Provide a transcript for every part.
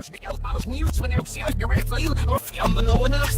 So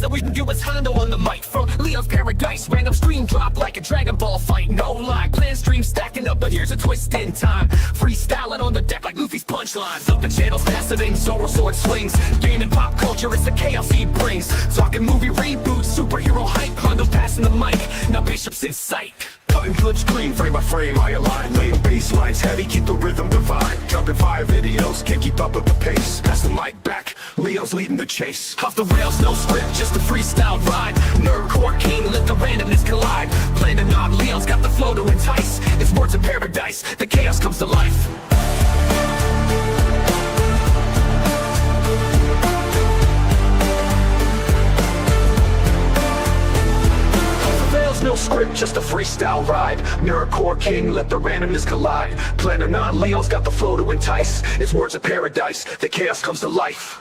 we do what's Hondo on the mic from Leo's Paradise. Random stream drop like a Dragon Ball fight. No lie, plan stream stacking up, but here's a twist in time. Freestyling on the deck like Luffy's punchlines. Up the channels faster than Zoro sword swings. Gaming pop culture, it's the chaos he brings. Talking movie reboots, superhero hype. Hondo passing the mic, now Bishop's in sight. Cutting good screen, frame by frame, I align. Laying bass lines heavy, keep the rhythm divine. Jumping 5 videos, can't keep up with the pace. Pass the mic back, Leo's leading the chase. Off the rails, no script, just a freestyle ride. Nerdcore king, let the randomness collide. Playing the knob, Leo's got the flow to entice. It's words of paradise, the chaos comes to life. No script, just a freestyle ride. Nerdcore king, let the randomness collide. Planner non, Leo's got the flow to entice. It's words of paradise, the chaos comes to life.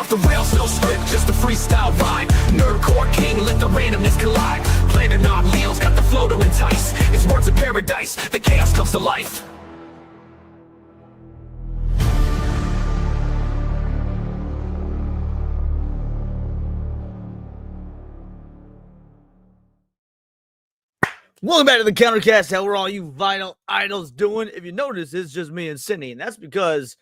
The rails, no script, just a freestyle rhyme. Nerdcore king, let the randomness collide. Planning on Leo's got the flow to entice. It's words of paradise, the chaos comes to life. Welcome back to the Countercast. How are all you vinyl idols doing? If you notice, it's just me and Sydney, and that's because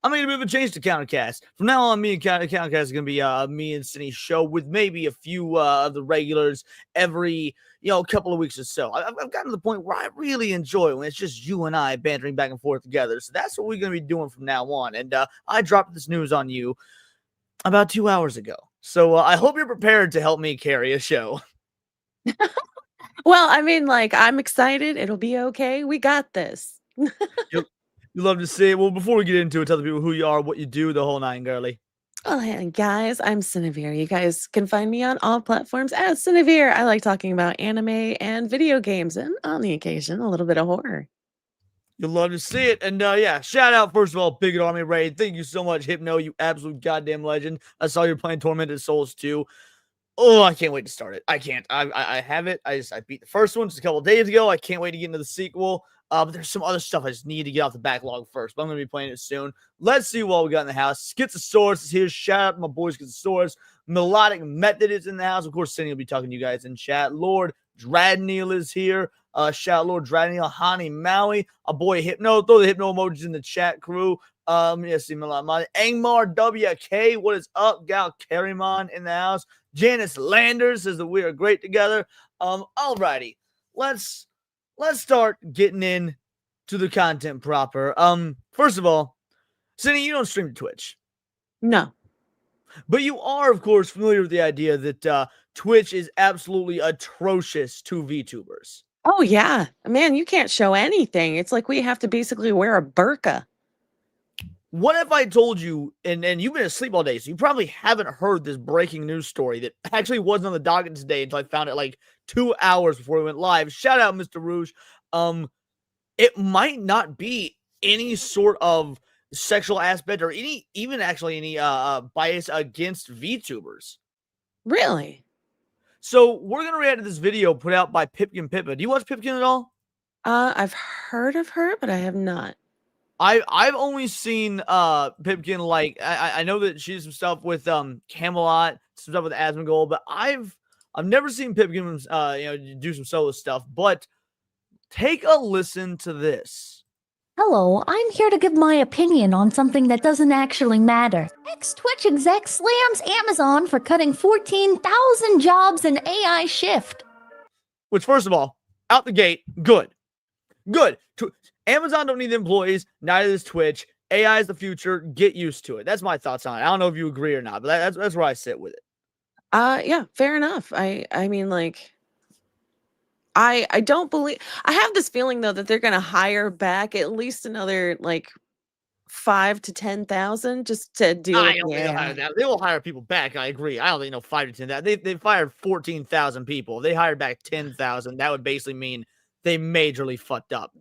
I'm making a bit of a change to Countercast. From now on, me and Countercast is going to be me and Sydney's show with maybe a few of the regulars every, couple of weeks or so. I've gotten to the point where I really enjoy when it's just you and I bantering back and forth together. So that's what we're going to be doing from now on. And I dropped this news on you about 2 hours ago. So I hope you're prepared to help me carry a show. Well, I mean, I'm excited. It'll be okay. We got this. You love to see it. Well, before we get into it, tell the people who you are, what you do, the whole nine, girly. Oh, hey, guys, I'm Cinevere. You guys can find me on all platforms as Cinevere. I like talking about anime and video games, and on the occasion, a little bit of horror. You'll love to see it. And yeah, shout out, first of all, Big Army Raid. Thank you so much, Hypno, you absolute goddamn legend. I saw you're playing Tormented Souls 2. Oh, I can't wait to start it. I can't. I have it. I beat the first one just a couple of days ago. I can't wait to get into the sequel. But there's some other stuff I just need to get off the backlog first. But I'm going to be playing it soon. Let's see what we got in the house. Schizosaurus is here. Shout out to my boy Schizosaurus. Melodic Method is in the house. Of course, Cindy will be talking to you guys in chat. Lord Dradneil is here. Shout out Lord Dradneil. Hani Maui. A boy Hypno. Throw the Hypno emojis in the chat, crew. Yes, see Angmar WK. What is up? Gal Carrymon in the house. Janice Landers says that we are great together. Alrighty. Let's start getting in to the content proper. First of all, Cindy, you don't stream to Twitch. No. But you are, of course, familiar with the idea that Twitch is absolutely atrocious to VTubers. Oh, yeah. Man, you can't show anything. It's like we have to basically wear a burqa. What if I told you, and you've been asleep all day, so you probably haven't heard this breaking news story that actually wasn't on the docket today until I found it like 2 hours before we went live. Shout out, Mr. Rouge. It might not be any sort of sexual aspect or any bias against VTubers. Really? So we're going to react to this video put out by Pipkin Pippa. Do you watch Pipkin at all? I've heard of her, but I have not. I've only seen Pipkin, like I know that she did some stuff with Camelot, some stuff with Asmongold, but I've never seen Pipkin do some solo stuff. But take a listen to this. Hello, I'm here to give my opinion on something that doesn't actually matter. Ex-Twitch exec slams Amazon for cutting 14,000 jobs in AI shift. Which, first of all, out the gate, good. Good. Amazon don't need the employees, neither does Twitch. AI is the future. Get used to it. That's my thoughts on it. I don't know if you agree or not, but that's where I sit with it. Yeah, fair enough. I mean, like, I don't believe, I have this feeling though that they're gonna hire back at least another like 5 to 10,000 just to deal with that. They will hire people back. I agree. I don't think 5 to 10,000. They fired 14,000 people. They hired back 10,000. That would basically mean they majorly fucked up.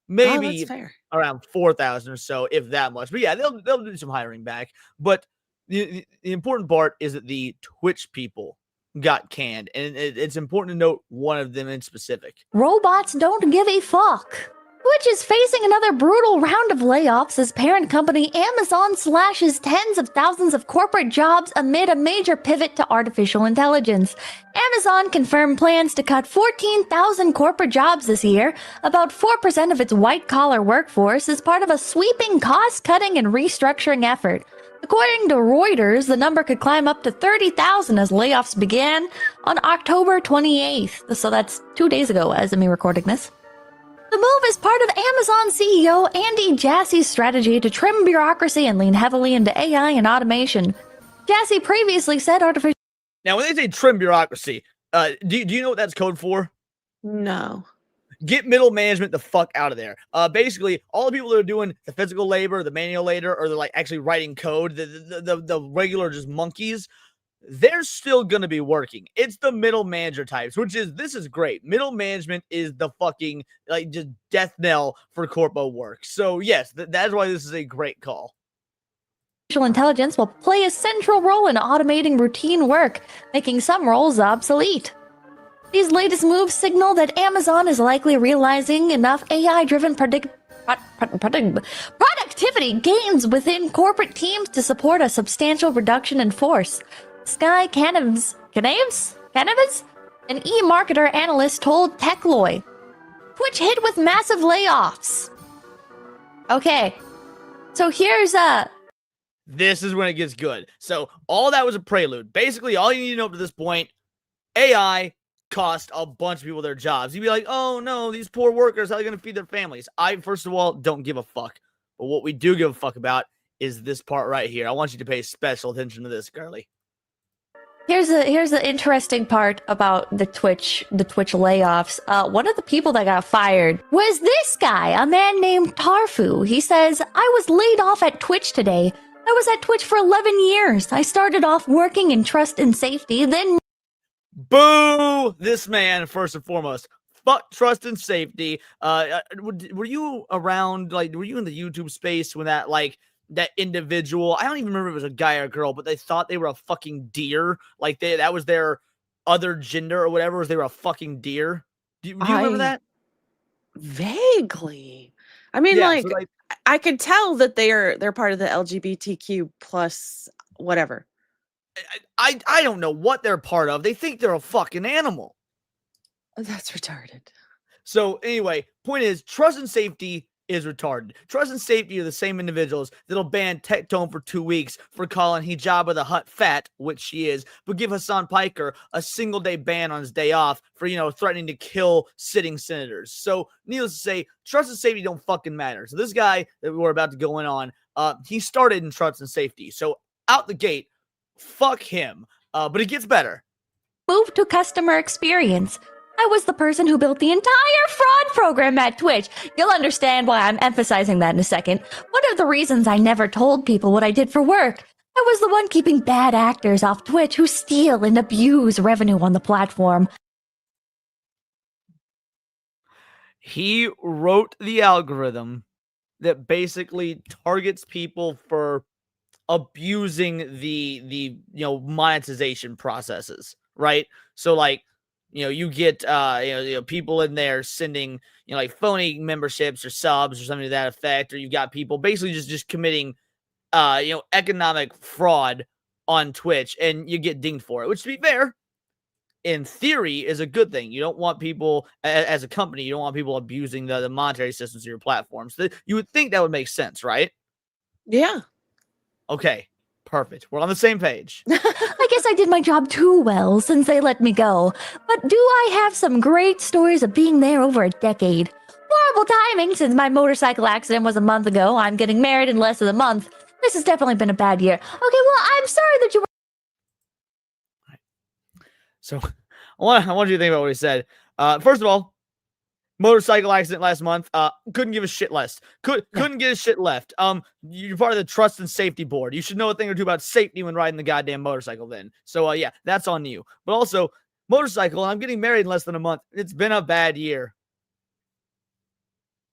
maybe that's fair. around 4,000 or so, if that much. But yeah, they'll do some hiring back. But the important part is that the Twitch people got canned, and it's important to note one of them in specific. Robots don't give a fuck. Twitch is facing another brutal round of layoffs as parent company Amazon slashes tens of thousands of corporate jobs amid a major pivot to artificial intelligence. Amazon confirmed plans to cut 14,000 corporate jobs this year, about 4% of its white-collar workforce, as part of a sweeping cost-cutting and restructuring effort. According to Reuters, the number could climb up to 30,000 as layoffs began on October 28th. So that's 2 days ago as of me recording this. The move is part of Amazon CEO Andy Jassy's strategy to trim bureaucracy and lean heavily into AI and automation. Jassy previously said artificial... Now, when they say trim bureaucracy, do you know what that's code for? No. Get middle management the fuck out of there. Basically, all the people that are doing the physical labor, the manual labor, or they're like actually writing code, the regular just monkeys, they're still going to be working. It's the middle manager types, this is great. Middle management is the fucking, like, just death knell for corpo work. So, yes, that's why this is a great call. Artificial intelligence will play a central role in automating routine work, making some roles obsolete. These latest moves signal that Amazon is likely realizing enough AI-driven productivity gains within corporate teams to support a substantial reduction in force. Sky Canaves, an e-marketer analyst told TechLoy. Twitch hit with massive layoffs. Okay, so here's This is when it gets good. So all that was a prelude. Basically, all you need to know up to this point, AI cost a bunch of people their jobs. You'd be like, oh no, these poor workers, how are they going to feed their families? I, first of all, don't give a fuck. But what we do give a fuck about is this part right here. I want you to pay special attention to this, girly. Here's the interesting part about the Twitch layoffs. One of the people that got fired was this guy, a man named Tarfu. He says, I was laid off at Twitch today. I was at Twitch for 11 years. I started off working in trust and safety, then... Boo! This man, first and foremost. Fuck trust and safety. Were you around, like, were you in the YouTube space when that, like, that individual, I don't even remember if it was a guy or a girl, but they thought they were a fucking deer. Like, that was their other gender or whatever, was they were a fucking deer. Do you remember that? Vaguely. I mean, Yeah, like, so, like, I could tell that they're part of the LGBTQ plus whatever. I don't know what they're part of. They think they're a fucking animal. That's retarded. So anyway, point is, trust and safety is retarded. Trust and safety are the same individuals that'll ban Tectone for 2 weeks for calling Hijabah the Hutt fat, which she is, but give Hassan Piker a single-day ban on his day off for, threatening to kill sitting senators. So, needless to say, trust and safety don't fucking matter. So this guy that we're about to go in on, he started in trust and safety. So, out the gate, fuck him. But it gets better. Move to customer experience. I was the person who built the entire fraud program at Twitch. You'll understand why I'm emphasizing that in a second. One of the reasons I never told people what I did for work. I was the one keeping bad actors off Twitch who steal and abuse revenue on the platform. He wrote the algorithm that basically targets people for abusing the monetization processes, right? So, like, you get people in there sending like phony memberships or subs or something to that effect, or you've got people basically just committing economic fraud on Twitch, and you get dinged for it, which, to be fair, in theory is a good thing. You don't want people, as a company, you don't want people abusing the monetary systems of your platforms. So you would think that would make sense, right? Yeah. Okay, perfect. We're on the same page. I guess I did my job too well since they let me go. But do I have some great stories of being there over a decade? Horrible timing since my motorcycle accident was a month ago. I'm getting married in less than a month. This has definitely been a bad year. Okay, well, I'm sorry that you were... So I want you to think about what he said. First of all, motorcycle accident last month. Couldn't give a shit less. Couldn't get a shit left. You're part of the trust and safety board. You should know a thing or two about safety when riding the goddamn motorcycle then. So yeah, that's on you. But also, motorcycle, and I'm getting married in less than a month. It's been a bad year.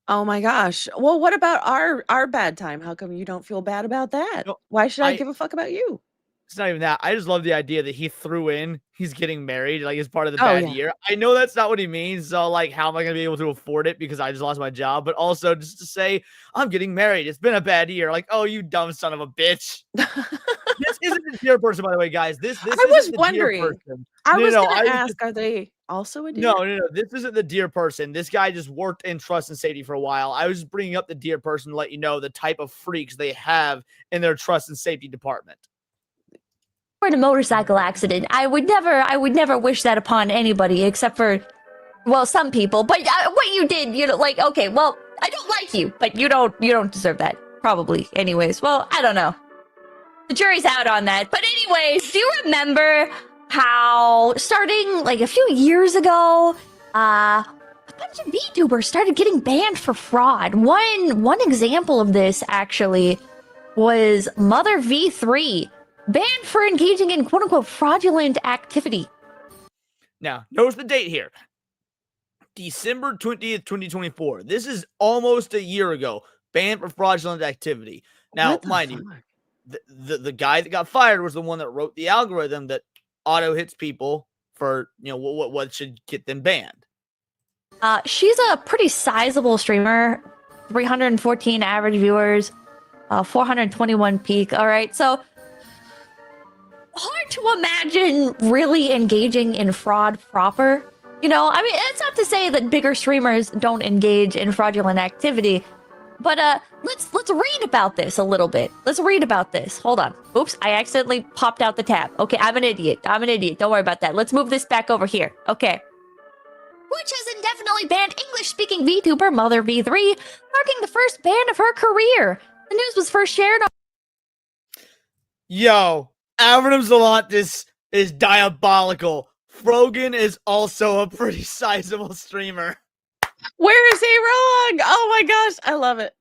Oh my gosh. Well, what about our bad time? How come you don't feel bad about that? No, Why should I I give a fuck about you? It's not even that. I just love the idea that he threw in he's getting married, like, as part of the Oh bad yeah. year. I know that's not what he means, so, like, how am I gonna be able to afford it because I just lost my job? But also just to say, "I'm getting married. It's been a bad year." Like, "Oh, you dumb son of a bitch." This isn't the dear person, by the way, guys. This I was isn't the dear wondering. person. I No, was no, no. gonna I was just ask, are they also a no, deer? no, no. This isn't the dear person. This guy just worked in trust and safety for a while. I was just bringing up the dear person to let you know the type of freaks they have in their trust and safety department. In a motorcycle accident, I would never wish that upon anybody except for, well, some people. But what you did, like, okay, well, I don't like you, but you don't deserve that, probably. Anyways, well, I don't know. The jury's out on that. But anyways, do you remember how starting like a few years ago, a bunch of VTubers started getting banned for fraud? One example of this actually was Mother V3, banned for engaging in quote unquote fraudulent activity. Now, notice the date here. December 20th, 2024. This is almost a year ago. Banned for fraudulent activity. Now, What the mind you, fuck? the guy that got fired was the one that wrote the algorithm that auto hits people for, what should get them banned. She's a pretty sizable streamer, 314 average viewers, 421 peak. All right, so hard to imagine really engaging in fraud proper. I mean, it's not to say that bigger streamers don't engage in fraudulent activity, but let's read about this a little bit. Let's read about this. Hold on. Oops, I accidentally popped out the tab. Okay, I'm an idiot. Don't worry about that. Let's move this back over here. Okay. Which has indefinitely banned English-speaking VTuber Mother V3, marking the first ban of her career. The news was first shared on... Yo, Avernum Zolantis is diabolical. Frogan is also a pretty sizable streamer. Where is he wrong? Oh my gosh, I love it.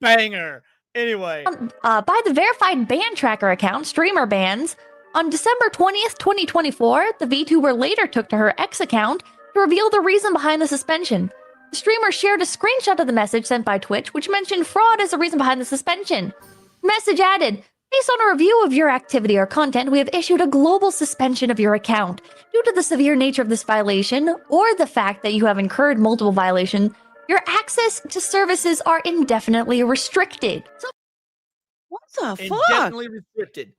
Banger. Anyway. by the verified ban tracker account, Streamer Bans. On December 20th, 2024, the VTuber later took to her X account to reveal the reason behind the suspension. The streamer shared a screenshot of the message sent by Twitch, which mentioned fraud as the reason behind the suspension. The message added, "Based on a review of your activity or content, we have issued a global suspension of your account. Due to the severe nature of this violation, or the fact that you have incurred multiple violations, your access to services are indefinitely restricted." So, What the fuck? Indefinitely restricted.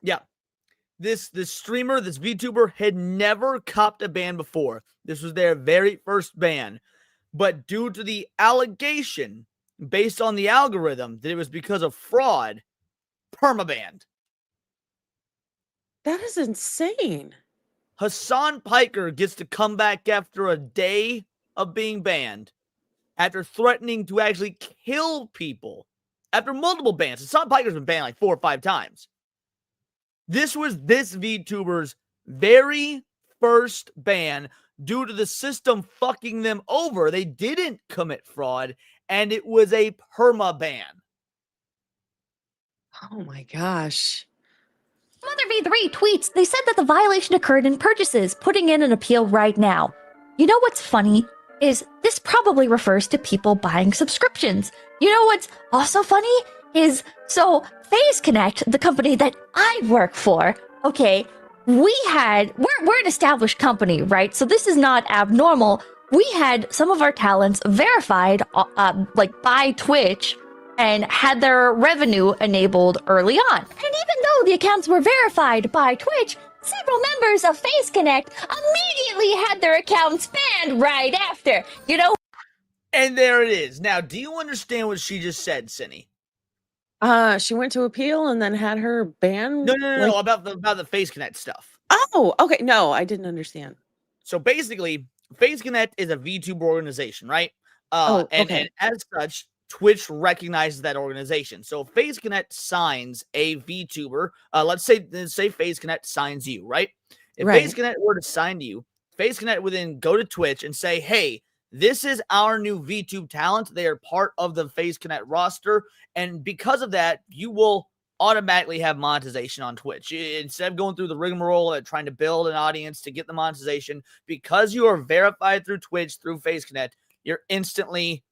Yeah. This streamer, this VTuber had never copped a ban before. This was their very first ban. But due to the allegation, based on the algorithm, that it was because of fraud, permabanned. That is insane. Hassan Piker gets to come back after a day of being banned, after threatening to actually kill people, after multiple bans. Hassan Piker's been banned like 4 or 5 times. This was this VTuber's very first ban due to the system fucking them over. They didn't commit fraud, and it was a perma-ban. Oh my gosh. Mother V3 tweets, "They said that the violation occurred in purchases, putting in an appeal right now." You know what's funny? Is this probably refers to people buying subscriptions. You know what's also funny? Is, so FaZe Connect, the company that I work for, okay, we're an established company, right? So this is not abnormal. We had some of our talents verified, like by Twitch, and had their revenue enabled early on. And even though the accounts were verified by Twitch, several members of FaZe Connect immediately had their accounts banned right after, And there it is. Now, do you understand what she just said, Cinny? She went to appeal and then had her ban. No, about the FaZe Connect stuff. Oh, okay. No, I didn't understand. So basically, FaZe Connect is a VTuber organization, right? Okay. And as such, Twitch recognizes that organization. So if FaZe Connect signs a VTuber, let's say FaZe Connect signs you, right? If Right. FaZe Connect were to sign you, FaZe Connect would then go to Twitch and say, "Hey, this is our new VTube talent. They are part of the FaZe Connect roster. And because of that, you will automatically have monetization on Twitch. Instead of going through the rigmarole and trying to build an audience to get the monetization, because you are verified through Twitch, through FaceConnect, you're instantly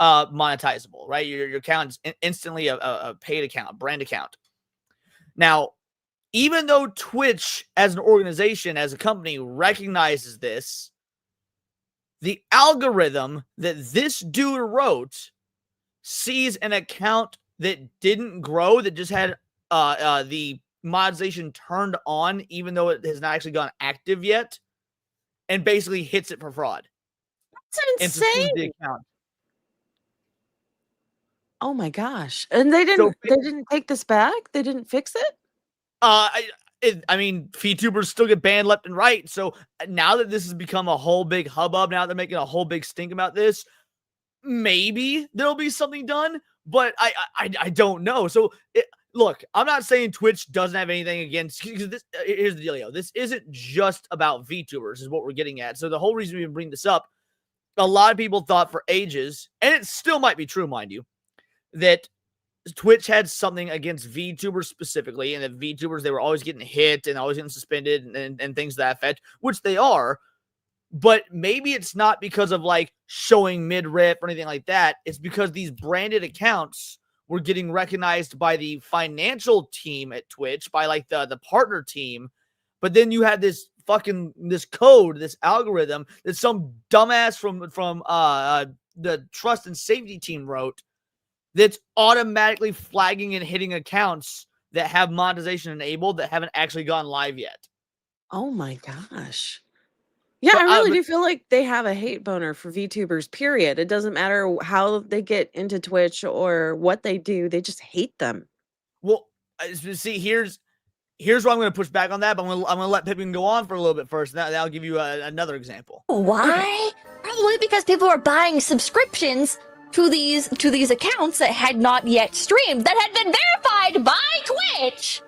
monetizable, right? Your account is instantly a paid account, brand account. Now, even though Twitch as an organization, as a company, recognizes this, the algorithm that this dude wrote sees an account that didn't grow, that just had the monetization turned on, even though it has not actually gone active yet, and basically hits it for fraud. That's And suspends the insane. account. Oh my gosh. And they didn't take this back? They didn't fix it? I mean, VTubers still get banned left and right. So now that this has become a whole big hubbub, now they're making a whole big stink about this, maybe there'll be something done, but I don't know. So look, I'm not saying Twitch doesn't have anything against, because this, here's the deal, this isn't just about VTubers is what we're getting at. So the whole reason we bring this up, a lot of people thought for ages, and it still might be true, mind you, that Twitch had something against VTubers specifically, and that VTubers, they were always getting hit and always getting suspended and things to that effect, which they are. But maybe it's not because of like showing mid-rip or anything like that. It's because these branded accounts were getting recognized by the financial team at Twitch, by like the partner team. But then you had this code, this algorithm that some dumbass from the trust and safety team wrote, that's automatically flagging and hitting accounts that have monetization enabled that haven't actually gone live yet. Oh my gosh. Yeah, But, I really do feel like they have a hate boner for VTubers, period. It doesn't matter how they get into Twitch or what they do. They just hate them. Well, see, here's where I'm going to push back on that, but I'm going to let Pippin go on for a little bit first. That'll give you another example. Why? Probably because people are buying subscriptions to these accounts that had not yet streamed, that had been verified by Twitch.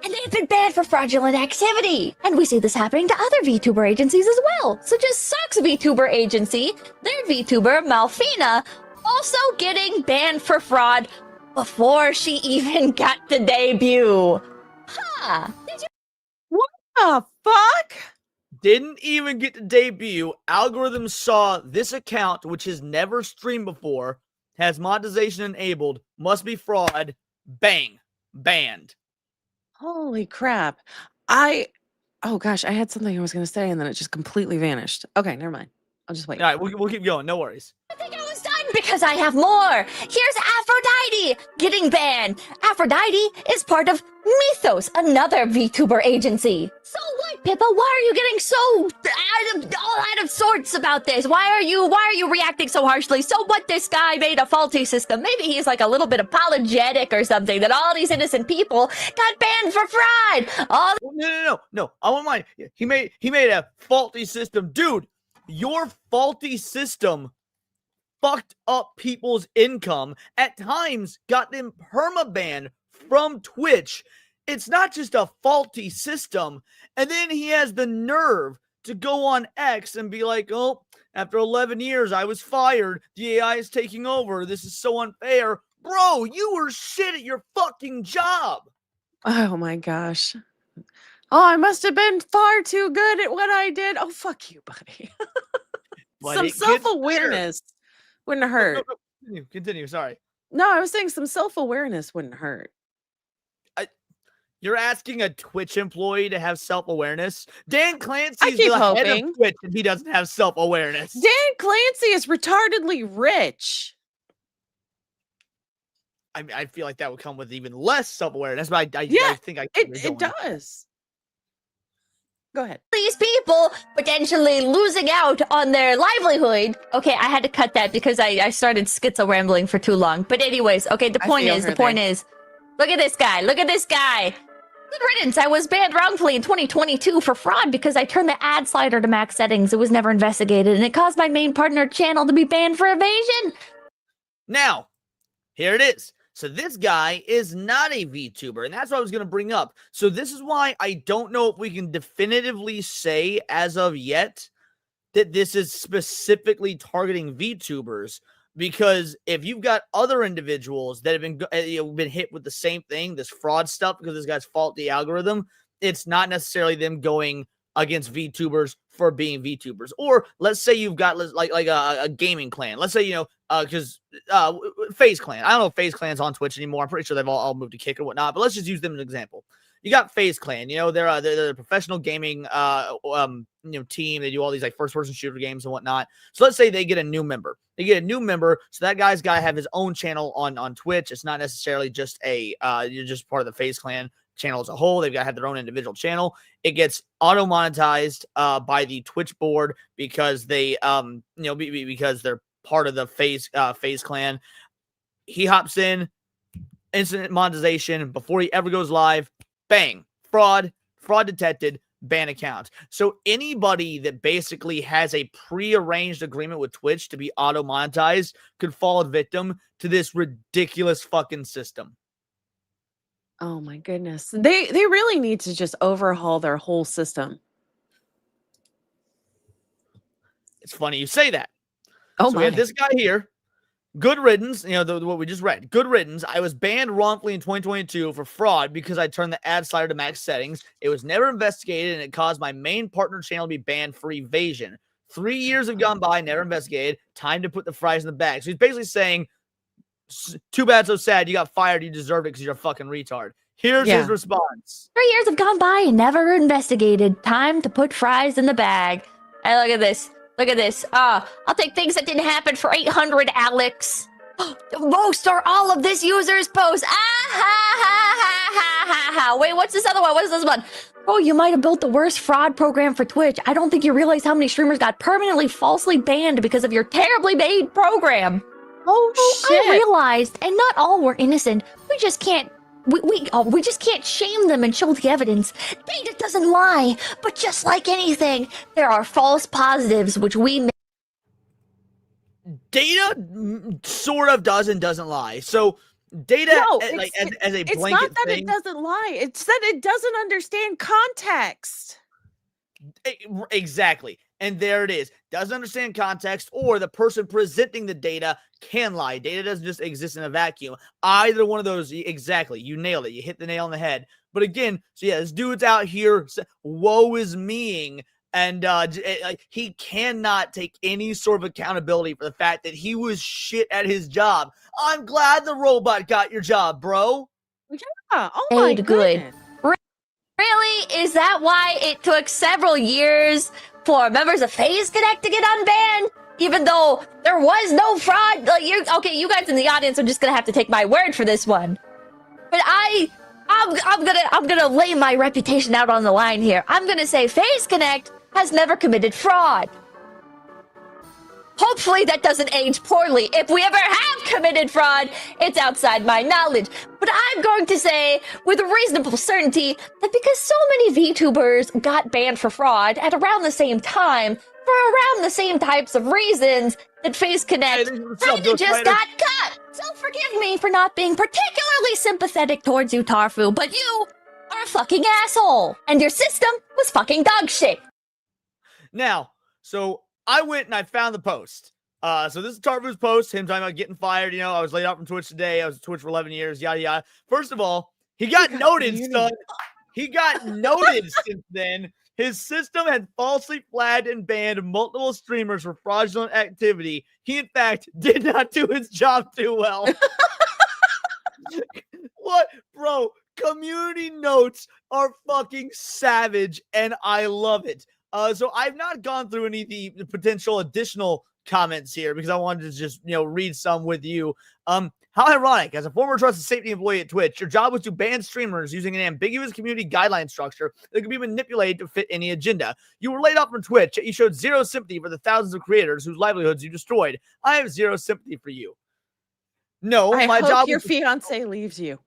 And they've been banned for fraudulent activity. And we see this happening to other VTuber agencies as well, such as Sucks VTuber agency, their VTuber, Malfina, also getting banned for fraud before she even got to debut. Huh. What the fuck? Didn't even get to debut. Algorithms saw this account, which has never streamed before, has monetization enabled, must be fraud, bang, banned. Holy crap. Oh gosh, I had something I was going to say and then it just completely vanished. Okay, never mind. I'll just wait. All right, we'll keep going. No worries. I think I was done because I have more. Here's Aphrodite getting banned. Aphrodite is part of Mythos, another VTuber agency. So what, Pippa? Why are you getting so out of sorts about this? Why are you reacting so harshly? So what? This guy made a faulty system. Maybe he's like a little bit apologetic or something. That all these innocent people got banned for fraud. All No. I won't mind. He made a faulty system, dude. Your faulty system fucked up people's income, at times got them permabanned from Twitch. It's not just a faulty system. And then he has the nerve to go on X and be like, oh, after 11 years, I was fired. The AI is taking over. This is so unfair. Bro, you were shit at your fucking job. Oh my gosh. Oh, I must have been far too good at what I did. Oh, fuck you, buddy. Some self-awareness wouldn't hurt. Continue. Sorry. No, I was saying some self-awareness wouldn't hurt. You're asking a Twitch employee to have self-awareness? Dan Clancy's keep the head hoping. of Twitch, and he doesn't have self-awareness. Dan Clancy is retardedly rich. I mean, I feel like that would come with even less self-awareness, but I think it does. Go ahead. these people potentially losing out on their livelihood. Okay, I had to cut that because I started schizo rambling for too long. But anyways, okay, the point is, look at this guy. Look at this guy. Good riddance. I was banned wrongfully in 2022 for fraud because I turned the ad slider to max settings. It was never investigated, and it caused my main partner channel to be banned for evasion. Now, here it is. So this guy is not a VTuber, and that's what I was going to bring up. So this is why I don't know if we can definitively say as of yet that this is specifically targeting VTubers, because if you've got other individuals that have been hit with the same thing, this fraud stuff, because this guy's fault the algorithm, it's not necessarily them going against VTubers for being VTubers. Or let's say you've got like a gaming clan. Let's say, because FaZe Clan. I don't know if FaZe Clan's on Twitch anymore. I'm pretty sure they've all moved to Kick or whatnot. But let's just use them as an example. You got FaZe Clan. They're a professional gaming team. They do all these like first-person shooter games and whatnot. So let's say they get a new member. So that guy's got to have his own channel on Twitch. It's not necessarily just you're just part of the FaZe Clan channel as a whole. They've got to have their own individual channel. It gets auto monetized by the Twitch board because they because they're part of the FaZe Clan. He hops in, instant monetization before he ever goes live. Bang, fraud detected, ban account. So anybody that basically has a prearranged agreement with Twitch to be auto monetized could fall victim to this ridiculous fucking system. Oh my goodness. They really need to just overhaul their whole system. It's funny you say that. Oh so my. we had this guy here. Good riddance, what we just read. Good riddance. I was banned wrongfully in 2022 for fraud because I turned the ad slider to max settings. It was never investigated, and it caused my main partner channel to be banned for evasion. 3 years have gone by, never investigated. Time to put the fries in the bag. So he's basically saying, too bad, so sad. You got fired. You deserved it because you're a fucking retard. Here's his response. 3 years have gone by and never investigated. Time to put fries in the bag. Hey, look at this. Look at this. I'll take things that didn't happen for 800, Alex. Most or all of this user's posts. Wait, what's this other one? What is this one? Oh, you might have built the worst fraud program for Twitch. I don't think you realize how many streamers got permanently falsely banned because of your terribly made program. Oh, shit. I realized, and not all were innocent. We just can't. We just can't shame them and show the evidence. Data doesn't lie, but just like anything, there are false positives which we Data sort of does and doesn't lie. So data, as a blanket it's not that thing, it doesn't lie. It's that it doesn't understand context. Exactly. And there it is. Doesn't understand context, or the person presenting the data can lie. Data doesn't just exist in a vacuum. Either one of those, exactly. You nailed it. You hit the nail on the head. But again, so yeah, this dude's out here, woe is meing, and he cannot take any sort of accountability for the fact that he was shit at his job. I'm glad the robot got your job, bro. Yeah. Oh my goodness. Really? Is that why it took several years for members of FaZe Connect to get unbanned? Even though there was no fraud? You guys in the audience are just gonna have to take my word for this one. But I'm gonna lay my reputation out on the line here. I'm gonna say FaZe Connect has never committed fraud. Hopefully that doesn't age poorly. If we ever have committed fraud, it's outside my knowledge. But I'm going to say with reasonable certainty that because so many VTubers got banned for fraud at around the same time, for around the same types of reasons, that FaZe Connect kind of just got cut. So forgive me for not being particularly sympathetic towards you, Tarfu, but you are a fucking asshole. And your system was fucking dog shit. Now, so I went and I found the post. So this is Tarfu's post, him talking about getting fired. I was laid off from Twitch today. I was at Twitch for 11 years, yada, yada. First of all, he got noted, son. He got noted since then. His system had falsely flagged and banned multiple streamers for fraudulent activity. He, in fact, did not do his job too well. What? Bro, community notes are fucking savage, and I love it. So I've not gone through any of the potential additional comments here because I wanted to just, read some with you. How ironic. As a former trusted safety employee at Twitch, your job was to ban streamers using an ambiguous community guideline structure that could be manipulated to fit any agenda. You were laid off from Twitch, yet you showed zero sympathy for the thousands of creators whose livelihoods you destroyed. I have zero sympathy for you. No, I my hope job your was fiance leaves you.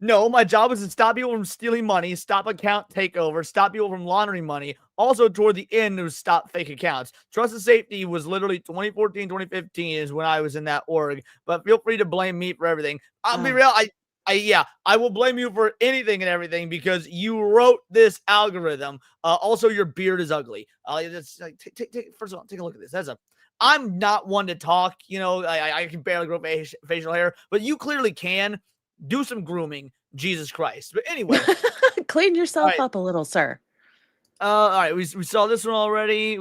No, my job was to stop people from stealing money, stop account takeover, stop people from laundering money. Also, toward the end, it was stop fake accounts. Trust and safety was literally 2014, 2015 is when I was in that org. But feel free to blame me for everything. I'll be real. I will blame you for anything and everything because you wrote this algorithm. Also, your beard is ugly. That's like, first of all, take a look at this. I'm not one to talk. I can barely grow facial hair, but you clearly can. Do some grooming. Jesus Christ. But anyway. Clean yourself right. up a little, sir. All right. We saw this one already.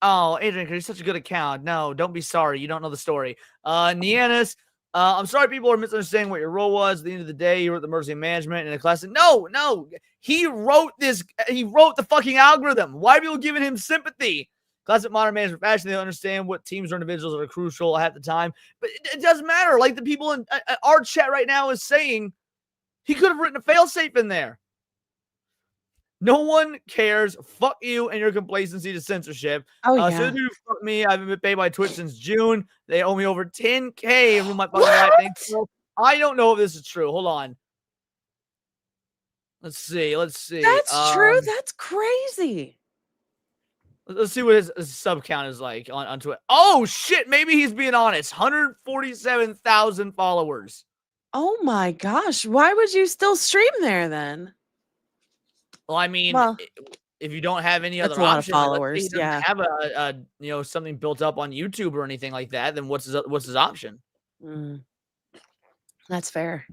Oh, Adrian, you're such a good account. No, don't be sorry. You don't know the story. Nianis, I'm sorry people are misunderstanding what your role was. At the end of the day, you were at the mercy of management in a class. No. He wrote this. He wrote the fucking algorithm. Why are people giving him sympathy? Classic modern management fashion. They don't understand what teams or individuals that are crucial at the time. But it doesn't matter. Like the people in our chat right now is saying he could have written a failsafe in there. No one cares. Fuck you and your complacency to censorship. Oh, yeah. So you fuck me. I've been paid by Twitch since June. They owe me over 10K and my fucking life. So I don't know if this is true. Hold on. Let's see. That's true. That's crazy. Let's see what his sub count is like on Twitch. Oh, shit. Maybe he's being honest. 147,000 followers. Oh, my gosh. Why would you still stream there then? Well, I mean, if you don't have any other That's a lot of option, followers, he doesn't have a something built up on YouTube or anything like that, then what's his option? That's fair.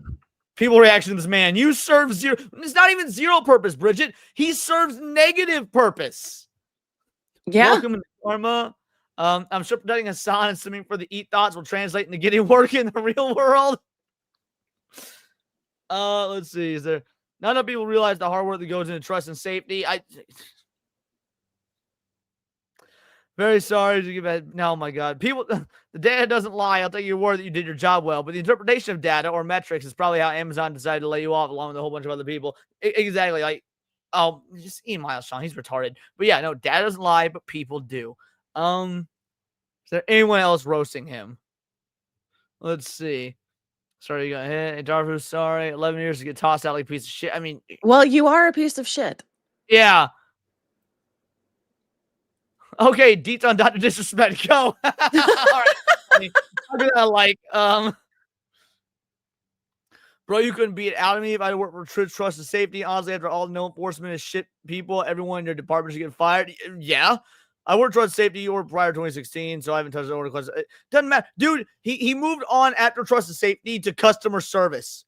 People reaction to this man. You serve zero. It's not even zero purpose, Bridget. He serves negative purpose. Yeah. Welcome to Karma. I'm sure protecting Hassan and swimming for the eat thoughts will translate into getting work in the real world. Let's see. Is there? Not enough people realize the hard work that goes into trust and safety. Very sorry to give that. No, my God. People, the data doesn't lie. I'll take your word that you did your job well. But the interpretation of data or metrics is probably how Amazon decided to lay you off along with a whole bunch of other people. Exactly. Just email Sean. He's retarded. But yeah, no, data doesn't lie, but people do. Is there anyone else roasting him? Let's see. Sorry, you got hit. Tarfu, sorry. 11 years to get tossed out like a piece of shit. I mean, well, you are a piece of shit. Yeah. Okay, deets on Dr. Disrespect. Go. All right. Bro, you couldn't beat it out of me if I worked for Trust and Safety. Honestly, after all the no enforcement is shit people, everyone in your department should get fired. Yeah. I worked Trust Safety or prior to 2016, so I haven't touched the order class. It doesn't matter. Dude, he moved on after Trust and Safety to customer service.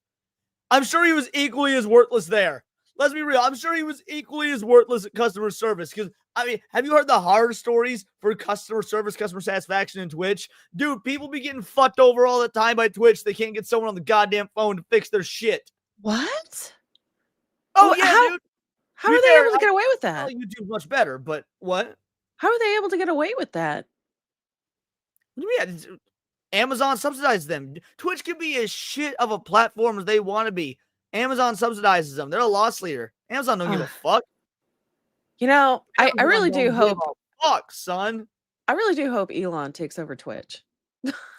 I'm sure he was equally as worthless there. Let's be real. I'm sure he was equally as worthless at customer service. Because, I mean, have you heard the horror stories for customer service, customer satisfaction in Twitch? Dude, people be getting fucked over all the time by Twitch. They can't get someone on the goddamn phone to fix their shit. What? Oh, yeah, dude. How are they able to get away with that? YouTube's much better, but what? How are they able to get away with that? Yeah, Amazon subsidizes them. Twitch can be as shit of a platform as they want to be. Amazon subsidizes them. They're a loss leader. Amazon don't give a fuck. You know, I really do hope. Fuck, son. I really do hope Elon takes over Twitch.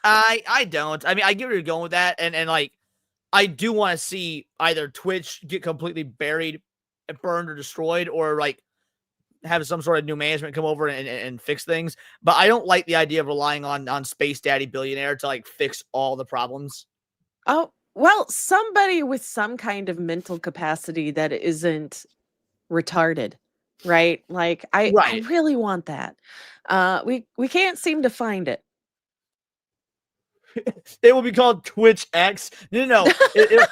I don't. I mean, I get where you're going with that, and like, I do want to see either Twitch get completely buried, and burned, or destroyed, or like have some sort of new management come over and fix things. But I don't like the idea of relying on Space Daddy Billionaire to like fix all the problems. Oh, well, somebody with some kind of mental capacity that isn't retarded, right? Like I really want that. We can't seem to find it. It will be called Twitch X. No. It'll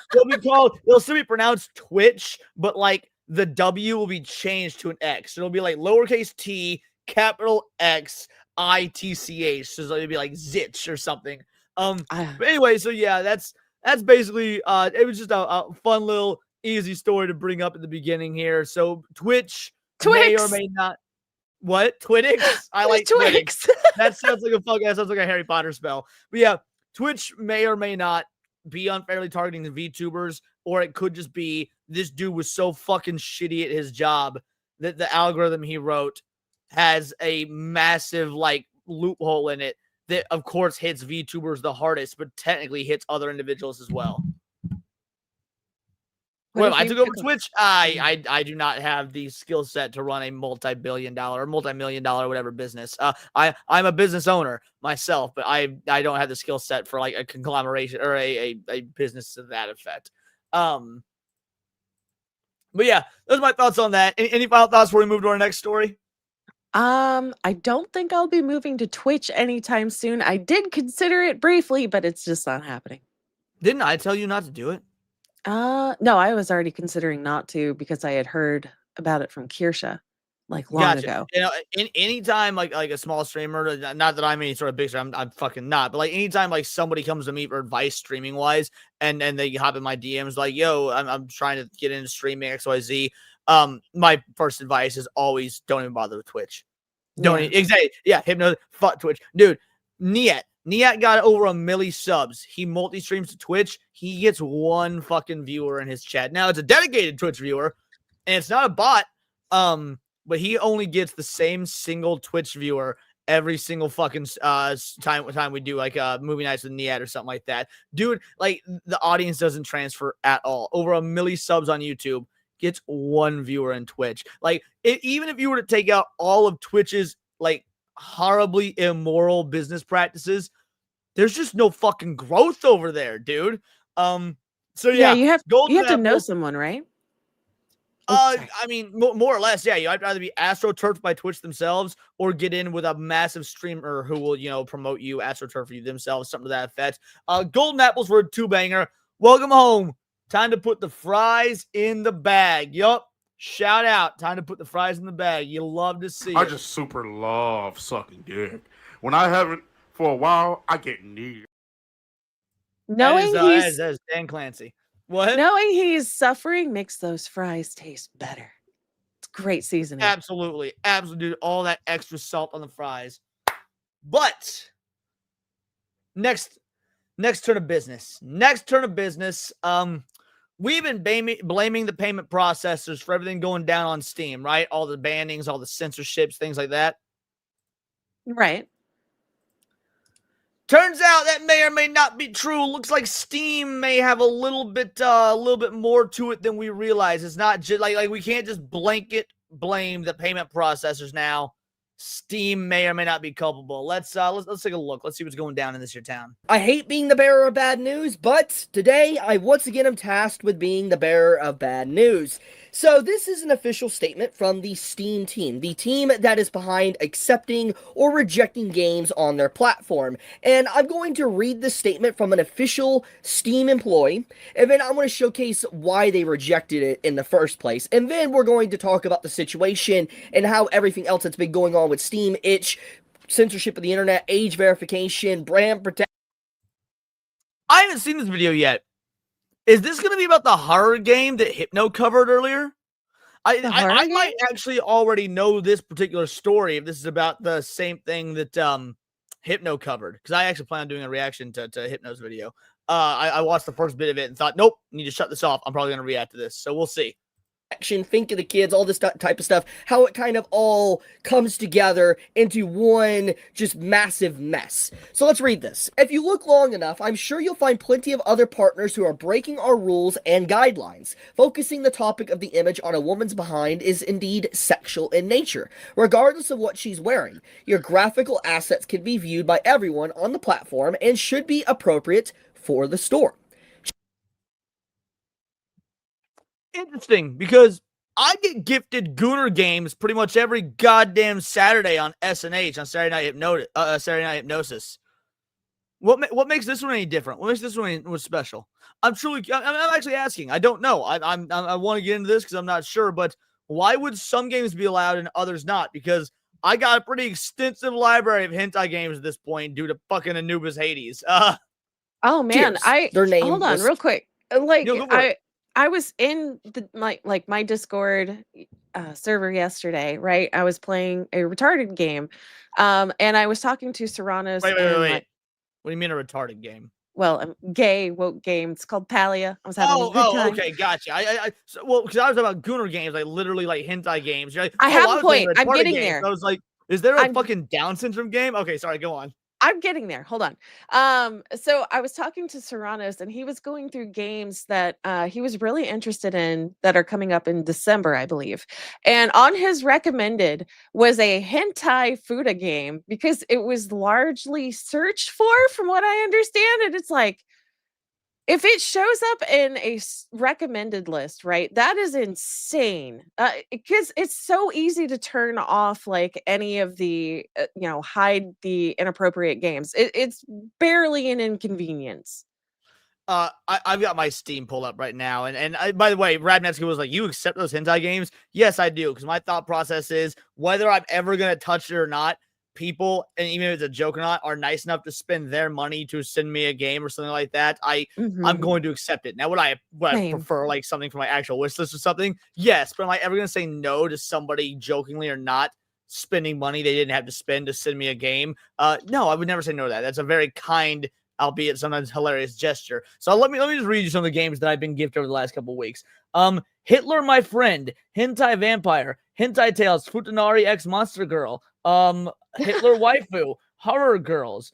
still be pronounced Twitch, but like the W will be changed to an X. It'll be like lowercase t, capital X, ITCH. So it'll be like Zitch or something. But anyway, so yeah, that's basically it was just a fun little easy story to bring up at the beginning here. So Twitch may or may not. What? Twitix? I like Twitix. That sounds like a Harry Potter spell. But yeah, Twitch may or may not be unfairly targeting the VTubers, or it could just be this dude was so fucking shitty at his job that the algorithm he wrote has a massive like loophole in it that of course hits VTubers the hardest, but technically hits other individuals as well. Well, I took over Twitch. I do not have the skill set to run a multi-billion-dollar or multi-million-dollar whatever business. I'm a business owner myself, but I don't have the skill set for like a conglomeration or a business to that effect. But yeah, those are my thoughts on that. Any final thoughts before we move to our next story? I don't think I'll be moving to Twitch anytime soon. I did consider it briefly, but it's just not happening. Didn't I tell you not to do it? No, I was already considering not to because I had heard about it from Kirsha like long Gotcha. ago. You know, anytime like a small streamer, not that I'm any sort of big streamer, I'm fucking not, but like anytime like somebody comes to me for advice streaming wise, and they hop in my DMs like, yo, I'm trying to get into streaming XYZ. My first advice is always don't even bother with Twitch. Don't exactly, yeah, Hypno, fuck Twitch, dude. Niet got over 1 million subs. He multi-streams to Twitch. He gets 1 fucking viewer in his chat. Now it's a dedicated Twitch viewer, and it's not a bot. But he only gets the same single Twitch viewer every single fucking time we do like movie nights with Niet or something like that. Dude, like the audience doesn't transfer at all. Over 1 million subs on YouTube, gets 1 viewer in Twitch. Like even if you were to take out all of Twitch's like horribly immoral business practices, there's just no fucking growth over there, dude. So yeah, you have Golden to know Apple- someone, right? I mean, more or less, yeah. I'd rather be astroturfed by Twitch themselves or get in with a massive streamer who will, you know, promote you, astroturf you themselves, something to that effect. Golden Apples were a 2-banger. Welcome home. Time to put the fries in the bag. Yup. Shout out. Time to put the fries in the bag. You love to see I it. just super love sucking dick. When I haven't for a while, I get needy. Knowing that is Dan Clancy. What? knowing he's suffering makes those fries taste better. It's great seasoning. Absolutely. Absolutely, dude. All that extra salt on the fries. But next turn of business. We've been blaming the payment processors for everything going down on Steam, right? All the bannings, all the censorships, things like that. Right. Turns out that may or may not be true. Looks like Steam may have a little bit more to it than we realize. It's not just like we can't just blanket blame the payment processors now. Steam may or may not be culpable. Let's take a look. Let's see what's going down in this here town. I hate being the bearer of bad news, but today I once again am tasked with being the bearer of bad news. So this is an official statement from the Steam team, the team that is behind accepting or rejecting games on their platform. And I'm going to read the statement from an official Steam employee, and then I'm going to showcase why they rejected it in the first place. And then we're going to talk about the situation and how everything else that's been going on with Steam, itch, censorship of the internet, age verification, brand protection. I haven't seen this video yet. Is this going to be about the horror game that Hypno covered earlier? I might actually already know this particular story if this is about the same thing that Hypno covered, because I actually plan on doing a reaction to Hypno's video. I watched the first bit of it and thought, nope, need to shut this off. I'm probably going to react to this, so we'll see. Think of the kids, all this type of stuff, how it kind of all comes together into one just massive mess. So let's read this. If you look long enough, I'm sure you'll find plenty of other partners who are breaking our rules and guidelines. Focusing the topic of the image on a woman's behind is indeed sexual in nature, regardless of what she's wearing. Your graphical assets can be viewed by everyone on the platform and should be appropriate for the store. Interesting, because I get gifted Gooner games pretty much every goddamn Saturday on SNH, on Saturday Night Hypnosis. What makes this one any different? What makes this one special? I'm actually asking. I don't know. I want to get into this because I'm not sure, but why would some games be allowed and others not? Because I got a pretty extensive library of hentai games at this point due to fucking Anubis Hades. Oh man, Their hold on real quick. I was in the my Discord server yesterday, right? I was playing a retarded game, and I was talking to Serranos. Wait. What do you mean a retarded game? Well, gay woke game. It's called Palia. I was having a good time. Okay, gotcha. Because I was talking about Gooner games, like literally like hentai games. You're like, I have a point. I'm getting there. I was like, is there a fucking Down syndrome game? Okay, sorry, go on. I'm getting there. Hold on. So I was talking to Serranos, and he was going through games that he was really interested in that are coming up in December, I believe. And on his recommended was a hentai futa game because it was largely searched for, from what I understand. And it's like, If it shows up in a recommended list, right? That is insane. Because it's so easy to turn off like any of the, hide the inappropriate games. It's barely an inconvenience. I've got my Steam pulled up right now, and by the way, Radnetsky was like, "You accept those hentai games?" Yes, I do, because my thought process is whether I'm ever gonna touch it or not, people, and even if it's a joke or not, are nice enough to spend their money to send me a game or something like that. I'm going to accept it. Now, would I Same. prefer like something from my actual wish list or something? Yes, but am I ever gonna say no to somebody jokingly or not spending money they didn't have to spend to send me a game? No, I would never say no to that. That's a very kind, albeit sometimes hilarious gesture. So let me just read you some of the games that I've been gifted over the last couple of weeks. Hitler, My Friend, Hentai Vampire, Hentai Tales, Futanari X Monster Girl, Hitler Waifu, Horror Girls,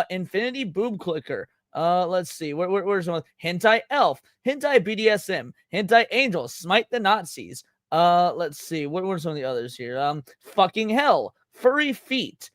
Infinity Boob Clicker. Let's see, where's some Hentai Elf, Hentai BDSM, Hentai Angel, Smite the Nazis. Let's see, what were some of the others here? Fucking Hell, Furry Feet,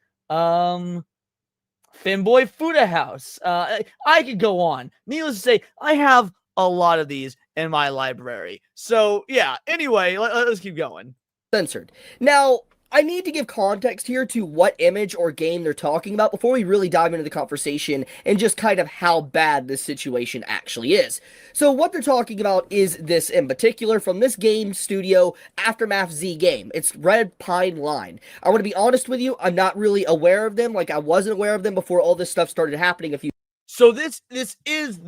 Finboy Fuda House. I could go on. Needless to say, I have a lot of these in my library. So, yeah, anyway, let's keep going. Censored. Now, I need to give context here to what image or game they're talking about before we really dive into the conversation and just kind of how bad this situation actually is. So what they're talking about is this in particular from this game studio, Aftermath Z game. It's Red Pine Line. I want to be honest with you, I'm not really aware of them. Like, I wasn't aware of them before all this stuff started happening a few. So this is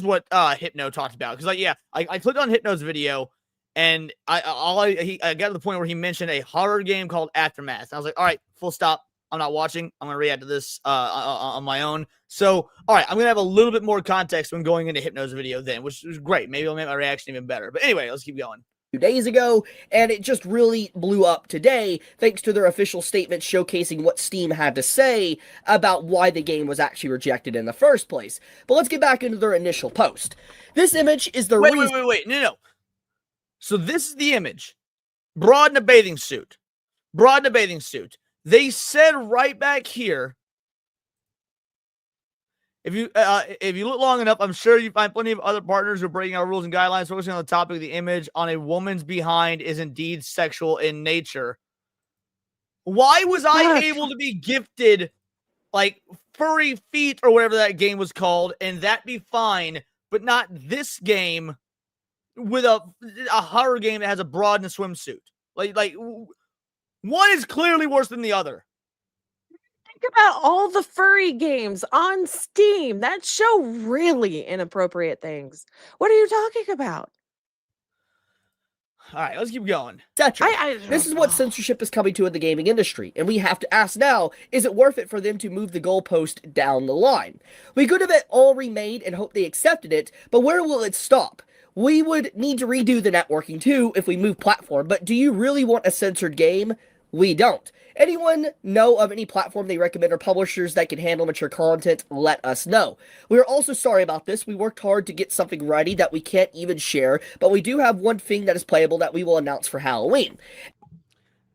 what Hypno talked about. Because, like, yeah, I clicked on Hypno's video, and I got to the point where he mentioned a horror game called Aftermath. And I was like, all right, full stop. I'm not watching. I'm going to react to this on my own. So, all right, I'm going to have a little bit more context when going into Hypno's video then, which is great. Maybe it'll make my reaction even better. But anyway, let's keep going. 2 days ago, and it just really blew up today thanks to their official statement showcasing what Steam had to say about why the game was actually rejected in the first place. But let's get back into their initial post. This image is the reason... Wait. No. So this is the image. Broad in a bathing suit. They said right back here, if you look long enough, I'm sure you find plenty of other partners who are breaking our rules and guidelines, focusing on the topic of the image on a woman's behind is indeed sexual in nature. Why was I able to be gifted like furry feet or whatever that game was called, and that be fine, but not this game with a horror game that has a broad and a swimsuit? Like one is clearly worse than the other. Think about all the furry games on Steam that show really inappropriate things. What are you talking about? All right, let's keep going. This is what censorship is coming to in the gaming industry, and we have to ask now, is it worth it for them to move the goalpost down the line? We could have it all remade and hope they accepted it, but where will it stop? We would need to redo the networking too if we move platform, but do you really want a censored game? We don't. Anyone know of any platform they recommend or publishers that can handle mature content? Let us know. We are also sorry about this. We worked hard to get something ready that we can't even share, but we do have one thing that is playable that we will announce for Halloween.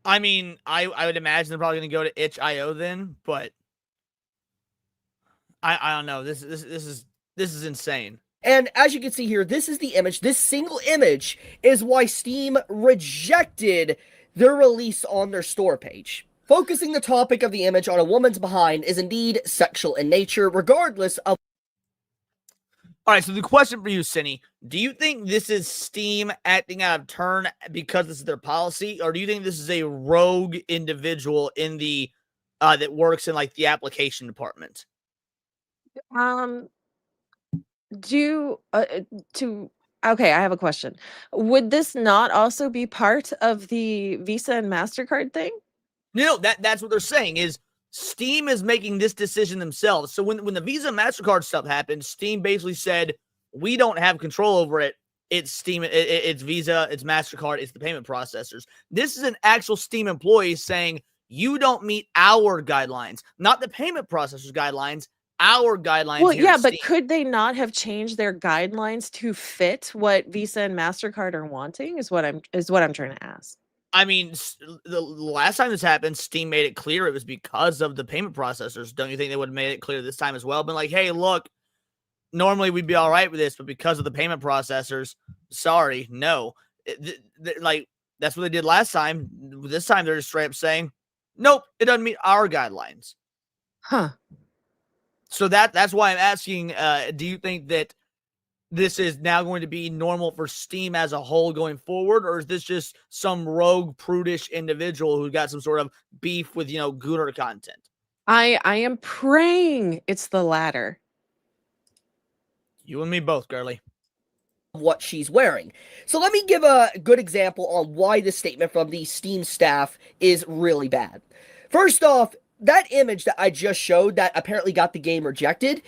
I mean, I would imagine they're probably going to go to itch.io then, but I don't know. This is insane. And as you can see here, this is the image. This single image is why Steam rejected their release on their store page. Focusing the topic of the image on a woman's behind is indeed sexual in nature, regardless of... All right, so the question for you, Cinny, do you think this is Steam acting out of turn because this is their policy, or do you think this is a rogue individual in the that works in like the application department? Okay, I have a question. Would this not also be part of the Visa and MasterCard thing? No, that's what they're saying is Steam is making this decision themselves. So when the Visa and MasterCard stuff happened, Steam basically said, we don't have control over it. It's Steam, it's Visa, it's MasterCard, it's the payment processors. This is an actual Steam employee saying, you don't meet our guidelines, not the payment processors guidelines, our guidelines. Well, yeah, but could they not have changed their guidelines to fit what Visa and MasterCard are wanting? Is what I'm trying to ask. I mean, the last time this happened, Steam made it clear it was because of the payment processors. Don't you think they would have made it clear this time as well? Been like, hey, look, normally we'd be all right with this, but because of the payment processors, sorry, no. Like, that's what they did last time. This time they're just straight up saying, nope, it doesn't meet our guidelines. Huh. So that's why I'm asking, do you think that this is now going to be normal for Steam as a whole going forward, or is this just some rogue, prudish individual who got some sort of beef with, Gooner content? I am praying it's the latter. You and me both, girly. What she's wearing. So let me give a good example on why this statement from the Steam staff is really bad. First off, that image that I just showed that apparently got the game rejected,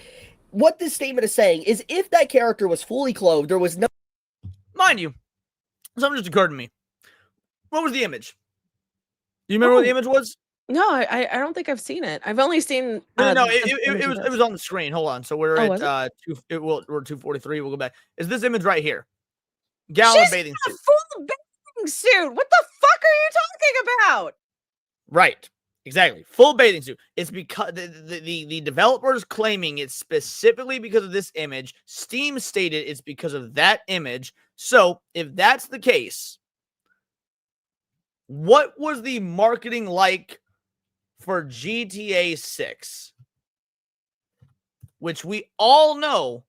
what this statement is saying is if that character was fully clothed, there was no... Mind you, something just occurred to me. What was the image? Do you remember what the image was? No, I don't think I've seen it. I've only seen. No, it was on the screen. Hold on. So we're was at we're 243. We'll go back. Is this image right here? Gal in a bathing She's in suit. a full bathing suit. What the fuck are you talking about? Right. Exactly. Full bathing suit. It's because the developers claiming it's specifically because of this image. Steam stated it's because of that image. So if that's the case, what was the marketing like for GTA 6? Which we all know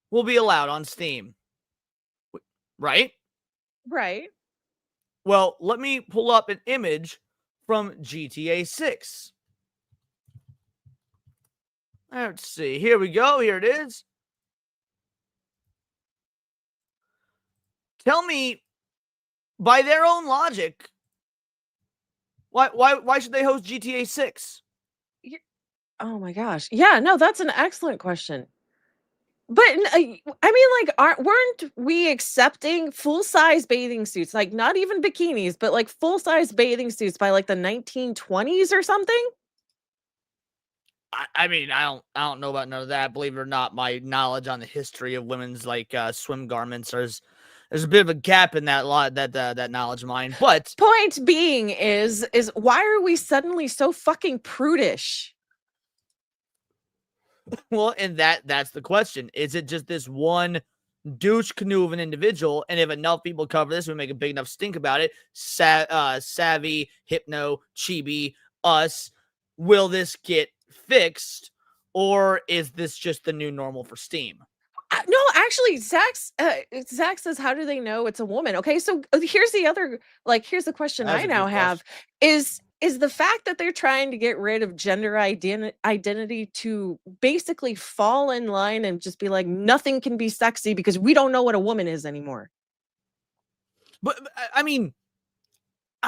will be allowed on Steam. Right? Right. Well, let me pull up an image from GTA 6. Let's see. Here we go. Here it is. Tell me, by their own logic, why should they host GTA 6? Oh my gosh. Yeah, no, that's an excellent question. But weren't we accepting full-size bathing suits? Like not even bikinis, but like full-size bathing suits by like the 1920s or something? I mean, I don't know about none of that. Believe it or not, my knowledge on the history of women's swim garments there's a bit of a gap in that knowledge of mine. But Point being is why are we suddenly so fucking prudish? well, and that's the question. Is it just this one douche canoe of an individual? And if enough people cover this, we make a big enough stink about it. Savvy, Hypno, Chibi, us. Will this get fixed, or is this just the new normal for Steam? No, actually, Zach says, how do they know it's a woman? Okay, so here's the question That's I a now good have is the fact that they're trying to get rid of gender identity to basically fall in line and just be like, nothing can be sexy because we don't know what a woman is anymore. But I mean,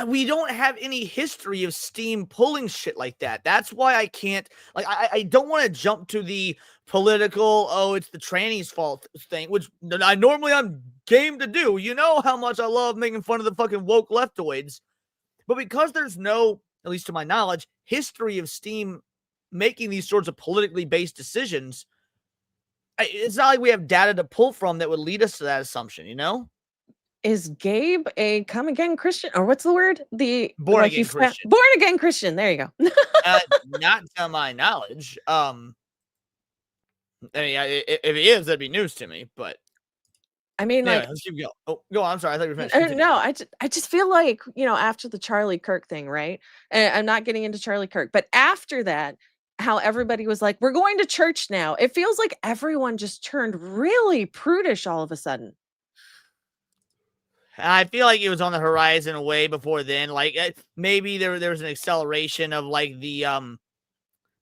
we don't have any history of Steam pulling shit like that. That's why I can't, I don't want to jump to the political, it's the tranny's fault thing, which I'm game to do. You know how much I love making fun of the fucking woke leftoids. But because there's no, at least to my knowledge, history of Steam making these sorts of politically based decisions, it's not like we have data to pull from that would lead us to that assumption, you know? Is Gabe a come again Christian, or what's the word? The Born again Christian. Born again Christian. There you go. Not to my knowledge. I mean, if he is, that'd be news to me. But I mean, anyway, let's keep going. Oh, go on. I'm sorry. I thought you were finished. Continue. No, I just feel like, after the Charlie Kirk thing, right? And I'm not getting into Charlie Kirk, but after that, how everybody was like, we're going to church now. It feels like everyone just turned really prudish all of a sudden. I feel like it was on the horizon way before then. Like maybe there was an acceleration of like the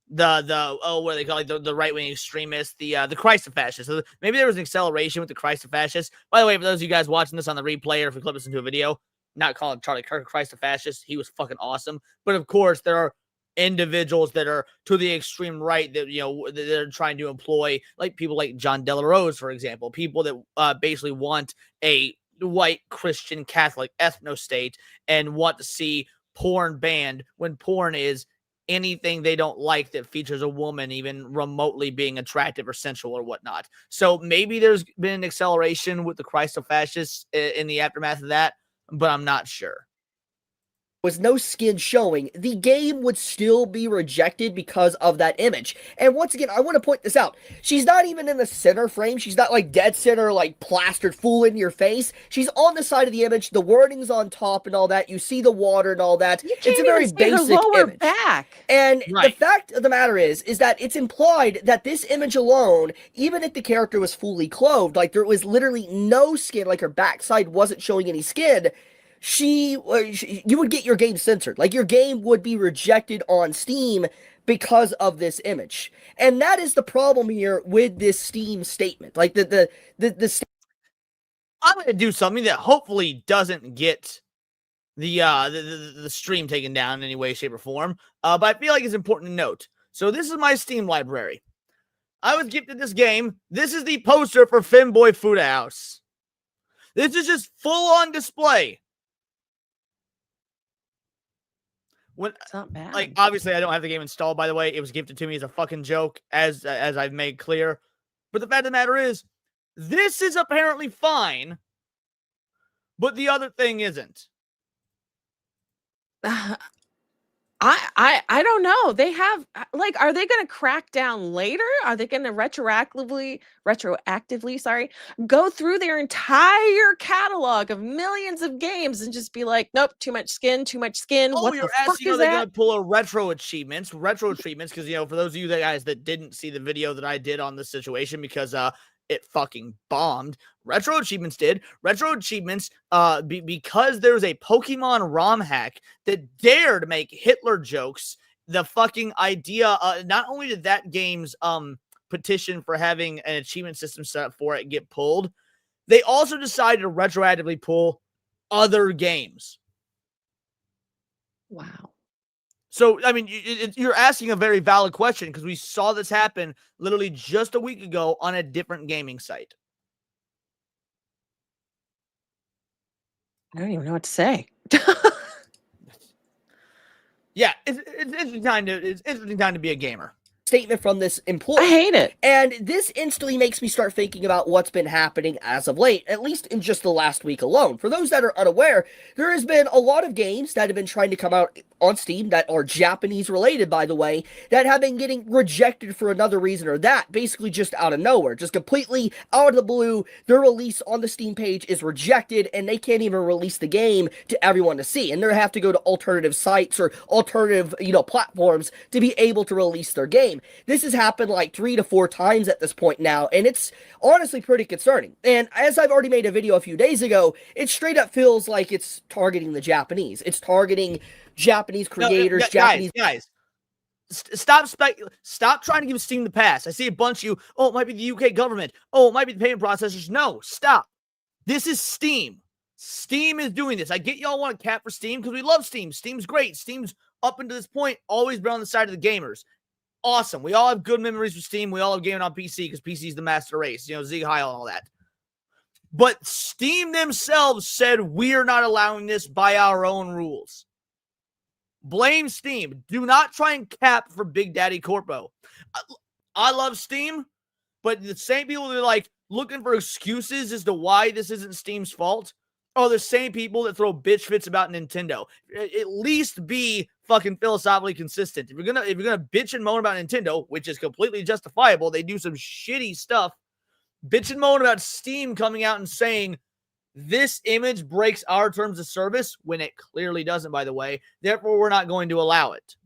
what do they call it? The right wing extremists, the Christofascists. So maybe there was an acceleration with the Christofascists. By the way, for those of you guys watching this on the replay, or if we clip this into a video, not calling Charlie Kirk a Christofascist. He was fucking awesome. But of course, there are individuals that are to the extreme right that they're trying to employ, like people like John Delarose, for example, people that basically want a white Christian Catholic ethno state and want to see porn banned when porn is anything they don't like that features a woman even remotely being attractive or sensual or whatnot. So maybe there's been an acceleration with the Christofascists in the aftermath of that, but I'm not sure. was no skin showing, the game would still be rejected because of that image. And once again, I want to point this out. She's not even in the center frame. She's not like dead center, like plastered full in your face. She's on the side of the image. The wording's on top and all that. You see the water and all that. You can't It's a very even see her basic lower image. back. And Right. the fact of the matter is that it's implied that this image alone, even if the character was fully clothed, like there was literally no skin, like her backside wasn't showing any skin, you would get your game censored. Like your game would be rejected on Steam because of this image. And that is the problem here with this Steam statement. Like the I'm going to do something that hopefully doesn't get the stream taken down in any way, shape, or form. But I feel like it's important to note. So this is my Steam library. I was gifted this game. This is the poster for Femboy Food House. This is just full on display. When, It's not bad. like, obviously, I don't have the game installed, by the way. It was gifted to me as a fucking joke, as I've made clear. But the fact of the matter is, this is apparently fine, but the other thing isn't. I don't know. They have like, are they going to crack down later? Are they going to retroactively, sorry, go through their entire catalog of millions of games and just be like, nope, too much skin, too much skin. Oh, What you're the fuck asking, are is they going that? to pull a retro treatments? Because, you know, for those of you guys that didn't see the video that I did on this situation, because it fucking bombed. Retro Achievements did. Retro Achievements, because there's a Pokemon ROM hack that dared make Hitler jokes. The fucking idea, not only did that game's petition for having an achievement system set up for it get pulled, they also decided to retroactively pull other games. Wow. So, I mean, you're asking a very valid question because we saw this happen literally just a week ago on a different gaming site. I don't even know what to say. Yeah, it's interesting time to be a gamer. statement from this employee. I hate it. And this instantly makes me start thinking about what's been happening as of late, at least in just the last week alone. For those that are unaware, there has been a lot of games that have been trying to come out on Steam that are Japanese related, by the way, that have been getting rejected for another reason or that, basically just out of nowhere, just completely out of the blue. Their release on the Steam page is rejected and they can't even release the game to everyone to see, and they have to go to alternative sites or alternative, platforms to be able to release their game. This has happened like 3 to 4 times at this point now, and it's honestly pretty concerning. And as I've already made a video a few days ago, it straight up feels like it's targeting the Japanese. It's targeting Japanese creators, Japanese guys. Stop trying to give Steam the pass. I see a bunch of you. Oh, it might be the UK government. Oh, it might be the payment processors. No, stop. This is Steam. Steam is doing this. I get y'all want a cap for Steam because we love Steam. Steam's great. Steam's up until this point always been on the side of the gamers. Awesome. We all have good memories with Steam. We all have gaming on PC because PC is the master race. Zig Heil and all that. But Steam themselves said we're not allowing this by our own rules. Blame Steam. Do not try and cap for Big Daddy Corpo. I love Steam, but the same people that are like looking for excuses as to why this isn't Steam's fault are the same people that throw bitch fits about Nintendo. At least be fucking philosophically consistent. If you're gonna bitch and moan about Nintendo, which is completely justifiable, they do some shitty stuff. Bitch and moan about Steam coming out and saying this image breaks our terms of service when it clearly doesn't, by the way. Therefore, we're not going to allow it.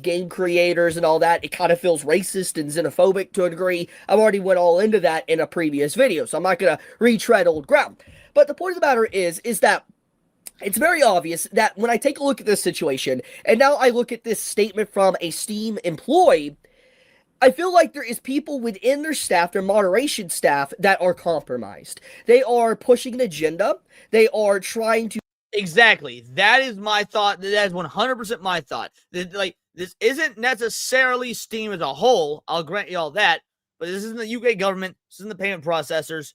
game creators and all that. It kind of feels racist and xenophobic to a degree. I've already went all into that in a previous video, so I'm not going to retread old ground. But the point of the matter is that it's very obvious that when I take a look at this situation, and now I look at this statement from a Steam employee, I feel like there is people within their staff, their moderation staff, that are compromised. They are pushing an agenda. They are trying to... Exactly. That is my thought. That is 100% my thought. This isn't necessarily Steam as a whole. I'll grant you all that. But this isn't the UK government. This isn't the payment processors.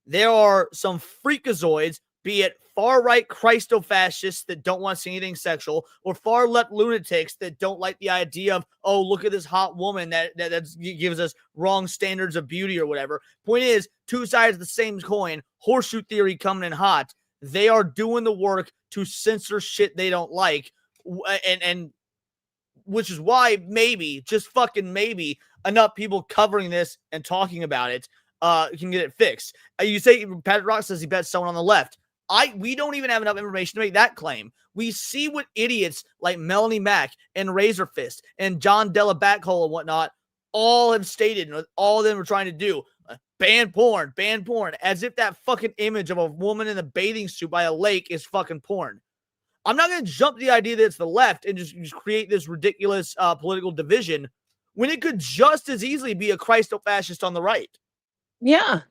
There are some freakazoids, be it far-right Christo-fascists that don't want to see anything sexual, or far-left lunatics that don't like the idea of, oh, look at this hot woman that gives us wrong standards of beauty or whatever. Point is, two sides of the same coin, horseshoe theory coming in hot. they are doing the work to censor shit they don't like, and which is why maybe, just fucking maybe, enough people covering this and talking about it can get it fixed. You say Patrick Rock says he bets someone on the left. We don't even have enough information to make that claim. We see what idiots like Melanie Mack and Razor Fist and John Della Backhole and whatnot all have stated, and all of them are trying to do. Ban porn, as if that fucking image of a woman in a bathing suit by a lake is fucking porn. I'm not going to jump to the idea that it's the left and just create this ridiculous political division when it could just as easily be a Christo-fascist on the right. Yeah.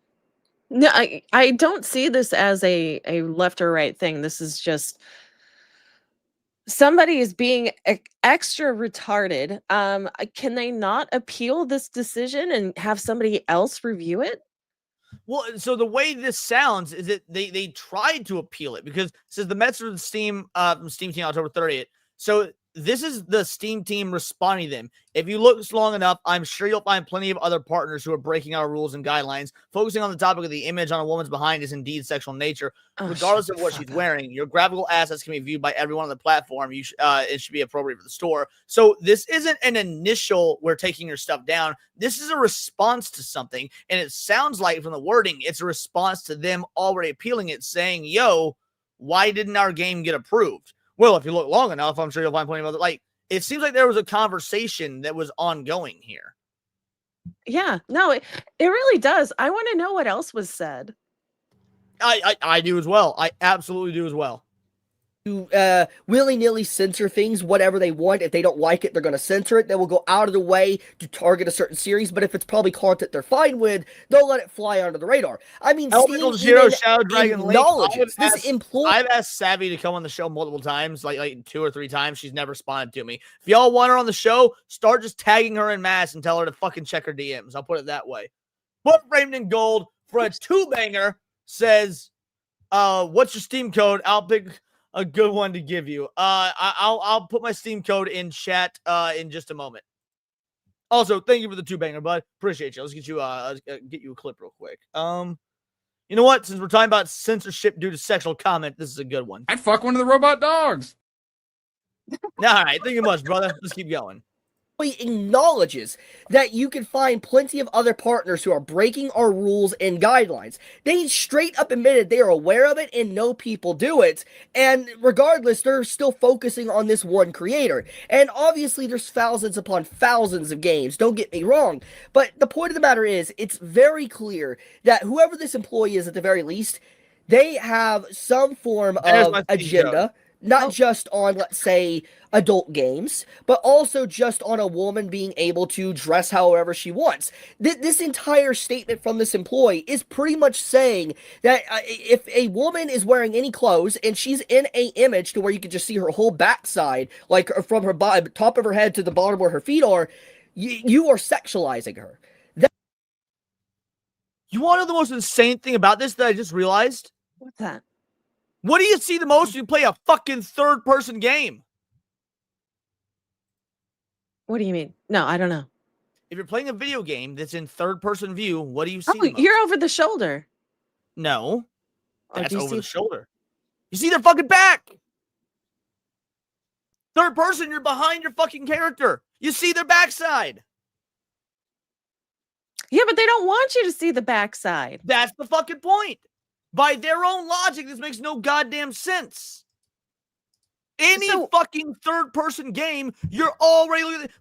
No, I don't see this as a left or right thing. This is just somebody is being extra retarded. Can they not appeal this decision and have somebody else review it? Well, so the way this sounds is that they tried to appeal it, because it says the Mets are the Steam team October 30th. So this is the Steam team responding to them. If you look long enough, I'm sure you'll find plenty of other partners who are breaking our rules and guidelines. Focusing on the topic of the image on a woman's behind is indeed sexual in nature. Regardless of what she's wearing, your graphical assets can be viewed by everyone on the platform. It should be appropriate for the store. So this isn't an initial, we're taking your stuff down. This is a response to something. And it sounds like from the wording, it's a response to them already appealing it, saying, yo, why didn't our game get approved? Well, if you look long enough, I'm sure you'll find plenty of other, like, it seems like there was a conversation that was ongoing here. Yeah, no, it really does. I want to know what else was said. I do as well. I absolutely do as well. To willy-nilly censor things, whatever they want. If they don't like it, they're going to censor it. They will go out of the way to target a certain series, but if it's probably content they're fine with, they'll let it fly under the radar. I mean, Elemental Zero, Shadow Dragon acknowledges this employee. I've asked Savvy to come on the show multiple times, like 2 or 3 times. She's never responded to me. If y'all want her on the show, start just tagging her in mass and tell her to fucking check her DMs. I'll put it that way. But Framed in Gold for a 2-banger says, what's your Steam code? I'll pick a good one to give you. I'll put my Steam code in chat in just a moment. Also, thank you for the 2-banger, bud. Appreciate you. Let's get you a clip real quick. You know what? Since we're talking about censorship due to sexual comment, this is a good one. I'd fuck one of the robot dogs. All right, thank you much, brother. Let's keep going. Acknowledges that you can find plenty of other partners who are breaking our rules and guidelines. They straight up admitted they are aware of it and know people do it, and regardless, they're still focusing on this one creator. And obviously there's thousands upon thousands of games, don't get me wrong, but the point of the matter is, it's very clear that whoever this employee is, at the very least, they have some form of agenda. Not just on, let's say, adult games, but also just on a woman being able to dress however she wants. This entire statement from this employee is pretty much saying that if a woman is wearing any clothes and she's in a image to where you can just see her whole backside, like from her top of her head to the bottom where her feet are, you are sexualizing her. You want to know the most insane thing about this that I just realized? What's that? What do you see the most when you play a fucking third-person game? What do you mean? No, I don't know. If you're playing a video game that's in third-person view, what do you see? Oh, you're over the shoulder. No, that's over the see shoulder. You see their fucking back. Third person, you're behind your fucking character. You see their backside. Yeah, but they don't want you to see the backside. That's the fucking point. By their own logic, this makes no goddamn sense. Any fucking third-person game, you're already looking at.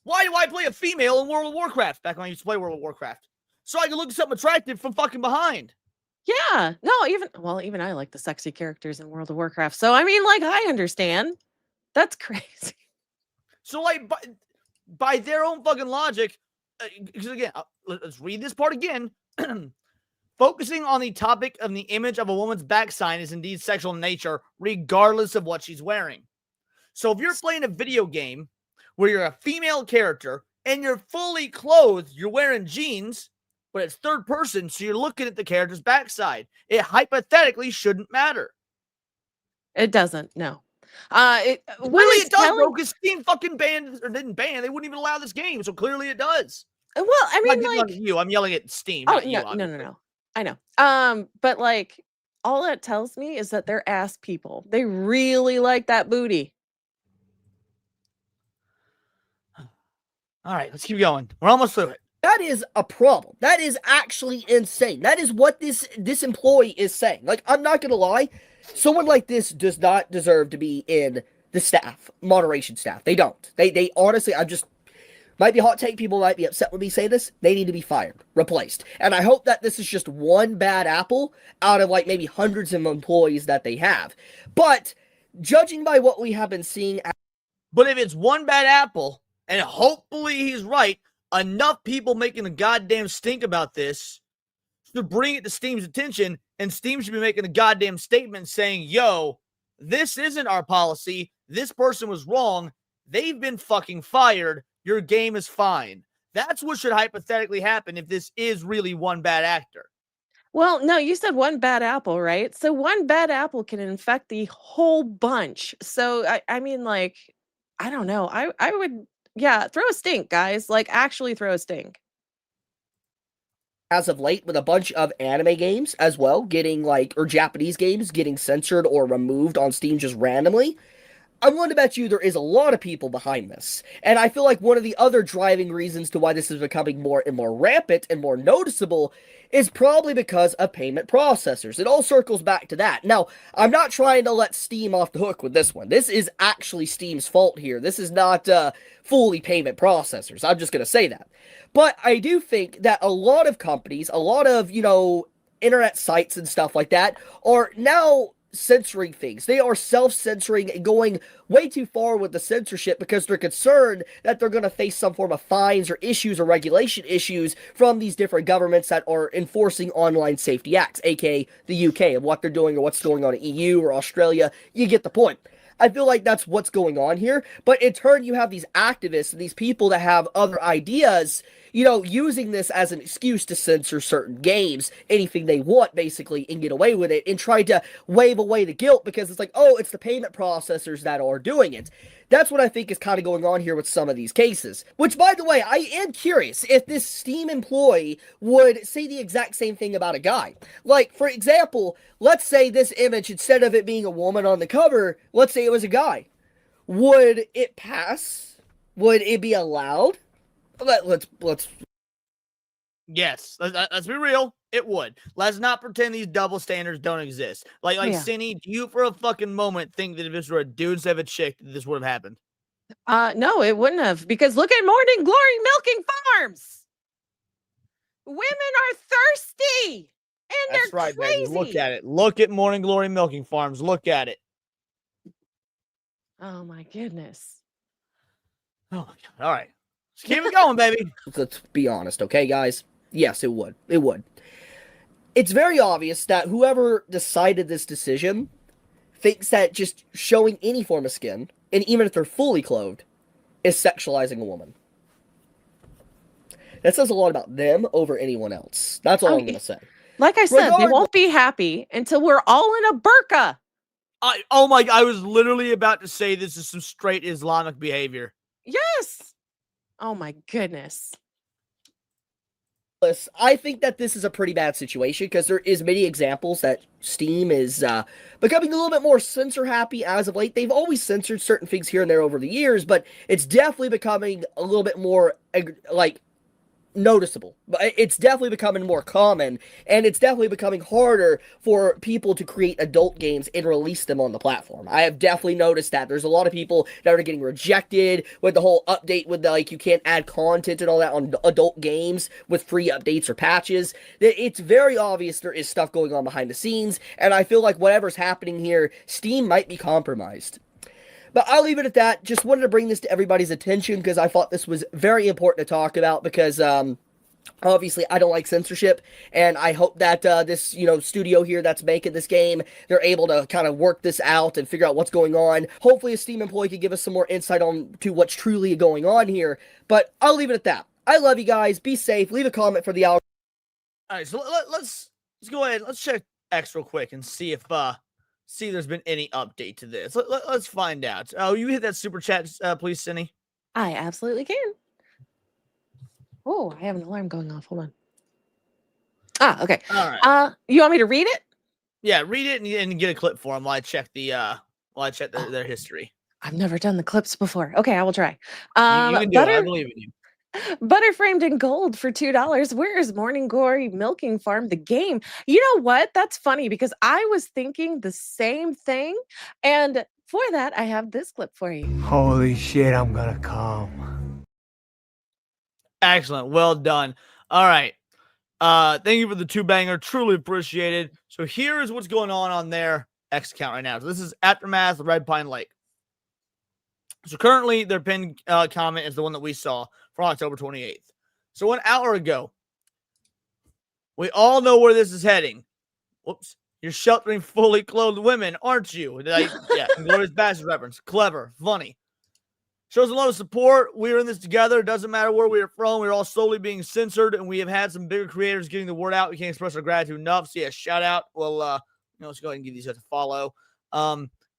Why do I play a female in World of Warcraft? Back when I used to play World of Warcraft. So I can look at something attractive from fucking behind. Yeah. No, even I like the sexy characters in World of Warcraft. So, I mean, like, I understand. That's crazy. So, like, by their own fucking logic, because again, let's read this part again. Focusing on the topic of the image of a woman's backside is indeed sexual in nature, regardless of what she's wearing. So if you're playing a video game where you're a female character and you're fully clothed, you're wearing jeans, but it's third person, so you're looking at the character's backside. It hypothetically shouldn't matter. It doesn't, no. It does, bro, because Steam fucking banned, or didn't ban, they wouldn't even allow this game, so clearly it does. Well, I mean, I'm yelling at Steam. Oh, no. I know. But like, all that tells me is that they're ass people. They really like that booty. All right, let's keep going. We're almost through it. That is a problem. That is actually insane. That is what this employee is saying. Like, I'm not gonna lie, someone like this does not deserve to be in the staff, moderation staff. They don't. They honestly, I'm just might be hot take. People might be upset when we say this. They need to be fired, replaced. And I hope that this is just one bad apple out of like maybe hundreds of employees that they have. But judging by what we have been seeing, But if it's one bad apple, and hopefully he's right, enough people making a goddamn stink about this to bring it to Steam's attention, and Steam should be making a goddamn statement saying, yo, this isn't our policy. This person was wrong. They've been fucking fired. Your game is fine. That's what should hypothetically happen if this is really one bad actor. Well, no, you said one bad apple, right? So one bad apple can infect the whole bunch. So I mean, like, I don't know. I would, yeah, throw a stink, guys. Like, actually throw a stink. as of late, with a bunch of anime games as well getting like, or Japanese games getting censored or removed on Steam just randomly, I'm willing to bet you there is a lot of people behind this. And I feel like one of the other driving reasons to why this is becoming more and more rampant and more noticeable is probably because of payment processors. It all circles back to that. Now, I'm not trying to let Steam off the hook with this one. This is actually Steam's fault here. This is not fully payment processors. I'm just going to say that. But I do think that a lot of companies, a lot of, internet sites and stuff like that are now censoring things. They are self-censoring and going way too far with the censorship because they're concerned that they're going to face some form of fines or issues or regulation issues from these different governments that are enforcing online safety acts, aka the UK, and what they're doing or what's going on in EU or Australia. You get the point. I feel like that's what's going on here, but in turn you have these activists and these people that have other ideas, using this as an excuse to censor certain games, anything they want, basically, and get away with it, and try to wave away the guilt because it's like, oh, it's the payment processors that are doing it. That's what I think is kind of going on here with some of these cases. Which, by the way, I am curious if this Steam employee would say the exact same thing about a guy. Like, for example, let's say this image, instead of it being a woman on the cover, let's say it was a guy. Would it pass? Would it be allowed? Let's. Yes, let's be real. It would. Let's not pretend these double standards don't exist. Like, Yeah. Cindy, do you for a fucking moment think that if this were a dude instead of a chick, this would have happened? No, it wouldn't have, because look at Morning Glory Milking Farms. Women are thirsty and That's they're right, crazy. baby. Look at it. Look at Morning Glory Milking Farms. Look at it. Oh my goodness. Oh my God. All right. Let's keep it going, baby. Let's be honest, okay, guys? Yes, it would. It would. It's very obvious that whoever decided this decision thinks that just showing any form of skin, and even if they're fully clothed, is sexualizing a woman. That says a lot about them over anyone else. That's all I'm going to say. Like I said, they Regardless- won't be happy until we're all in a burqa. I was literally about to say this is some straight Islamic behavior. Yes. Oh my goodness. I think that this is a pretty bad situation because there is many examples that Steam is becoming a little bit more censor happy as of late. They've always censored certain things here and there over the years, but it's definitely becoming a little bit more noticeable. But it's definitely becoming more common, and it's definitely becoming harder for people to create adult games and release them on the platform. I have definitely noticed that there's a lot of people that are getting rejected with the whole update with the, you can't add content and all that on adult games with free updates or patches. It's very obvious there is stuff going on behind the scenes, and I feel like whatever's happening here, Steam might be compromised. But I'll leave it at that. Just wanted to bring this to everybody's attention because I thought this was very important to talk about because, obviously, I don't like censorship, and I hope that this, studio here that's making this game, they're able to kind of work this out and figure out what's going on. Hopefully, a Steam employee could give us some more insight on to what's truly going on here. But I'll leave it at that. I love you guys. Be safe. Leave a comment for the algorithm. All right, so let's go ahead. Let's check X real quick and see if there's been any update to this. Let's find out. Oh, you hit that super chat, please, Cindy. I absolutely can. Oh, I have an alarm going off. Hold on. Okay. All right. You want me to read it? Yeah, read it and get a clip for them while I check their history. I've never done the clips before. Okay, I will try. You can do it. I believe in you. Butter framed in gold for $2. Where is Morning Glory Milking Farm the game? You know what? That's funny because I was thinking the same thing. And for that, I have this clip for you. Holy shit, I'm gonna come. Excellent. Well done. All right. Thank you for the 2-banger. Truly appreciated. So here is what's going on their X account right now. So this is Aftermath Red Pine Lake. So currently their pinned comment is the one that we saw from October 28th. So 1 hour ago, we all know where this is heading. Whoops. You're sheltering fully clothed women, aren't you? Yeah, Glorious Bastard reference. Clever. Funny. Shows a lot of support. We're in this together. It doesn't matter where we are from. We're all slowly being censored, and we have had some bigger creators getting the word out. We can't express our gratitude enough. So yeah, shout out. Well, let's go ahead and give these guys a follow.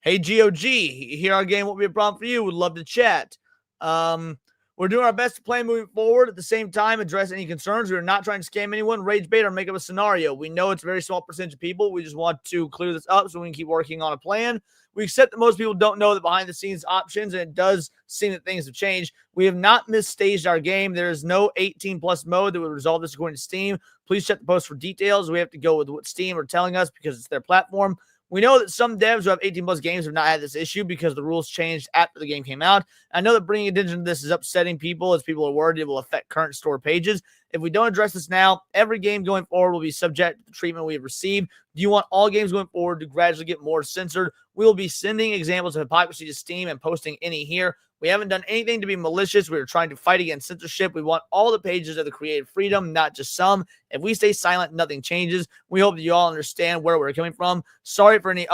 Hey GOG, here our game won't be a problem for you. Would love to chat. We're doing our best to play moving forward. At the same time, address any concerns. We are not trying to scam anyone, rage bait, or make up a scenario. We know it's a very small percentage of people. We just want to clear this up so we can keep working on a plan. We accept that most people don't know the behind-the-scenes options, and it does seem that things have changed. We have not misstaged our game. There is no 18-plus mode that would resolve this according to Steam. Please check the post for details. We have to go with what Steam are telling us because it's their platform. We know that some devs who have 18-plus games have not had this issue because the rules changed after the game came out. I know that bringing attention to this is upsetting people as people are worried it will affect current store pages. If we don't address this now, every game going forward will be subject to the treatment we have received. Do you want all games going forward to gradually get more censored? We will be sending examples of hypocrisy to Steam and posting any here. We haven't done anything to be malicious. We are trying to fight against censorship. We want all the pages of the creative freedom, not just some. If we stay silent, nothing changes. We hope that you all understand where we're coming from. Sorry for any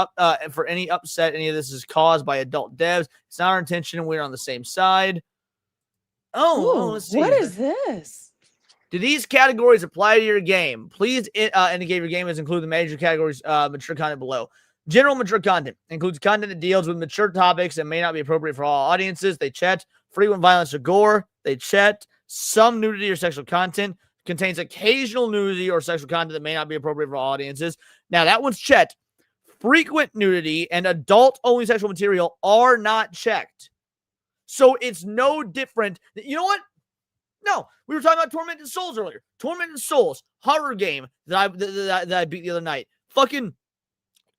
upset any of this is caused by adult devs. It's not our intention, and we're on the same side. Let's see. What is this? Do these categories apply to your game? Please indicate your game is include the major categories mature content below. General mature content includes content that deals with mature topics and may not be appropriate for all audiences. They checked. Frequent violence or gore. They checked. Some nudity or sexual content. Contains occasional nudity or sexual content that may not be appropriate for all audiences. Now, that one's checked. Frequent nudity and adult-only sexual material are not checked. So it's no different. You know what? No, we were talking about Tormented Souls earlier. Tormented Souls, horror game that I beat the other night. Fucking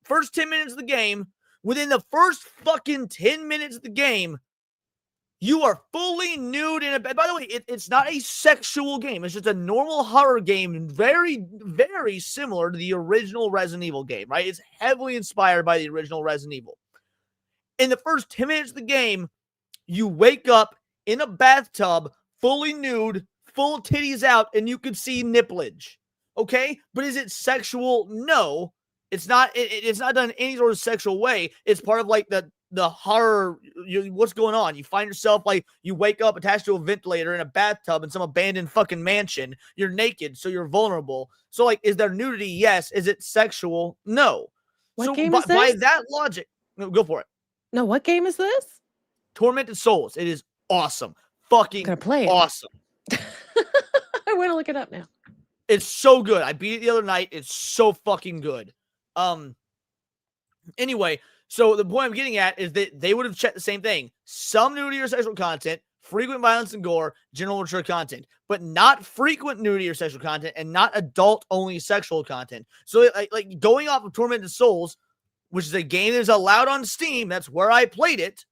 first 10 minutes of the game, within the first fucking 10 minutes of the game, you are fully nude in a bed. By the way, it's not a sexual game. It's just a normal horror game, very, very similar to the original Resident Evil game, right? It's heavily inspired by the original Resident Evil. In the first 10 minutes of the game, you wake up in a bathtub, fully nude, full titties out, and you can see nipplage. Okay? But is it sexual? No. It's not. It's not done in any sort of sexual way. It's part of like the horror. What's going on? You find yourself like you wake up attached to a ventilator in a bathtub in some abandoned fucking mansion. You're naked, so you're vulnerable. So like, is there nudity? Yes. Is it sexual? No. What game is this? By that logic, no, go for it. No, what game is this? Tormented Souls. It is awesome. Fucking gonna play it. Awesome. I want to look it up now. It's so good. I beat it the other night. It's so fucking good. Anyway, so the point I'm getting at is that they would have checked the same thing. Some nudity or sexual content, frequent violence and gore, general mature content, but not frequent nudity or sexual content and not adult-only sexual content. So like going off of Tormented Souls, which is a game that is allowed on Steam, that's where I played it,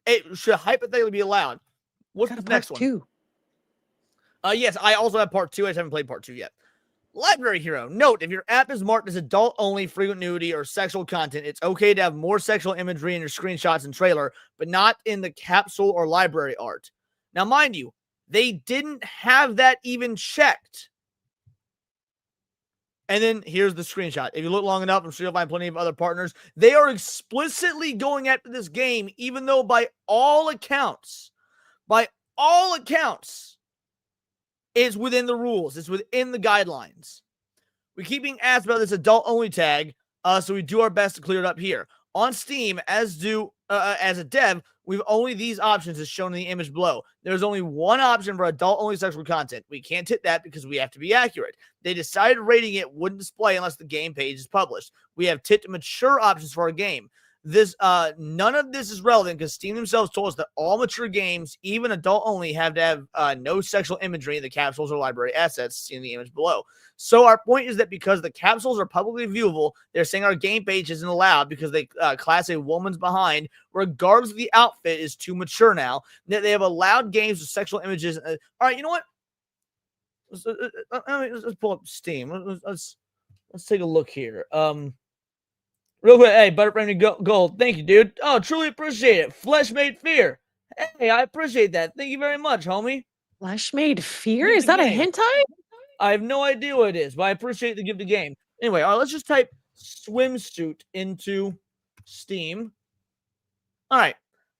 it should hypothetically be allowed. What's the next one? 2. Yes, I also have part 2. I just haven't played part 2 yet. Library Hero. Note, if your app is marked as adult-only, frequent nudity, or sexual content, it's okay to have more sexual imagery in your screenshots and trailer, but not in the capsule or library art. Now, mind you, they didn't have that even checked. And then here's the screenshot. If you look long enough, I'm sure you'll find plenty of other partners. They are explicitly going after this game, even though by all accounts, it's within the rules. It's within the guidelines. We keep being asked about this adult-only tag, so we do our best to clear it up here. On Steam, as a dev, we've only these options as shown in the image below. There's only one option for adult-only sexual content. We can't hit that because we have to be accurate. They decided rating it wouldn't display unless the game page is published. We have tit to mature options for our game. This none of this is relevant because Steam themselves told us that all mature games, even adult only, have to have no sexual imagery in the capsules or library assets seen in the image below. So our point is that because the capsules are publicly viewable, they're saying our game page isn't allowed because they class a woman's behind, regardless of the outfit, is too mature now. That they have allowed games with sexual images. All right, you know what? Let's pull up Steam. Let's take a look here. Real quick, hey, Butterframe Gold, thank you, dude. Oh, truly appreciate it. Flesh Made Fear. Hey, I appreciate that. Thank you very much, homie. Flesh Made Fear? Gift Is the that a game. hentai? I have no idea what it is, but I appreciate the gift of game. Anyway, all right, let's just type swimsuit into Steam. All right.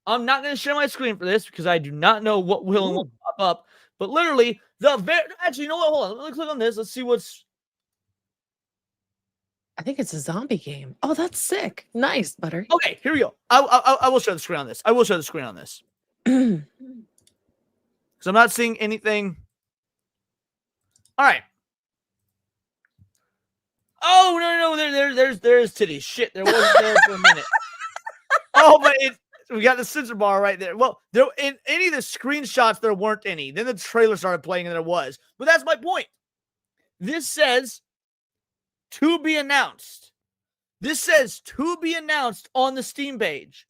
I'm not going to share my screen for this because I do not know what will and won't pop up. But literally, actually, you know what? Hold on. Let me click on this. Let's see what's... I think it's a zombie game. Oh, that's sick. Nice, Butter. Okay, here we go. I will show the screen on this. I will show the screen on this. Because I'm not seeing anything. All right. Oh, no. There's titties. Shit, there wasn't there for a minute. Oh, but we got the censor bar right there. Well, there in any of the screenshots, there weren't any. Then the trailer started playing and there was. But that's my point. This says to be announced. This says to be announced on the Steam page.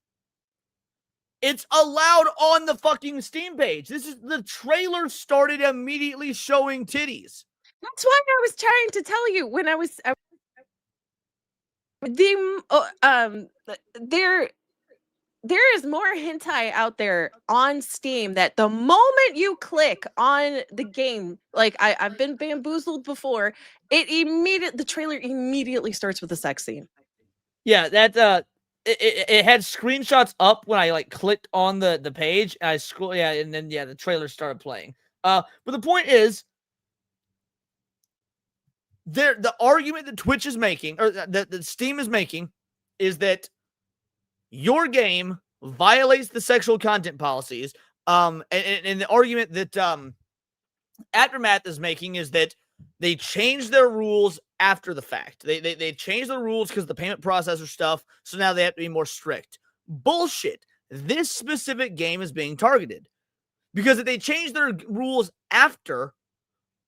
It's allowed on the fucking Steam page. This is the trailer started immediately showing titties. That's why I was trying to tell you when there is more hentai out there on Steam that the moment you click on the game, like I've been bamboozled before, the trailer immediately starts with a sex scene. Yeah, that it had screenshots up when I like clicked on the page. And I scroll, and then the trailer started playing. But the point is, the argument that Twitch is making, or that Steam is making, is that your game violates the sexual content policies. And the argument that Aftermath is making is that they changed their rules after the fact. They changed the rules because the payment processor stuff, so now they have to be more strict. Bullshit. This specific game is being targeted. Because if they change their rules after,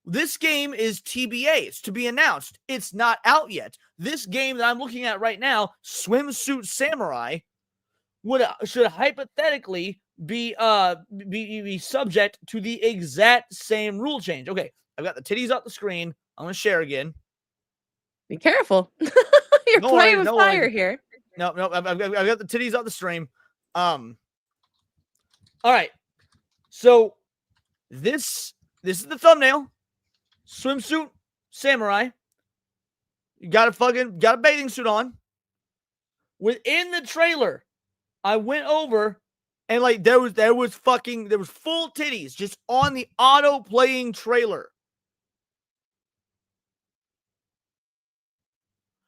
this game is TBA. It's to be announced. It's not out yet. This game that I'm looking at right now, Swimsuit Samurai, should hypothetically be subject to the exact same rule change. Okay, I've got the titties up the screen. I'm gonna share again. Be careful. You're playing with fire here. No, I've got the titties up the stream. All right. So this is the thumbnail. Swimsuit Samurai. You got a bathing suit on. Within the trailer, I went over and like there was full titties just on the auto playing trailer.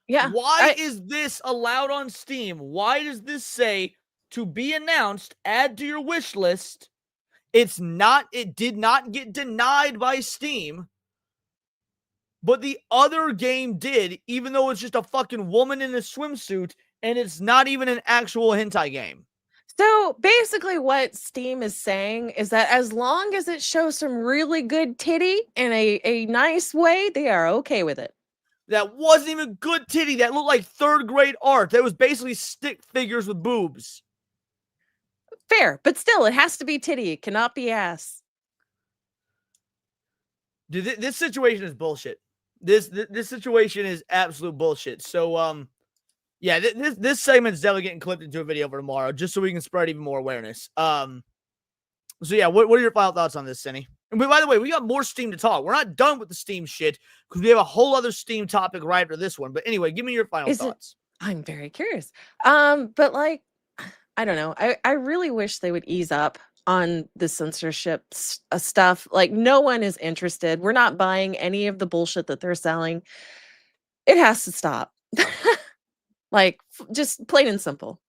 Yeah. Why is this allowed on Steam? Why does this say to be announced, add to your wish list? It did not get denied by Steam, but the other game did, even though it's just a fucking woman in a swimsuit and it's not even an actual hentai game. So basically what Steam is saying is that as long as it shows some really good titty in a nice way, they are okay with it. That wasn't even good titty. That looked like third grade art. That was basically stick figures with boobs. Fair, but still, it has to be titty. It cannot be ass. Dude, this situation is bullshit. This situation is absolute bullshit. So, yeah, this segment's definitely getting clipped into a video for tomorrow, just so we can spread even more awareness. So yeah, what are your final thoughts on this, Cindy? And by the way, we got more Steam to talk. We're not done with the Steam shit because we have a whole other Steam topic right after this one. But anyway, give me your final thoughts. I'm very curious. But like, I don't know. I really wish they would ease up on the censorship stuff. Like, no one is interested. We're not buying any of the bullshit that they're selling. It has to stop. Like, just plain and simple.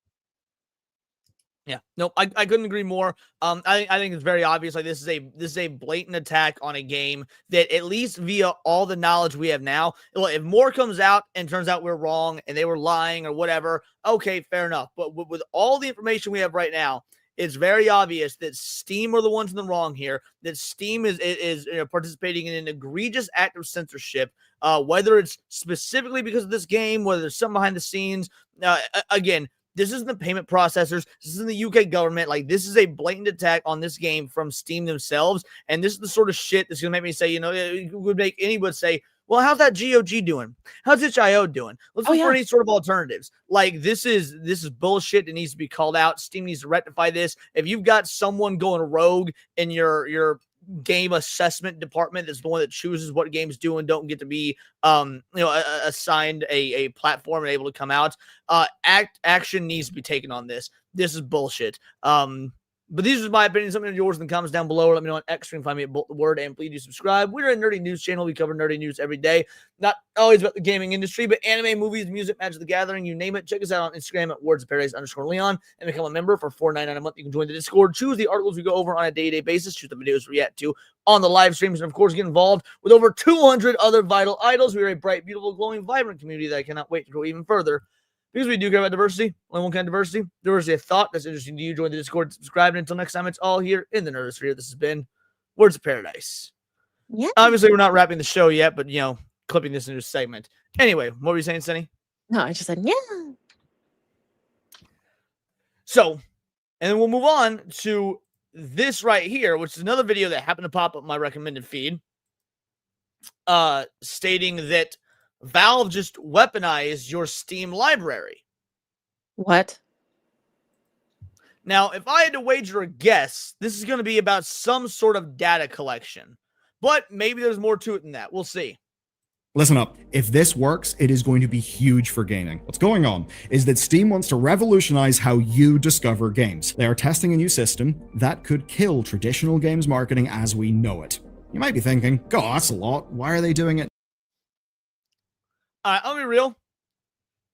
Yeah, nope, I couldn't agree more. I think it's very obvious. Like this is a blatant attack on a game that, at least via all the knowledge we have now, if more comes out and turns out we're wrong and they were lying or whatever, okay, fair enough. But with all the information we have right now, it's very obvious that Steam are the ones in the wrong here. That Steam is participating in an egregious act of censorship. Whether it's specifically because of this game, whether there's something behind the scenes. Again, this isn't the payment processors. This isn't the UK government. Like, this is a blatant attack on this game from Steam themselves. And this is the sort of shit that's going to make me say, it would make anyone say, well, how's that GOG doing? How's itch.io doing? Let's look for any sort of alternatives. Like, this is bullshit. It needs to be called out. Steam needs to rectify this. If you've got someone going rogue in your game assessment department, that's the one that chooses what games do and don't get to be assigned a platform and able to come out, action needs to be taken on this. This is bullshit. But these are my opinions. Something of yours in the comments down below. Let me know on X. Find me at Bolt the Word, and please do subscribe. We're a nerdy news channel. We cover nerdy news every day. Not always about the gaming industry, but anime, movies, music, Magic the Gathering, you name it. Check us out on Instagram at wordsofparadise_Leon and become a member for $4.99 a month. You can join the Discord. Choose the articles we go over on a day-to-day basis. Choose the videos we react to on the live streams, and of course, get involved with over 200 other vital idols. We are a bright, beautiful, glowing, vibrant community that I cannot wait to go even further. Because we do care about diversity, only one kind of diversity of thought that's interesting to you. Join the Discord, subscribe, and until next time, it's all here in the Nerdosphere. This has been Words of Paradise. Yeah. Obviously, we're not wrapping the show yet, but, clipping this into a segment. Anyway, what were you saying, Sunny? No, I just said, yeah. So, and then we'll move on to this right here, which is another video that happened to pop up my recommended feed, stating that Valve just weaponized your Steam library. What? Now, if I had to wager a guess, this is going to be about some sort of data collection. But maybe there's more to it than that. We'll see. Listen up, if this works, it is going to be huge for gaming. What's going on is that Steam wants to revolutionize how you discover games. They are testing a new system that could kill traditional games marketing as we know it. You might be thinking, God, that's a lot. Why are they doing it? All right, I'll be real.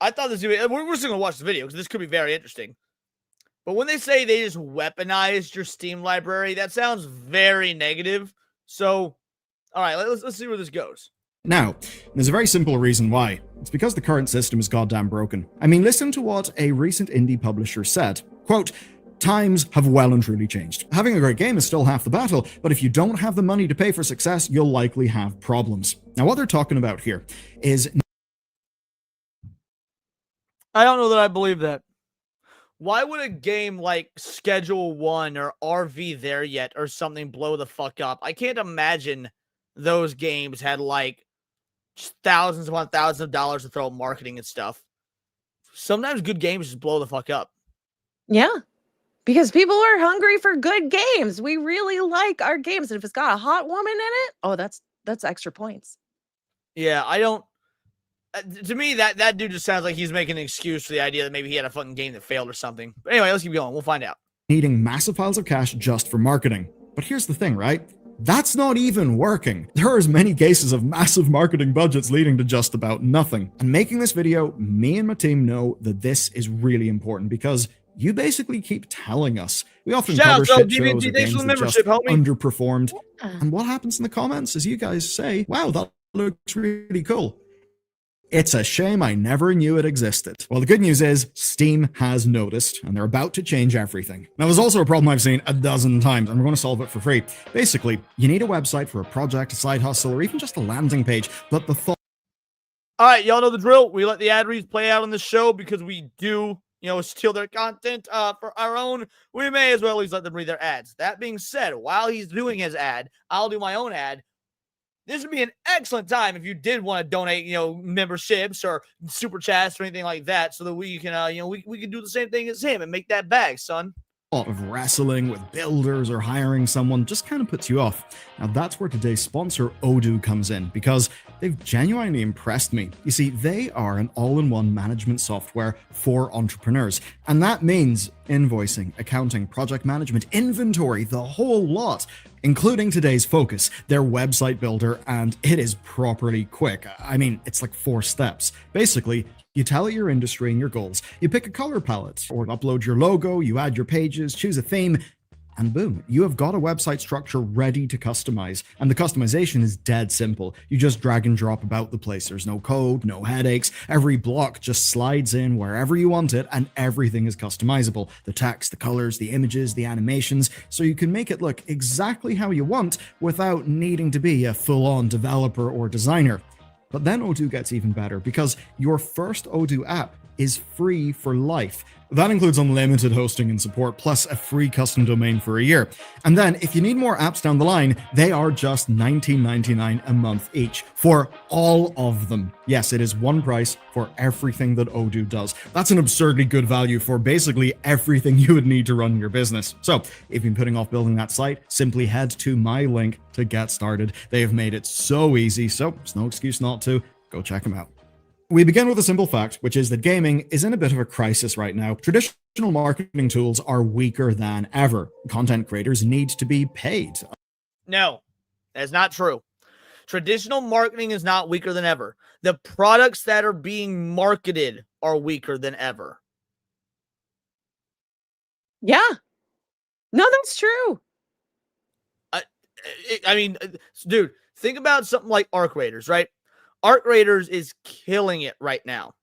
I thought this would be, we're just going to watch the video because this could be very interesting. But when they say they just weaponized your Steam library, that sounds very negative. So, all right, let's see where this goes. Now, there's a very simple reason why. It's because the current system is goddamn broken. I mean, listen to what a recent indie publisher said. Quote, times have well and truly changed. Having a great game is still half the battle, but if you don't have the money to pay for success, you'll likely have problems. Now, what they're talking about here is... I don't know that I believe that. Why would a game like Schedule 1 or RV There Yet or something blow the fuck up? I can't imagine those games had like thousands upon thousands of dollars to throw at marketing and stuff. Sometimes good games just blow the fuck up. Yeah. Because people are hungry for good games. We really like our games. And if it's got a hot woman in it, oh, that's extra points. Yeah, I don't... to me, that dude just sounds like he's making an excuse for the idea that maybe he had a fucking game that failed or something. But anyway, let's keep going. We'll find out. Needing massive piles of cash just for marketing. But here's the thing, right? That's not even working. There are as many cases of massive marketing budgets leading to just about nothing. And making this video, me and my team know that this is really important because you basically keep telling us. We often cover shit shows or games that just underperformed. And what happens in the comments is you guys say, wow, that looks really cool. It's a shame I never knew it existed. Well, the good news is Steam has noticed, and they're about to change everything. Now, there's also a problem I've seen a dozen times, and we're going to solve it for free. Basically, you need a website for a project, a side hustle, or even just a landing page, but the thought... All right, y'all know the drill. We let the ad reads play out on the show because we do, steal their content for our own. We may as well at least let them read their ads. That being said, while he's doing his ad, I'll do my own ad. This would be an excellent time if you did want to donate, memberships or super chats or anything like that, so that we can, we can do the same thing as him and make that bag, son. Of wrestling with builders or hiring someone just kind of puts you off. Now that's where today's sponsor Odoo comes in, because they've genuinely impressed me. You see, they are an all-in-one management software for entrepreneurs, and that means invoicing, accounting, project management, inventory, the whole lot, including today's focus, their website builder, and it is properly quick. I mean, it's like 4 steps. Basically, You tell it your industry and your goals, you pick a color palette, or upload your logo, you add your pages, choose a theme, and boom, you have got a website structure ready to customize. And the customization is dead simple. You just drag and drop about the place. There's no code, no headaches. Every block just slides in wherever you want it, and everything is customizable. The text, the colors, the images, the animations, so you can make it look exactly how you want without needing to be a full-on developer or designer. But then Odoo gets even better, because your first Odoo app is free for life. That includes unlimited hosting and support, plus a free custom domain for a year. And then, if you need more apps down the line, they are just $19.99 a month each for all of them. Yes, it is one price for everything that Odoo does. That's an absurdly good value for basically everything you would need to run your business. So, if you've been putting off building that site, simply head to my link to get started. They have made it so easy, so there's no excuse not to. Go check them out. We begin with a simple fact, which is that gaming is in a bit of a crisis right now. Traditional marketing tools are weaker than ever. Content creators need to be paid. No, that's not true. Traditional marketing is not weaker than ever. The products that are being marketed are weaker than ever. Yeah. No, that's true. I mean, dude, think about something like Arc Raiders, right? Arc Raiders is killing it right now.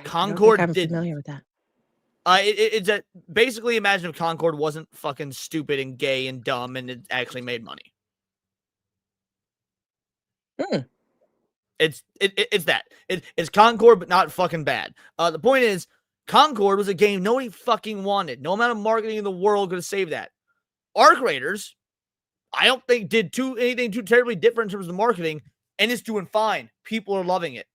Concord I'm didn't. familiar with that. It's a basically imagine if Concord wasn't fucking stupid and gay and dumb and it actually made money. It's that. It's Concord, but not fucking bad. The point is, Concord was a game nobody fucking wanted. No amount of marketing in the world could have saved that. Arc Raiders, I don't think did anything too terribly different in terms of marketing, and it's doing fine. People are loving it.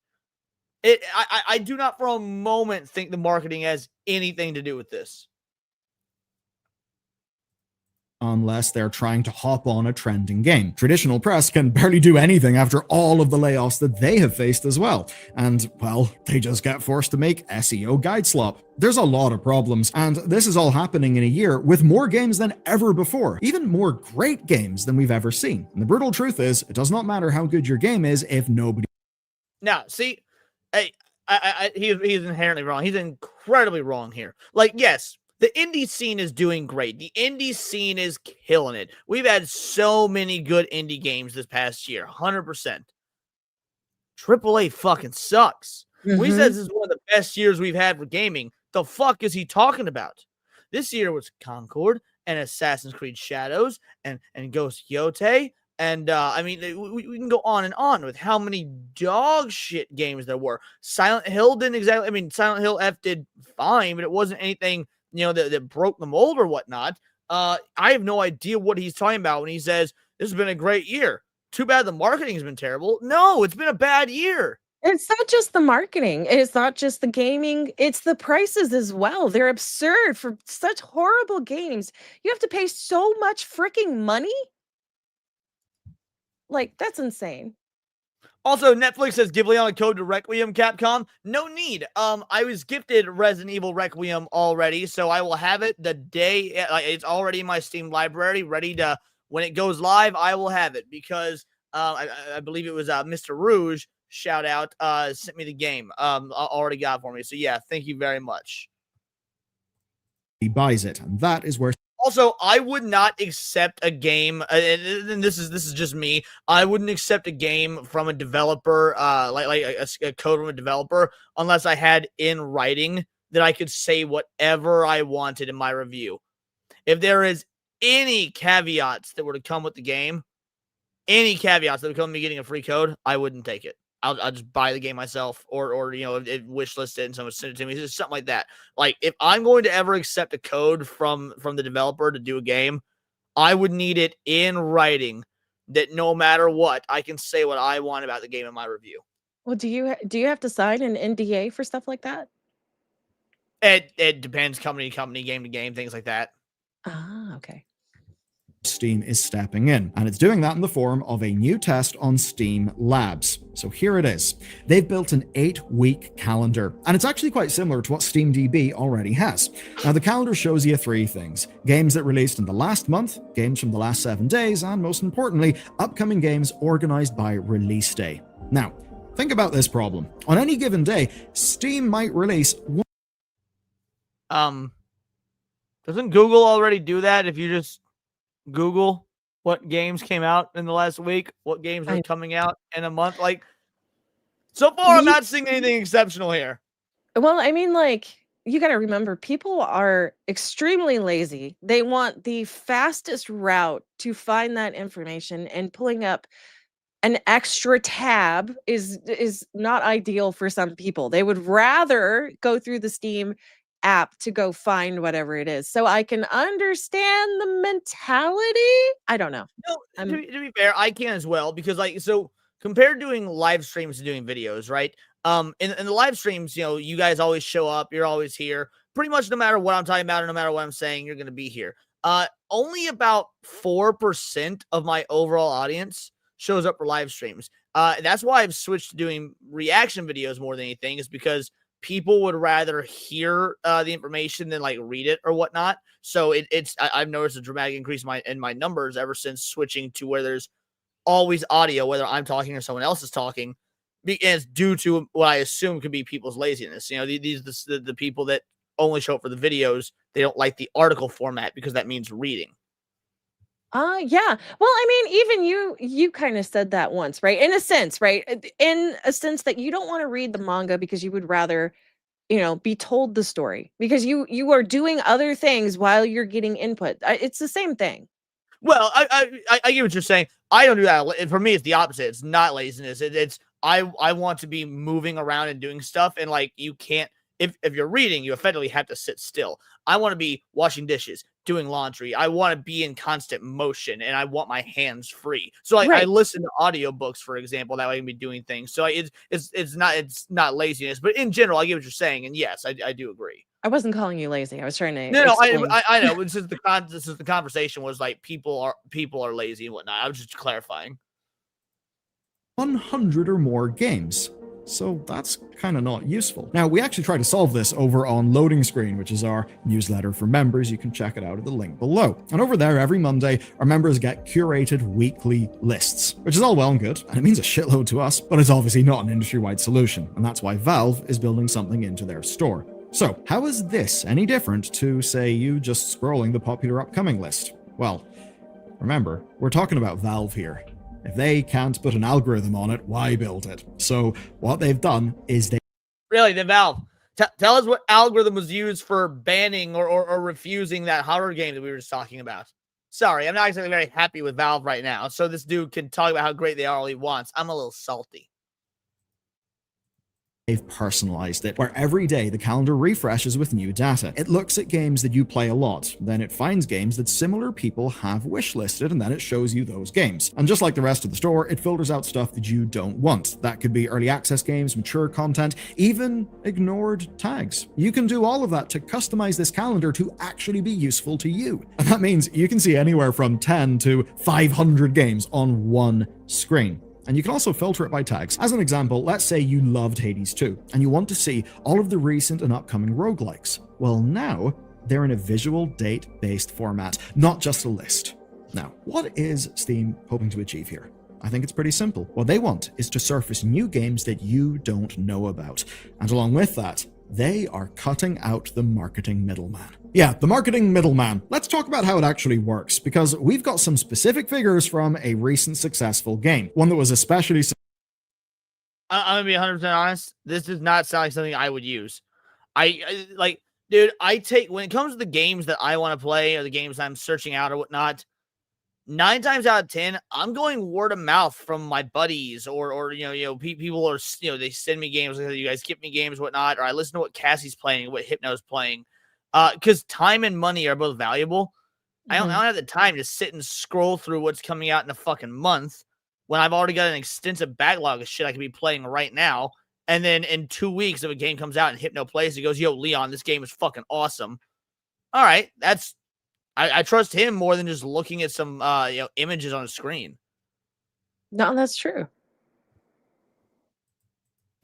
I do not for a moment think the marketing has anything to do with this. Unless they're trying to hop on a trending game. Traditional press can barely do anything after all of the layoffs that they have faced as well. And, well, they just get forced to make SEO guide slop. There's a lot of problems, and this is all happening in a year with more games than ever before. Even more great games than we've ever seen. And the brutal truth is, it does not matter how good your game is if nobody... Now, see, he's inherently wrong. He's incredibly wrong here. Like, yes, the indie scene is doing great. The indie scene is killing it. We've had so many good indie games this past year. 100%. AAA fucking sucks. When he says this is one of the best years we've had for gaming, the fuck is he talking about? This year was Concord and Assassin's Creed Shadows and Ghost Yote. And, I mean, we can go on and on with how many dog shit games there were. Silent Hill didn't exactly... I mean, Silent Hill F did fine, but it wasn't anything... that broke the mold or whatnot. I have no idea what he's talking about when he says, this has been a great year. Too bad the marketing has been terrible. No, it's been a bad year. It's not just the marketing. It's not just the gaming. It's the prices as well. They're absurd for such horrible games. You have to pay so much freaking money. Like, that's insane. Also, Netflix has given on a code to Requiem, Capcom. No need. I was gifted Resident Evil Requiem already, so I will have it the day it's already in my Steam library, ready to when it goes live. I will have it because I believe it was Mr. Rouge. Shout out, sent me the game. Already got it for me. So yeah, thank you very much. He buys it, and that is where. Also, I would not accept a game, and this is just me. I wouldn't accept a game from a developer, like a code from a developer, unless I had in writing that I could say whatever I wanted in my review. If there is any caveats that were to come with the game, any caveats that would come with me getting a free code, I wouldn't take it. I'll just buy the game myself, or wish list it and someone send it to me. It's just something like that. Like, if I'm going to ever accept a code from the developer to do a game, I would need it in writing that no matter what, I can say what I want about the game in my review. Well, do you have to sign an NDA for stuff like that? It depends, company to company, game to game, things like that. Ah, okay. Steam is stepping in, and it's doing that in the form of a new test on Steam Labs. So here it is. They've built an 8-week calendar, and it's actually quite similar to what SteamDB already has. Now, the calendar shows you 3 things: games that released in the last month, games from the last 7 days, and most importantly, upcoming games organized by release day. Now, Think about this problem. On any given day, Steam might release Doesn't Google already do that? If you just Google what games came out in the last week, what games are coming out in a month, like, so far I'm not seeing anything exceptional here. Well, I mean, like, you got to remember, people are extremely lazy. They want the fastest route to find that information, and pulling up an extra tab is not ideal for some people. They would rather go through the Steam app to go find whatever it is. So I can understand the mentality. I don't know. No, to be fair, I can as well, because, like, so compared to doing live streams to doing videos, right? In the live streams, you know, you guys always show up, you're always here. Pretty much no matter what I'm talking about or no matter what I'm saying, you're gonna be here. Only about 4% of my overall audience shows up for live streams. That's why I've switched to doing reaction videos more than anything, is because people would rather hear the information than like read it or whatnot. So I've noticed a dramatic increase in my numbers ever since switching to where there's always audio, whether I'm talking or someone else is talking. And it's due to what I assume could be people's laziness. You know, the people that only show up for the videos, they don't like the article format because that means reading. Yeah. Well, I mean, even you kind of said that once, right? In a sense, right? In a sense that you don't want to read the manga because you would rather, you know, be told the story, because you are doing other things while you're getting input. It's the same thing. Well, I get what you're saying. I don't do that. For me, it's the opposite. It's not laziness. It's I want to be moving around and doing stuff, and like, you can't, if you're reading, you effectively have to sit still. I want to be washing dishes, doing laundry. I want to be in constant motion, and I want my hands free. So I listen to audiobooks, for example, that way I can be doing things. So it's not laziness, but in general, I get what you're saying, and yes, I do agree. I wasn't calling you lazy. I was trying to. No, I know. This is the conversation was like people are lazy and whatnot. I was just clarifying. 100 or more games. So that's kind of not useful. Now, we actually try to solve this over on Loading Screen, which is our newsletter for members. You can check it out at the link below. And over there, every Monday, our members get curated weekly lists, which is all well and good, and it means a shitload to us, but it's obviously not an industry-wide solution, and that's why Valve is building something into their store. So, how is this any different to, say, you just scrolling the popular upcoming list? Well, remember, we're talking about Valve here. If they can't put an algorithm on it, why build it? So what they've done is Really, then Valve, tell us what algorithm was used for banning or refusing that horror game that we were just talking about. Sorry, I'm not exactly very happy with Valve right now, so this dude can talk about how great they are all he wants. I'm a little salty. they've personalized it, where every day the calendar refreshes with new data. It looks at games that you play a lot, then it finds games that similar people have wishlisted, and then it shows you those games. And just like the rest of the store, it filters out stuff that you don't want. That could be early access games, mature content, even ignored tags. You can do all of that to customize this calendar to actually be useful to you. And that means you can see anywhere from 10 to 500 games on one screen. And you can also filter it by tags. As an example, let's say you loved Hades 2, and you want to see all of the recent and upcoming roguelikes. Well, now they're in a visual date-based format, not just a list. Now, what is Steam hoping to achieve here? I think it's pretty simple. What they want is to surface new games that you don't know about. And along with that, they are cutting out the marketing middleman. Yeah, the marketing middleman. Let's talk about how it actually works, because we've got some specific figures from a recent successful game. One that was especially... I'm gonna be 100% honest. This does not sound like something I would use. Like, dude, when it comes to the games that I want to play or the games I'm searching out or whatnot, 9 times out of 10, I'm going word of mouth from my buddies or people are, they send me games, like, you guys give me games, whatnot, or I listen to what Cassie's playing, what Hypno's playing. Because time and money are both valuable. Mm-hmm. I don't have the time to sit and scroll through what's coming out in a fucking month when I've already got an extensive backlog of shit I could be playing right now. And then in 2 weeks, if a game comes out and Hypno plays, he goes, "Yo, Leon, this game is fucking awesome." All right, I trust him more than just looking at some images on a screen. No, that's true.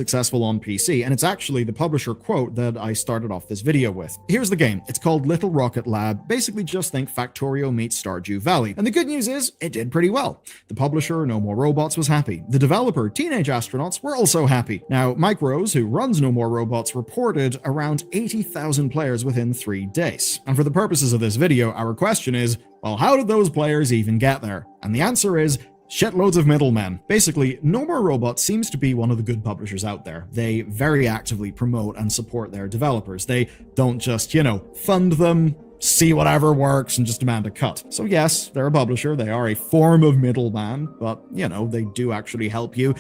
successful on PC, and it's actually the publisher quote that I started off this video with. Here's the game. It's called Little Rocket Lab. Basically just think Factorio meets Stardew Valley. And the good news is, it did pretty well. The publisher, No More Robots, was happy. The developer, Teenage Astronauts, were also happy. Now, Mike Rose, who runs No More Robots, reported around 80,000 players within 3 days. And for the purposes of this video, our question is, well, how did those players even get there? And the answer is, shitloads of middlemen. Basically, No More Robots seems to be one of the good publishers out there. They very actively promote and support their developers. They don't just, fund them, see whatever works, and just demand a cut. So yes, they're a publisher. They are a form of middleman, but, they do actually help you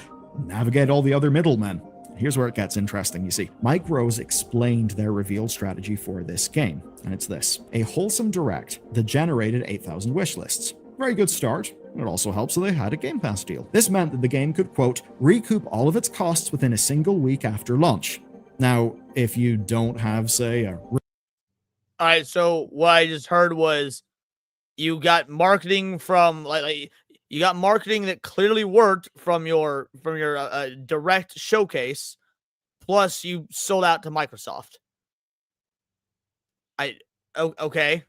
navigate all the other middlemen. Here's where it gets interesting, you see. Mike Rose explained their reveal strategy for this game, and it's this. A wholesome direct that generated 8,000 wish lists. Very good start. It also helps that they had a Game Pass deal. This meant that the game could, quote, recoup all of its costs within a single week after launch. Now, if you don't have, say, a... All right, so what I just heard was you got marketing from, you got marketing that clearly worked from your direct showcase, plus you sold out to Microsoft. Okay.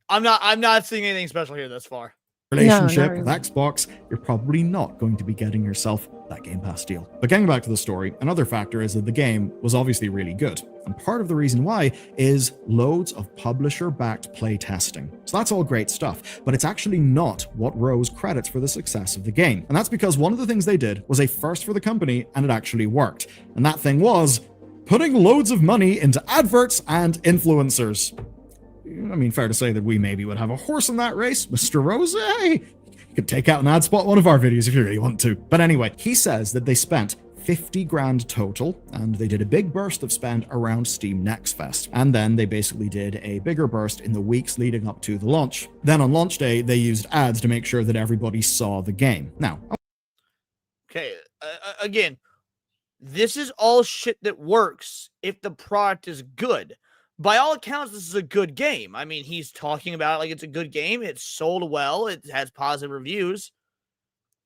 I'm not seeing anything special here thus far. Relationship No, with not Xbox, you're probably not going to be getting yourself that Game Pass deal. But getting back to the story, another factor is that the game was obviously really good. And part of the reason why is loads of publisher-backed play testing. So that's all great stuff, but it's actually not what Rose credits for the success of the game. And that's because one of the things they did was a first for the company, and it actually worked. And that thing was putting loads of money into adverts and influencers. I mean, fair to say that we maybe would have a horse in that race. Mr. Rose, you could take out an ad spot one of our videos if you really want to. But anyway, he says that they spent 50 grand total, and they did a big burst of spend around Steam Next Fest. And then they basically did a bigger burst in the weeks leading up to the launch. Then on launch day, they used ads to make sure that everybody saw the game. Now, okay, again, this is all shit that works if the product is good. By all accounts, this is a good game. I mean, he's talking about it like it's a good game. It's sold well. It has positive reviews.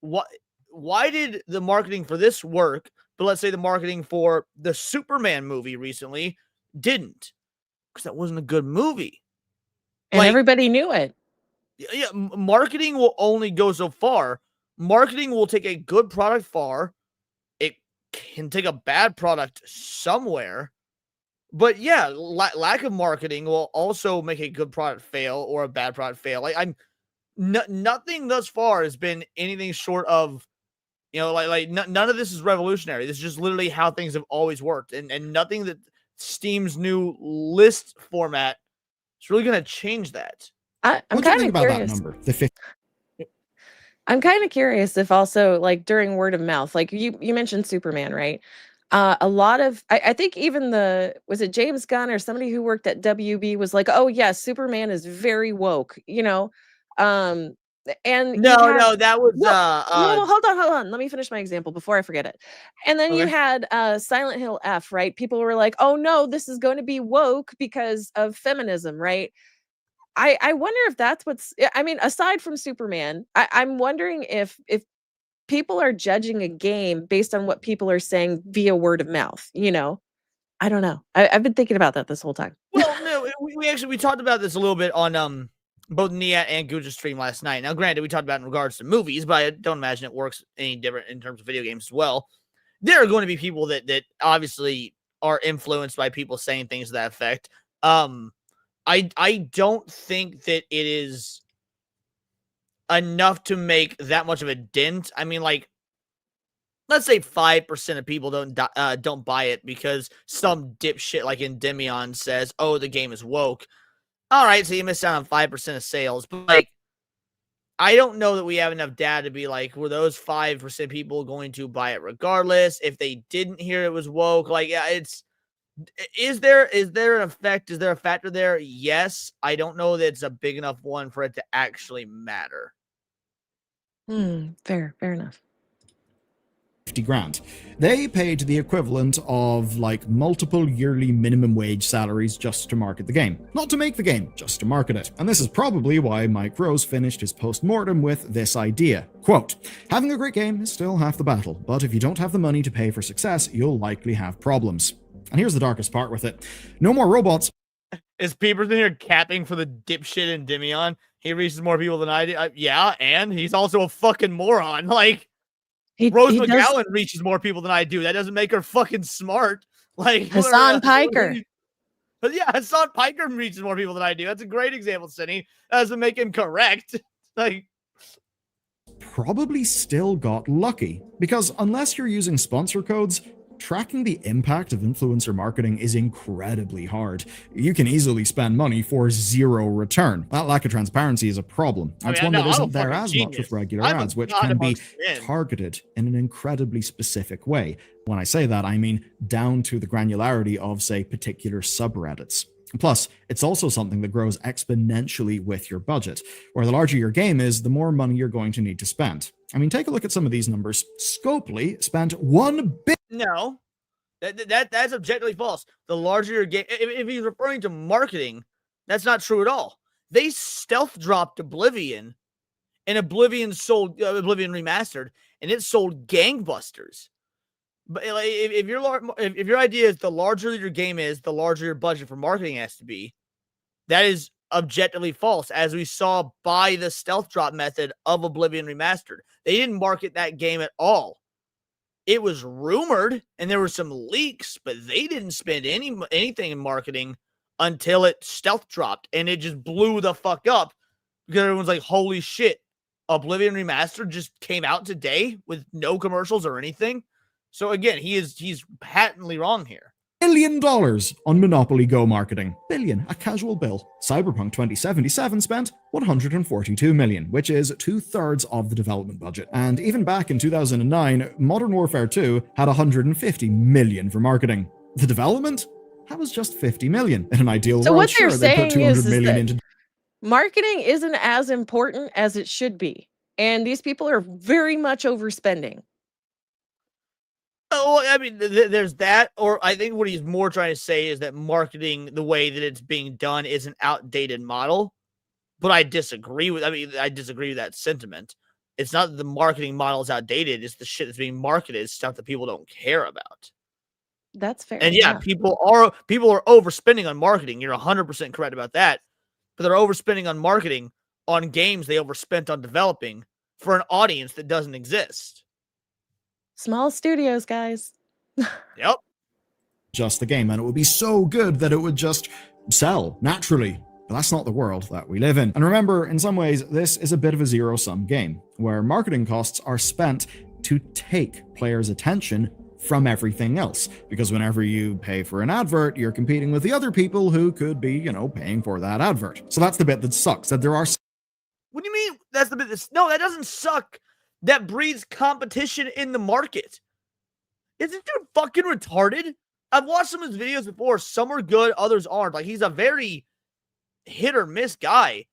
Why did the marketing for this work, but let's say the marketing for the Superman movie recently didn't? Because that wasn't a good movie. And everybody knew it. Yeah, marketing will only go so far. Marketing will take a good product far. It can take a bad product somewhere. But yeah, lack of marketing will also make a good product fail or a bad product fail. Nothing thus far has been anything short of, none of this is revolutionary. This is just literally how things have always worked, and nothing that Steam's new list format is really going to change that. I'm what do you kind think of about curious. that number? The 50. I'm kind of curious if also, like, during word of mouth, like you mentioned Superman, right? A lot of, I think even was it James Gunn or somebody who worked at WB was like, oh yeah, Superman is very woke, and No, that was no, hold on. Let me finish my example before I forget it. And then you Okay. had Silent Hill F, right? People were like, oh no, this is going to be woke because of feminism, right? I wonder if that's aside from Superman, I'm wondering if people are judging a game based on what people are saying via word of mouth, I don't know. I've been thinking about that this whole time. Well, no, we talked about this a little bit on both Nia and Guja's stream last night. Now, granted, we talked about it in regards to movies, but I don't imagine it works any different in terms of video games as well. There are going to be people that obviously are influenced by people saying things to that effect. I don't think that it is enough to make that much of a dent. I mean, let's say 5% of people don't buy it because some dipshit like Endymion says, "Oh, the game is woke." All right, so you missed out on 5% of sales, but I don't know that we have enough data to be like, were those 5% people going to buy it regardless? If they didn't hear it was woke, is there an effect? Is there a factor there? Yes. I don't know that it's a big enough one for it to actually matter. Fair enough. 50 grand. They paid the equivalent of like multiple yearly minimum wage salaries just to market the game. Not to make the game, just to market it. And this is probably why Mike Rose finished his post-mortem with this idea. Quote, having a great game is still half the battle, but if you don't have the money to pay for success, you'll likely have problems. And here's the darkest part with it. No more robots. Is Peepers in here capping for the dipshit in Dimion? He reaches more people than I do. Yeah, and he's also a fucking moron. Like, Rose McGowan reaches more people than I do. That doesn't make her fucking smart. Like Hassan Piker. But yeah, Hassan Piker reaches more people than I do. That's a great example, Cindy. That doesn't make him correct. Like, probably still got lucky, because unless you're using sponsor codes, tracking the impact of influencer marketing is incredibly hard. You can easily spend money for zero return. That lack of transparency is a problem. That's one that isn't there as much with regular ads, which can be targeted in an incredibly specific way. When I say that, I mean down to the granularity of, say, particular subreddits. Plus, it's also something that grows exponentially with your budget, where the larger your game is, the more money you're going to need to spend. I mean, take a look at some of these numbers. Scopely spent $1 billion. No, that's objectively false. The larger your game, if he's referring to marketing, that's not true at all. They stealth dropped Oblivion, and Oblivion sold Oblivion Remastered, and it sold gangbusters. But if your idea is the larger your game is, the larger your budget for marketing has to be, that is objectively false, as we saw by the stealth drop method of Oblivion Remastered. They didn't market that game at all. It was rumored, and there were some leaks, but they didn't spend anything in marketing until it stealth dropped, and it just blew the fuck up because everyone's like, holy shit, Oblivion Remastered just came out today with no commercials or anything. So again, he's patently wrong here. $1 billion on Monopoly Go marketing. Billion, a casual bill. Cyberpunk 2077 spent $142 million, which is 2/3 of the development budget. And even back in 2009, Modern Warfare 2 had $150 million for marketing. The development? That was just $50 million. In an ideal world, what sure, they're they put saying $200 million into marketing isn't as important as it should be. And these people are very much overspending. Oh, I mean, there's that, or I think what he's more trying to say is that marketing, the way that it's being done, is an outdated model. But I disagree with that sentiment. It's not that the marketing model is outdated; it's the shit that's being marketed, it's stuff that people don't care about. That's fair. And yeah, people are overspending on marketing. You're 100% correct about that. But they're overspending on marketing on games they overspent on developing for an audience that doesn't exist. Small studios, guys. Yep. Just the game, and it would be so good that it would just sell naturally. But that's not the world that we live in. And remember, in some ways, this is a bit of a zero-sum game, where marketing costs are spent to take players' attention from everything else. Because whenever you pay for an advert, you're competing with the other people who could be, paying for that advert. So that's the bit that sucks, that there are... What do you mean that's the bit that's... No, that doesn't suck. That breeds competition in the market. Isn't you fucking retarded? I've watched some of his videos before. Some are good, others aren't. Like, he's a very hit or miss guy.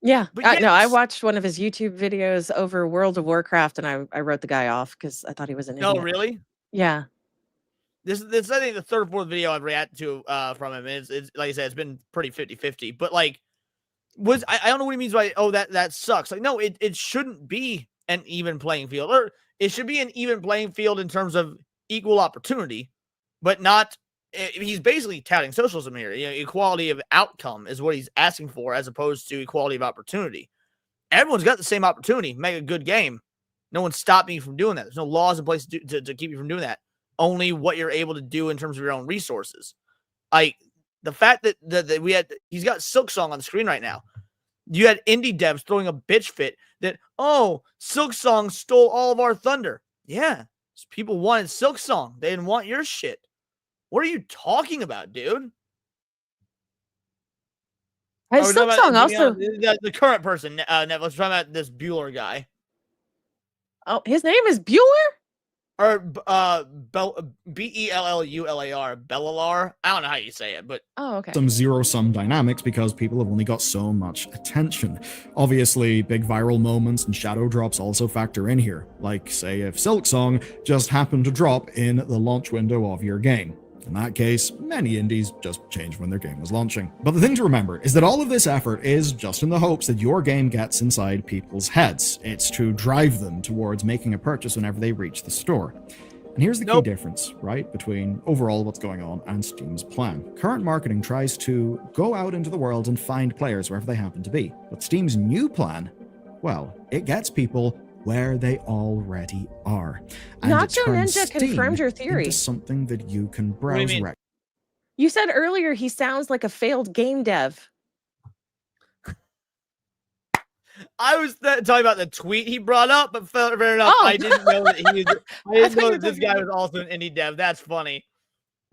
Yeah. But yes. No, I watched one of his YouTube videos over World of Warcraft, and I wrote the guy off because I thought he was an idiot. No, really? Yeah. This I think the third or fourth video I've reacted to from him. It's like I said, it's been pretty 50-50. But like, I don't know what he means by, oh, that sucks. Like, no, it shouldn't be an even playing field, or it should be an even playing field in terms of equal opportunity, but not. He's basically touting socialism here. Equality of outcome is what he's asking for, as opposed to equality of opportunity. Everyone's got the same opportunity. Make a good game. No one's stopping you from doing that. There's no laws in place to keep you from doing that. Only what you're able to do in terms of your own resources. Like the fact that he's got Silksong on the screen right now. You had indie devs throwing a bitch fit that, oh, Silksong stole all of our thunder. Yeah, people wanted Silksong. They didn't want your shit. What are you talking about, dude? Silksong also... The current person, let's talk about this Bueller guy. Oh, his name is Bueller? or Bellular, Bellular. I don't know how you say it, but Oh, okay. some zero-sum dynamics because people have only got so much attention. Obviously, big viral moments and shadow drops also factor in here, like say if Silksong just happened to drop in the launch window of your game. In that case, many indies just changed when their game was launching. But the thing to remember is that all of this effort is just in the hopes that your game gets inside people's heads. It's to drive them towards making a purchase whenever they reach the store. And here's the key difference, right, between overall what's going on and Steam's plan. Current marketing tries to go out into the world and find players wherever they happen to be. But Steam's new plan, well, it gets people where they already are. And Nacho Ninja confirmed your theory. Into something that you can browse. You said earlier he sounds like a failed game dev. I was talking about the tweet he brought up, but fair enough. I didn't know that he was. I didn't know that this guy was also an indie dev. That's funny.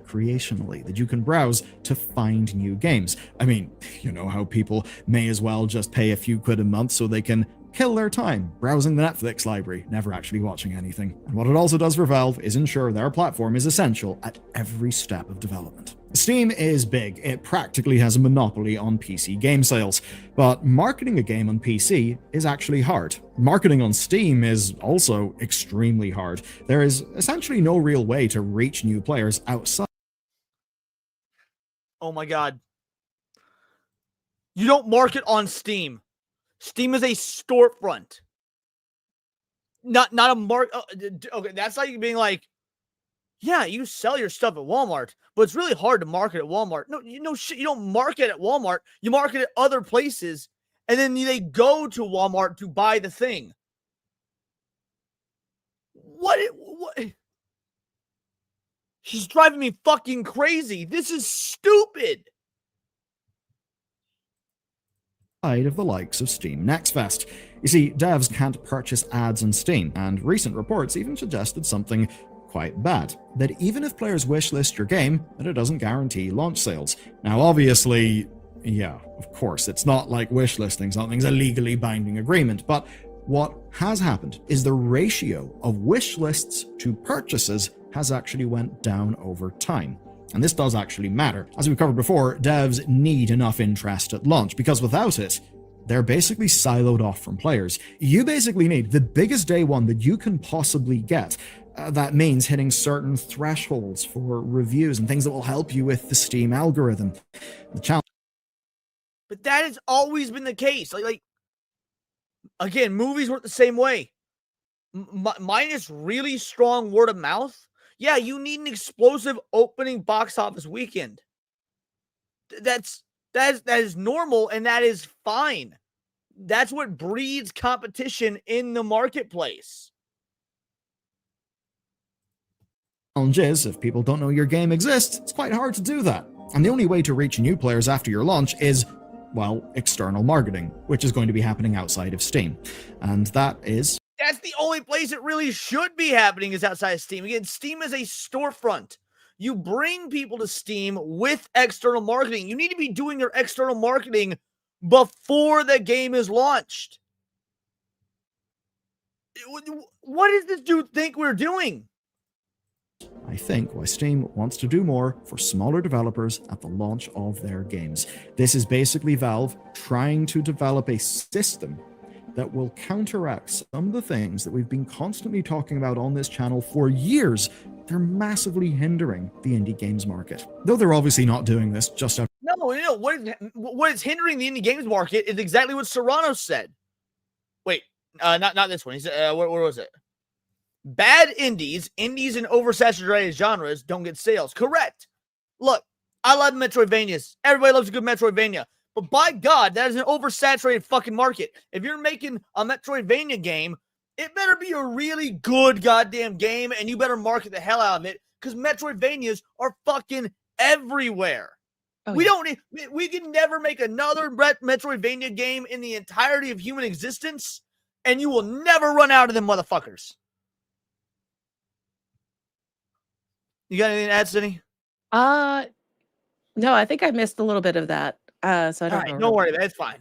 Recreationally, that you can browse to find new games. I mean, you know how people may as well just pay a few quid a month so they can kill their time browsing the Netflix library, never actually watching anything. And what it also does for Valve is ensure their platform is essential at every step of development. Steam is big. It practically has a monopoly on PC game sales. But marketing a game on PC is actually hard. Marketing on Steam is also extremely hard. There is essentially no real way to reach new players outside. Oh my god. You don't market on Steam. Steam is a storefront. Not a mark. Okay, that's like being like, yeah, you sell your stuff at Walmart, but it's really hard to market at Walmart. No, shit. You don't market at Walmart. You market at other places, and then they go to Walmart to buy the thing. What? She's driving me fucking crazy. This is stupid. Of the likes of Steam Next Fest. You see, devs can't purchase ads on Steam, and recent reports even suggested something quite bad, that even if players wishlist your game, that it doesn't guarantee launch sales. Now obviously, yeah, of course, it's not like wishlisting something's a legally binding agreement, but what has happened is the ratio of wish lists to purchases has actually went down over time. And this does actually matter. As we covered before, devs need enough interest at launch, because without it, they're basically siloed off from players. You basically need the biggest day one that you can possibly get. That means hitting certain thresholds for reviews and things that will help you with the Steam algorithm. The challenge. But that has always been the case. Like again, movies work the same way. Minus really strong word of mouth. Yeah, you need an explosive opening box office weekend. That is normal, and that is fine. That's what breeds competition in the marketplace. Challenge is, if people don't know your game exists, it's quite hard to do that. And the only way to reach new players after your launch is, well, external marketing, which is going to be happening outside of Steam. And that is... That's the only place it really should be happening, is outside of Steam. Again, Steam is a storefront. You bring people to Steam with external marketing. You need to be doing your external marketing before the game is launched. What does this dude think we're doing? I think why Steam wants to do more for smaller developers at the launch of their games. This is basically Valve trying to develop a system that will counteract some of the things that we've been constantly talking about on this channel for years. They're massively hindering the indie games market. Though they're obviously not doing this just out. No. What is hindering the indie games market is exactly what Serrano said. Wait, not this one. He said, what was it? Bad indies in oversaturated genres don't get sales. Correct. Look, I love Metroidvanias. Everybody loves a good Metroidvania. But by God, that is an oversaturated fucking market. If you're making a Metroidvania game, it better be a really good goddamn game, and you better market the hell out of it, because Metroidvanias are fucking everywhere. Oh, We can never make another Metroidvania game in the entirety of human existence, and you will never run out of them motherfuckers. You got anything to add, Cindy? No, I think I missed a little bit of that. So I don't know. Don't worry, that's fine.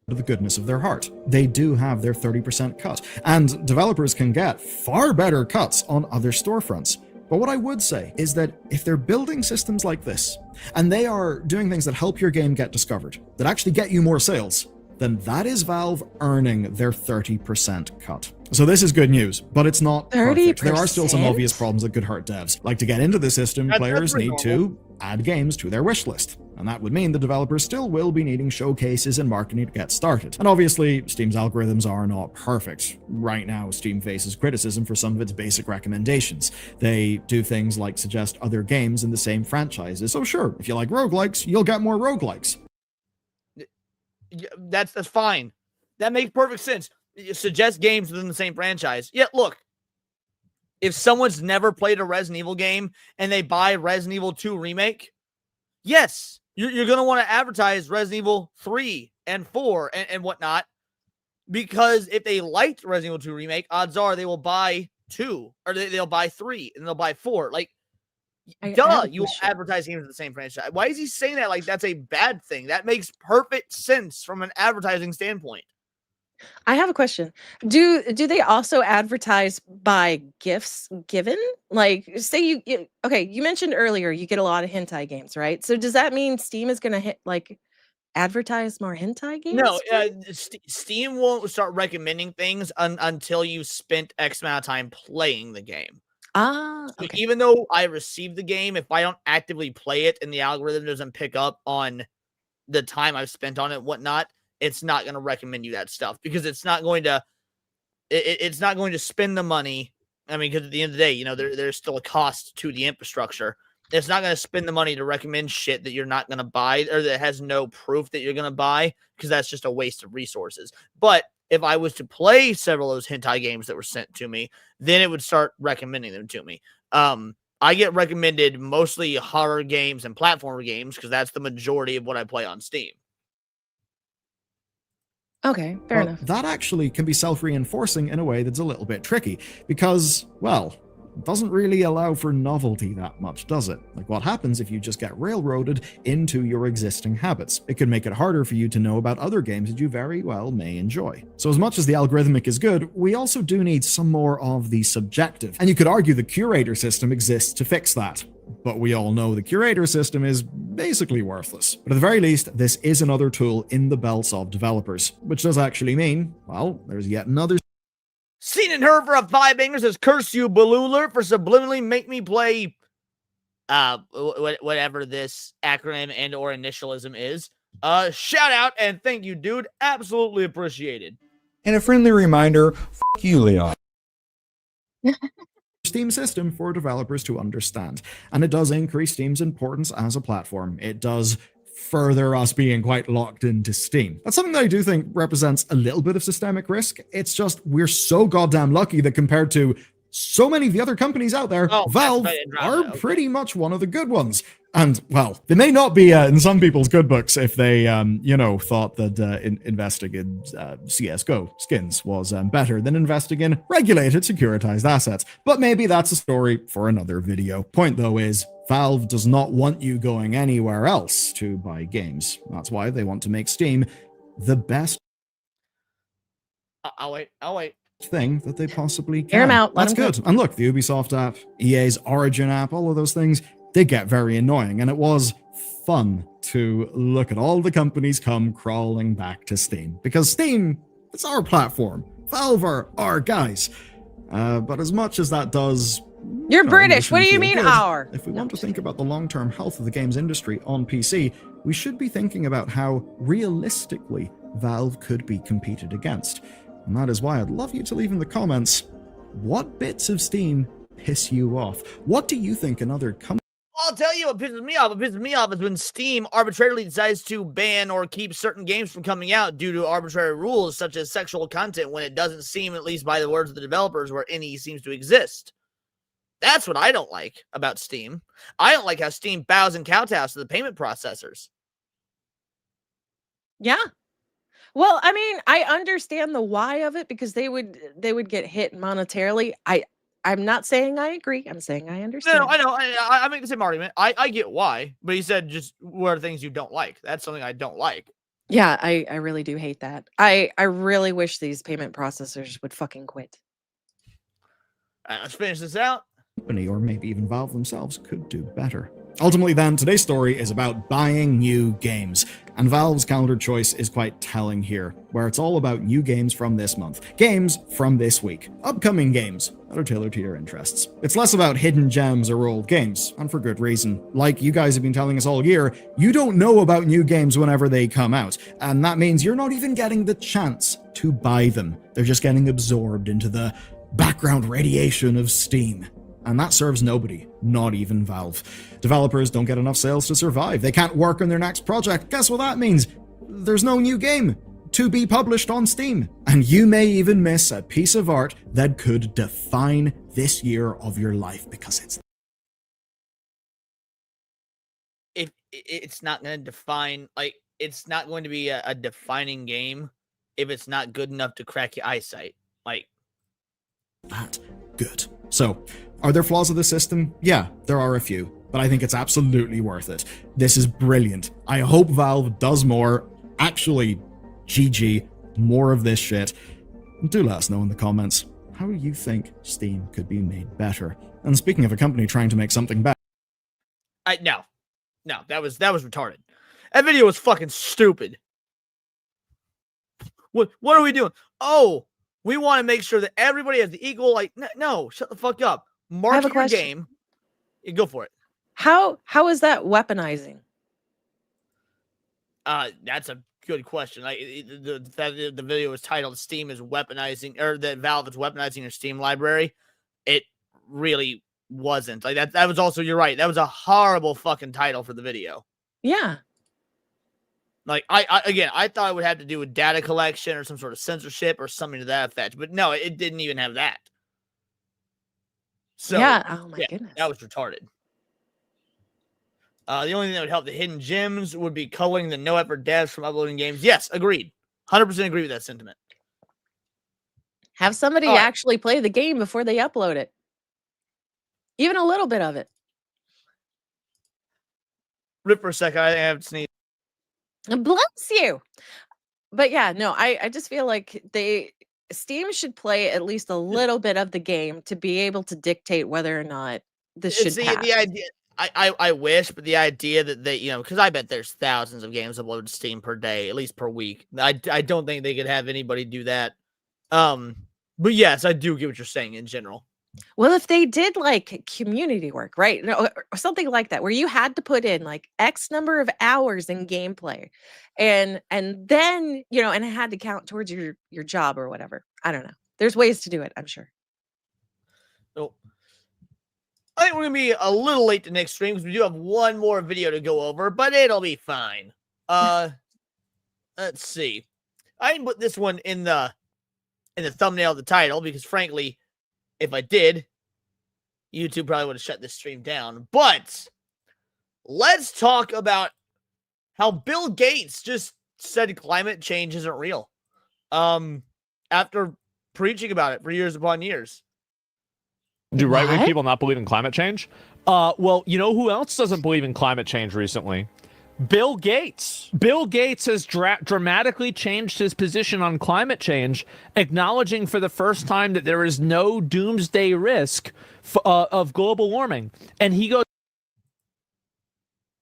of the goodness of their heart. They do have their 30% cut, and developers can get far better cuts on other storefronts. But what I would say is that if they're building systems like this, and they are doing things that help your game get discovered, that actually get you more sales, then that is Valve earning their 30% cut. So this is good news, but it's not perfect. There are still some obvious problems that could hurt devs. Like, to get into the system, players need to add games to their wish list. And that would mean the developers still will be needing showcases and marketing to get started. And obviously, Steam's algorithms are not perfect. Right now, Steam faces criticism for some of its basic recommendations. They do things like suggest other games in the same franchises. So sure, if you like roguelikes, you'll get more roguelikes. That's fine. That makes perfect sense. You suggest games within the same franchise. Yeah, look. If someone's never played a Resident Evil game and they buy Resident Evil 2 Remake, yes, you're going to want to advertise Resident Evil 3 and 4 and whatnot, because if they liked Resident Evil 2 Remake, odds are they will buy 2, or they'll buy 3, and they'll buy 4. Like, duh, you will advertise games in the same franchise. Why is he saying that like that's a bad thing? That makes perfect sense from an advertising standpoint. I have a question. Do they also advertise by gifts given? Like, say you mentioned earlier you get a lot of hentai games, right? So does that mean Steam is going to advertise more hentai games? No, Steam won't start recommending things until you spent X amount of time playing the game. Okay. So even though I received the game, if I don't actively play it and the algorithm doesn't pick up on the time I've spent on it, whatnot, it's not going to recommend you that stuff, because it's not going to, it's not going to spend the money. I mean, because at the end of the day, there's still a cost to the infrastructure. It's not going to spend the money to recommend shit that you're not going to buy, or that has no proof that you're going to buy, because that's just a waste of resources. But if I was to play several of those hentai games that were sent to me, then it would start recommending them to me. I get recommended mostly horror games and platformer games, because that's the majority of what I play on Steam. Okay, fair enough. That actually can be self-reinforcing in a way that's a little bit tricky, because, well, it doesn't really allow for novelty that much, does it? Like, what happens if you just get railroaded into your existing habits? It could make it harder for you to know about other games that you very well may enjoy. So as much as the algorithmic is good, we also do need some more of the subjective. And you could argue the curator system exists to fix that. But we all know the curator system is basically worthless. But at the very least, this is another tool in the belts of developers, which does actually mean, well, there's yet another. Seen and heard for a 5 banger says, curse you, Balooler, for subliminally make me play whatever this acronym and or initialism is. Shout out and thank you, dude. Absolutely appreciated. And a friendly reminder, fuck you, Leon. Steam system for developers to understand, and it does increase Steam's importance as a platform. It does further us being quite locked into Steam. That's something that I do think represents a little bit of systemic risk. It's just we're so goddamn lucky that compared to so many of the other companies out there, Valve are pretty much one of the good ones. And, well, they may not be in some people's good books if they, thought that investing in CSGO skins was better than investing in regulated securitized assets. But maybe that's a story for another video. Point, though, is Valve does not want you going anywhere else to buy games. That's why they want to make Steam the best I'll wait. thing that they possibly can. Hear him out. That's good. And look, the Ubisoft app, EA's Origin app, all of those things, they get very annoying, and it was fun to look at all the companies come crawling back to Steam, because Steam, it's our platform. Valve are our guys. But as much as that does... You're British. What do you mean good, our? If we want to think about the long-term health of the games industry on PC, we should be thinking about how realistically Valve could be competed against. And that is why I'd love you to leave in the comments, what bits of Steam piss you off? What do you think another company... I'll tell you what pisses me off. What pisses me off is when Steam arbitrarily decides to ban or keep certain games from coming out due to arbitrary rules such as sexual content, when it doesn't seem, at least by the words of the developers, where any seems to exist. That's what I don't like about Steam. I don't like how Steam bows and kowtows to the payment processors. Yeah. Well, I mean, I understand the why of it, because they would get hit monetarily. I'm not saying I agree. I'm saying I understand. No, I know. I make the same argument. I get why, but he said just what are things you don't like. That's something I don't like. Yeah, I really do hate that. I really wish these payment processors would fucking quit. Let's finish this out. Company, or maybe even Valve themselves, could do better. Ultimately then, today's story is about buying new games, and Valve's calendar choice is quite telling here, where it's all about new games from this month, games from this week, upcoming games that are tailored to your interests. It's less about hidden gems or old games, and for good reason. Like you guys have been telling us all year, you don't know about new games whenever they come out, and that means you're not even getting the chance to buy them. They're just getting absorbed into the background radiation of Steam. And that serves nobody, not even Valve. Developers don't get enough sales to survive. They can't work on their next project. Guess what that means? There's no new game to be published on Steam. And you may even miss a piece of art that could define this year of your life because it's... If it's not going to define, like, it's not going to be a defining game if it's not good enough to crack your eyesight. Like, that good. So, are there flaws of the system? Yeah, there are a few, but I think it's absolutely worth it. This is brilliant. I hope Valve does more. Actually, GG, more of this shit. Do let us know in the comments how you think Steam could be made better. And speaking of a company trying to make something better, no, that was retarded. That video was fucking stupid. What are we doing? Oh, we want to make sure that everybody has the equal, like, no, shut the fuck up. Market your game. You go for it. How is that weaponizing? That's a good question. Like the video was titled "Steam is weaponizing," or that Valve is weaponizing your Steam library. It really wasn't. Like that was also, you're right. That was a horrible fucking title for the video. Yeah. Like I thought it would have to do with data collection or some sort of censorship or something to that effect, but no, it didn't even have that. So yeah, oh my goodness, that was retarded. The only thing that would help the hidden gems would be culling the no effort devs from uploading games. Yes, agreed. 100% agree with that sentiment. Have somebody actually play the game before they upload it. Even a little bit of it. Rip for a second. I have to sneeze. Bless you. But yeah, no, I just feel like Steam should play at least a little bit of the game to be able to dictate whether or not this should pass. The idea, I wish, but the idea that they, because I bet there's thousands of games uploaded to Steam per day, at least per week. I don't think they could have anybody do that. But yes, I do get what you're saying in general. Well, if they did like community work, right? Or something like that, where you had to put in like X number of hours in gameplay and then, and it had to count towards your job or whatever. I don't know. There's ways to do it, I'm sure. So I think we're going to be a little late to next stream because we do have one more video to go over, but it'll be fine. Let's see. I didn't put this one in the thumbnail of the title because frankly, if I did, YouTube probably would have shut this stream down. But let's talk about how Bill Gates just said climate change isn't real. After preaching about it for years upon years. Do right-wing people not believe in climate change? Well, you know who else doesn't believe in climate change recently? Bill Gates. Bill Gates has dramatically changed his position on climate change, acknowledging for the first time that there is no doomsday risk of global warming. And he goes,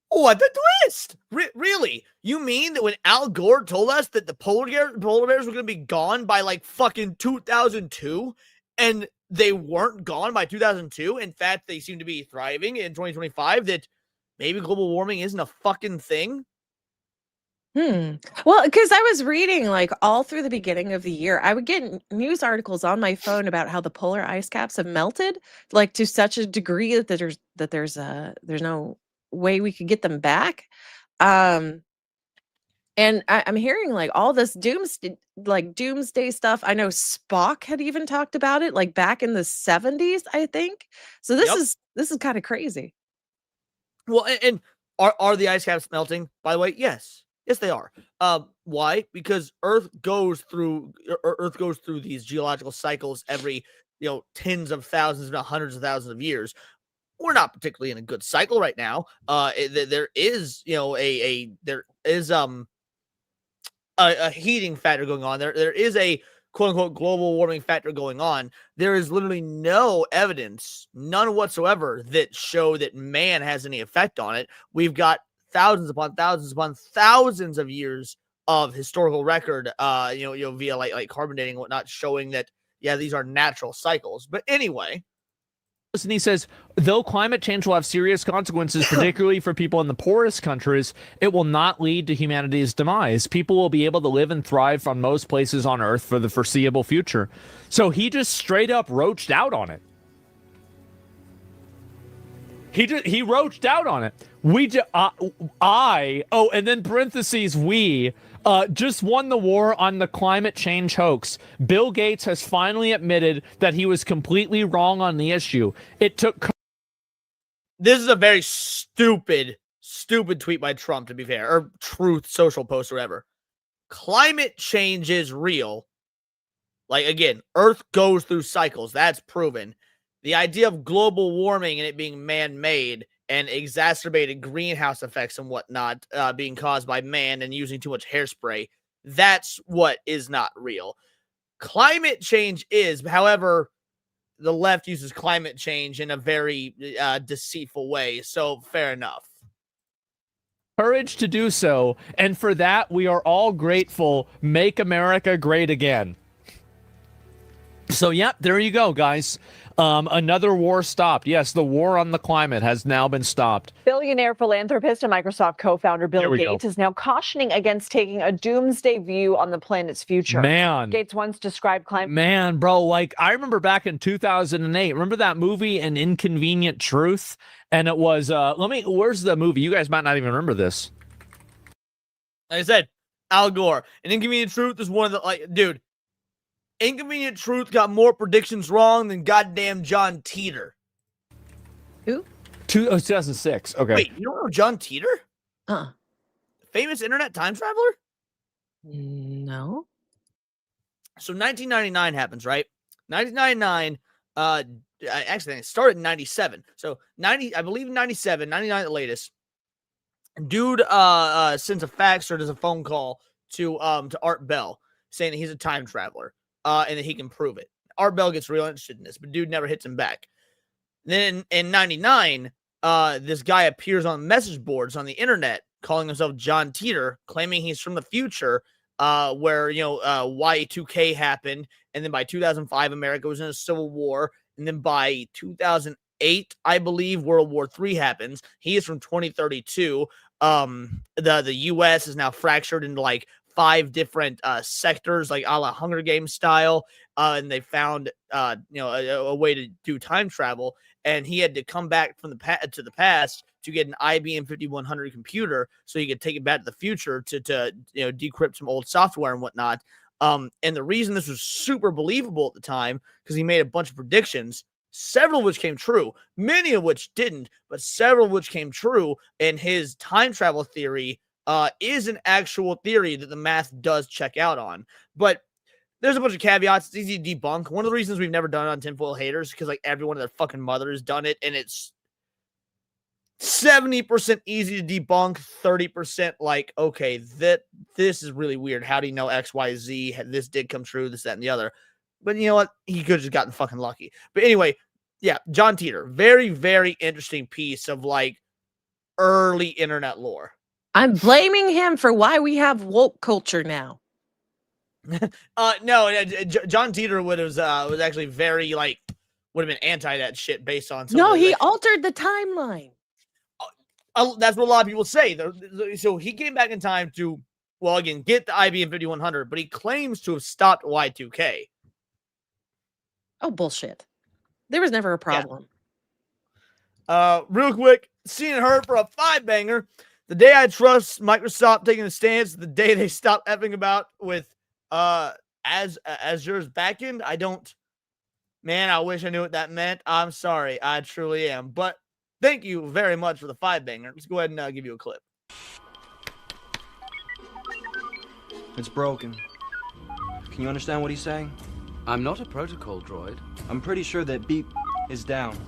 "What the twist? Really? You mean that when Al Gore told us that the polar bears were going to be gone by like fucking 2002, and they weren't gone by 2002? In fact, they seem to be thriving in 2025, that maybe global warming isn't a fucking thing?" Well, because I was reading like all through the beginning of the year, I would get news articles on my phone about how the polar ice caps have melted, like to such a degree that there's no way we could get them back. And I'm hearing like all this doomsday stuff. I know Spock had even talked about it like back in the 70s, I think. So this is kind of crazy. Well, and are the ice caps melting, by the way? Yes, they are. Why? Because Earth goes through these geological cycles every tens of thousands, if not hundreds of thousands of years. We're not particularly in a good cycle right now. There is a heating factor going on. There is a quote unquote global warming factor going on. There is literally no evidence, none whatsoever, that show that man has any effect on it. We've got thousands upon thousands of years of historical record, via like carbon dating and whatnot, showing that these are natural cycles. But anyway. And he says, though climate change will have serious consequences, particularly for people in the poorest countries, it will not lead to humanity's demise. People will be able to live and thrive on most places on Earth for the foreseeable future. So he just straight up roached out on it. He roached out on it. And then parentheses, we just won the war on the climate change hoax. Bill Gates has finally admitted that he was completely wrong on the issue. It took... This is a very stupid tweet by Trump, to be fair, or Truth Social post or whatever. Climate change is real. Like, again, Earth goes through cycles. That's proven. The idea of global warming and it being man-made and exacerbated greenhouse effects and whatnot being caused by man and using too much hairspray, that's what is not real. Climate change is, however, the left uses climate change in a very deceitful way, so fair enough. Courage to do so, and for that we are all grateful. Make America great again. So, yep, there you go, guys. Another war stopped. Yes, the war on the climate has now been stopped. Billionaire philanthropist and Microsoft co-founder Bill Gates is now cautioning against taking a doomsday view on the planet's future. Man. Gates once described climate... Man, bro, like, I remember back in 2008, remember that movie, An Inconvenient Truth? And it was, where's the movie? You guys might not even remember this. Like I said, Al Gore. An Inconvenient Truth is one of the, dude, Inconvenient Truth got more predictions wrong than goddamn John Teeter. Who? 2006. Okay. Wait, you don't know John Teeter? Huh. Famous internet time traveler? No. So 1999 happens, right? 1999, actually, it started in 97. So 90, I believe 97, 99 at the latest. Dude sends a fax or does a phone call to Art Bell saying that he's a time traveler. And that he can prove it. Art Bell gets real interested in this, but dude never hits him back. Then in 99, this guy appears on message boards on the internet calling himself John Teeter, claiming he's from the future, where, Y2K happened. And then by 2005, America was in a civil war. And then by 2008, I believe, World War III happens. He is from 2032. The U.S. is now fractured into like 5 different sectors, like a la Hunger Games style, and they found a way to do time travel, and he had to come back from to the past to get an IBM 5100 computer so he could take it back to the future to decrypt some old software and whatnot. And the reason this was super believable at the time, because he made a bunch of predictions, several of which came true, many of which didn't, but several of which came true, and his time travel theory is an actual theory that the math does check out on. But there's a bunch of caveats. It's easy to debunk. One of the reasons we've never done it on Tinfoil Haters, because like everyone and their fucking mother has done it, and it's 70% easy to debunk, 30% like, okay, this is really weird. How do you know X, Y, Z? This did come true, this, that, and the other. But you know what? He could have just gotten fucking lucky. But anyway, yeah, John Teeter. Very, very interesting piece of like early internet lore. I'm blaming him for why we have woke culture now. No, John Teeter was actually very would have been anti that shit based on some. No, he altered the timeline. That's what a lot of people say. So he came back in time to, well, again, get the IBM 5100, but he claims to have stopped Y2K. Oh, bullshit. There was never a problem. Yeah. Real quick, seen and heard for a 5-banger. The day I trust Microsoft taking a stance, the day they stop effing about with Azure's backend. I wish I knew what that meant. I'm sorry. I truly am. But thank you very much for the 5-banger. Let's go ahead and give you a clip. It's broken. Can you understand what he's saying? I'm not a protocol droid. I'm pretty sure that beep is down.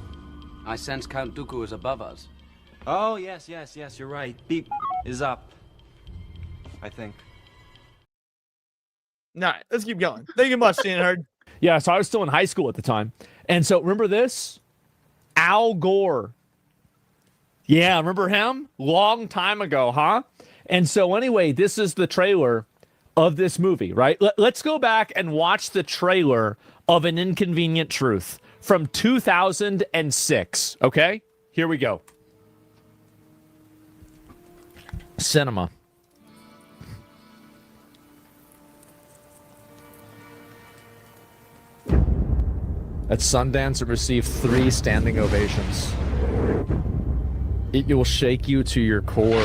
I sense Count Dooku is above us. Oh, yes, you're right. Beep is up, I think. All right, let's keep going. Thank you much, Stan Herd. Yeah, so I was still in high school at the time. And so remember this? Al Gore. Yeah, remember him? Long time ago, huh? And so anyway, this is the trailer of this movie, right? Let's go back and watch the trailer of An Inconvenient Truth from 2006, okay? Here we go. Cinema. At Sundance, it received 3 standing ovations. It will shake you to your core.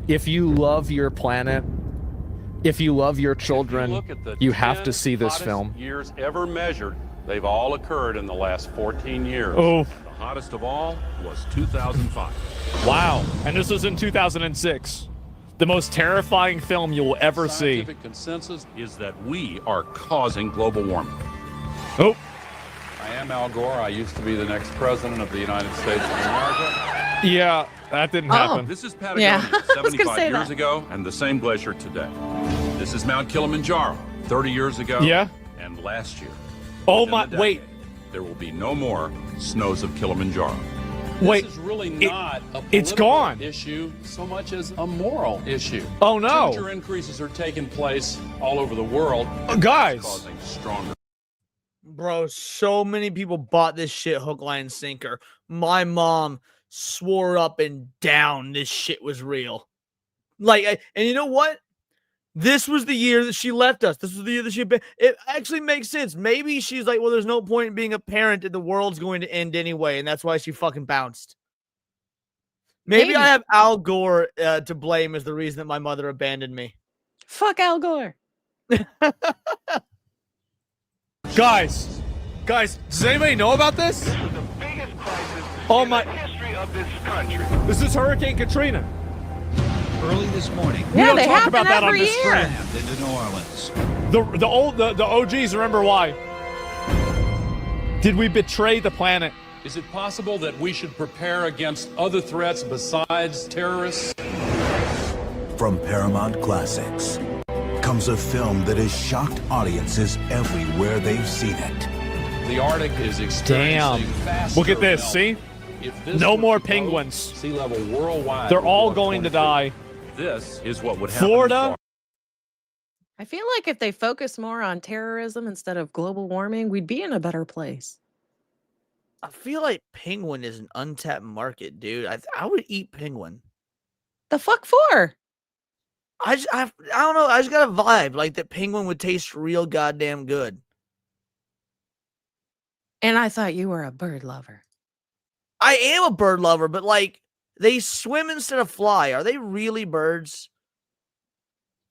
If you love your planet, if you love your children, you have to see this film. Years ever measured, they've all occurred in the last 14 years. Oh. The hottest of all was 2005. Wow. And this was in 2006. The most terrifying film you'll ever see. Scientific consensus is that we are causing global warming. Oh. I am Al Gore. I used to be the next president of the United States of America. Yeah, that didn't happen. This is Patagonia Yeah, 75 years that. ago, and the same glacier today. This is Mount Kilimanjaro 30 years ago. Yeah. And last year. Oh Within my, the decade, wait. There will be no more snows of Kilimanjaro. Wait. This is really not a it's political gone. issue so much as a moral issue. Oh no. Temperature increases are taking place all over the world. Guys. Causing stronger. Bro, so many people bought this shit hook, line, and sinker. My mom swore up and down this shit was real. Like, and you know what? This was the year that she left us. This was the year that it actually makes sense. Maybe she's like, well, there's no point in being a parent if the world's going to end anyway, and that's why she fucking bounced. Maybe I have Al Gore to blame as the reason that my mother abandoned me. Fuck Al Gore. Guys, does anybody know about this? This is the biggest crisis Oh in my. the history of this country. This is Hurricane Katrina. Early this morning, We don't talk about that on this stream. into New Orleans. The OGs remember why. Did we betray the planet? Is it possible that we should prepare against other threats besides terrorists? From Paramount Classics comes a film that has shocked audiences everywhere they've seen it. The Arctic is experiencing faster Look at this, see? melting. If this No were more to go, penguins. Sea level worldwide. They're would all go up going to 20 die. feet. This is what would happen. Florida. I feel like if they focus more on terrorism instead of global warming, we'd be in a better place. I feel like penguin is an untapped market, dude. I would eat penguin. The fuck for? I don't know. I just got a vibe like that penguin would taste real goddamn good. And I thought you were a bird lover. I am a bird lover, but like they swim instead of fly. Are they really birds?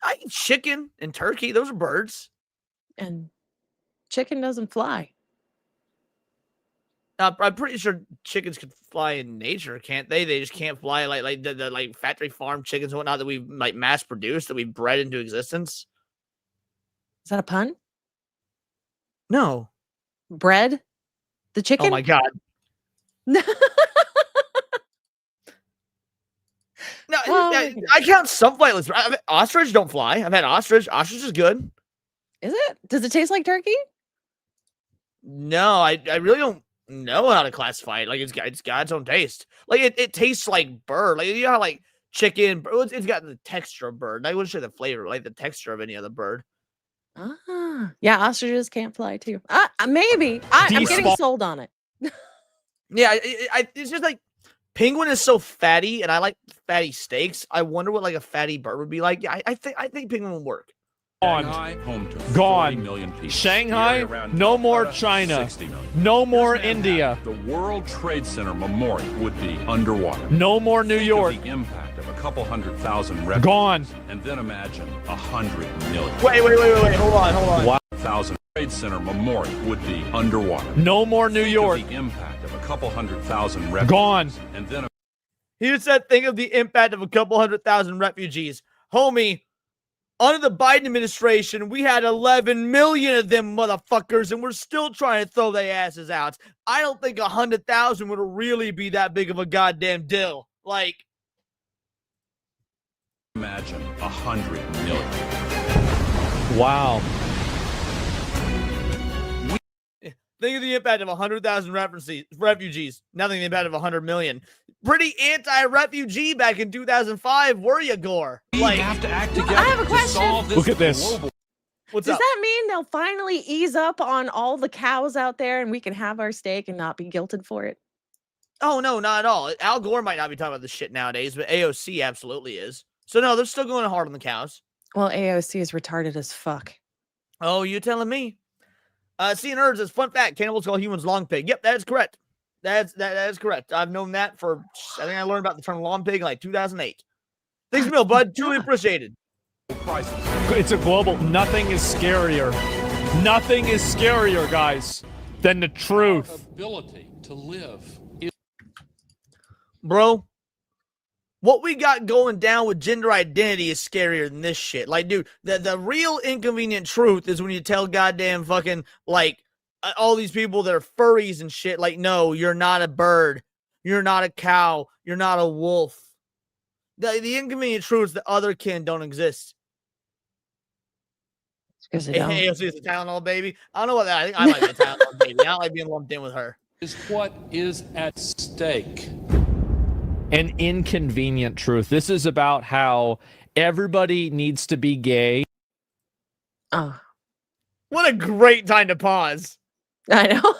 I eat chicken and turkey. Those are birds. And chicken doesn't fly. I'm pretty sure chickens could fly in nature, can't they? They just can't fly like the like factory farm chickens and whatnot that we like mass produced, that we bred into existence. Is that a pun? No. Bread? The chicken? Oh my god. No, I count some flightless. Ostrich don't fly. I've had ostrich. Ostrich is good. Is it? Does it taste like turkey? No, I really don't know how to classify it. Like it's got its own taste. Like it tastes like bird. Like you know how like chicken, it's got the texture of bird. I wouldn't say the flavor, like the texture of any other bird. Ah, yeah, ostriches can't fly too. Maybe. I'm getting sold on it. Yeah, it's just like penguin is so fatty, and I like fatty steaks. I wonder what like a fatty bird would be like. Yeah, I think penguin would work. Shanghai, home to 40 Gone. million people. Shanghai, The area around no more Calcutta, China. 60 million. No more Here's India. Manhattan. The World Trade Center Memorial would be underwater. No more New Think York. of the impact of a couple 100,000 refugees. Gone. And then imagine 100 million. Wait. Hold on. 1,000 Trade Center Memorial would be underwater. No more New Think York. Of the impact of a couple 100,000 refugees. Gone. And then He said, think of the impact of a couple 100,000 refugees. Homie, under the Biden administration, we had 11 million of them motherfuckers, and we're still trying to throw their asses out. I don't think 100,000 would really be that big of a goddamn deal. Like, Imagine 100 million. Wow. Think of the impact of 100,000 refugees. Nothing the impact of 100 million. Pretty anti-refugee back in 2005, were you, Gore? We have to act together. I have a to question. solve this Look at this. global. What's Does up? that mean they'll finally ease up on all the cows out there and we can have our steak and not be guilted for it? Oh, no, not at all. Al Gore might not be talking about this shit nowadays, but AOC absolutely is. So, no, they're still going hard on the cows. Well, AOC is retarded as fuck. Oh, you telling me? Seeing Nerds says, fun fact, cannibals call humans long pig. Yep, that is correct. That is correct. I've known that for, I think I learned about the term long pig in like 2008. Thanks, Bill, bud. Truly appreciated. It's a global. Nothing is scarier. Nothing is scarier, guys, than the truth. Ability to live. Bro, what we got going down with gender identity is scarier than this shit. Like, dude, the real inconvenient truth is when you tell goddamn fucking, like, all these people that are furries and shit, like, no, you're not a bird. You're not a cow. You're not a wolf. The inconvenient truth is that other kin don't exist. Because they don't. AOC is a Tylenol baby. I don't know what that. I think I might be a Tylenol baby. I don't like being lumped in with her. Is what is at stake. An inconvenient truth. This is about how everybody needs to be gay. Oh, What a great time to pause. I know.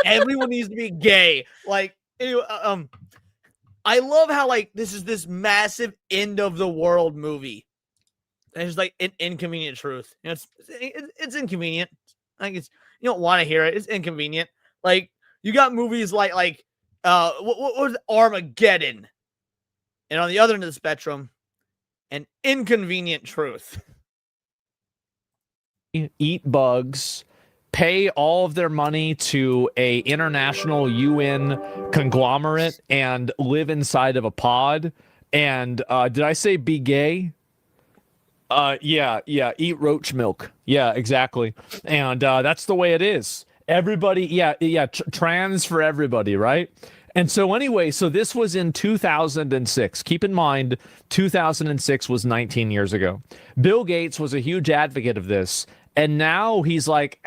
Everyone needs to be gay. Like, anyway, I love how, like, this is this massive end of the world movie. And it's like an inconvenient truth. You know, it's inconvenient. I think it's, you don't want to hear it. It's inconvenient. Like, you got movies like what was Armageddon? And on the other end of the spectrum, an inconvenient truth. Eat bugs, pay all of their money to a international UN conglomerate, and live inside of a pod. And did I say be gay? Yeah, eat roach milk. Yeah, exactly. And that's the way it is. Everybody, trans for everybody, right? And so anyway, so this was in 2006. Keep in mind, 2006 was 19 years ago. Bill Gates was a huge advocate of this. And now he's like,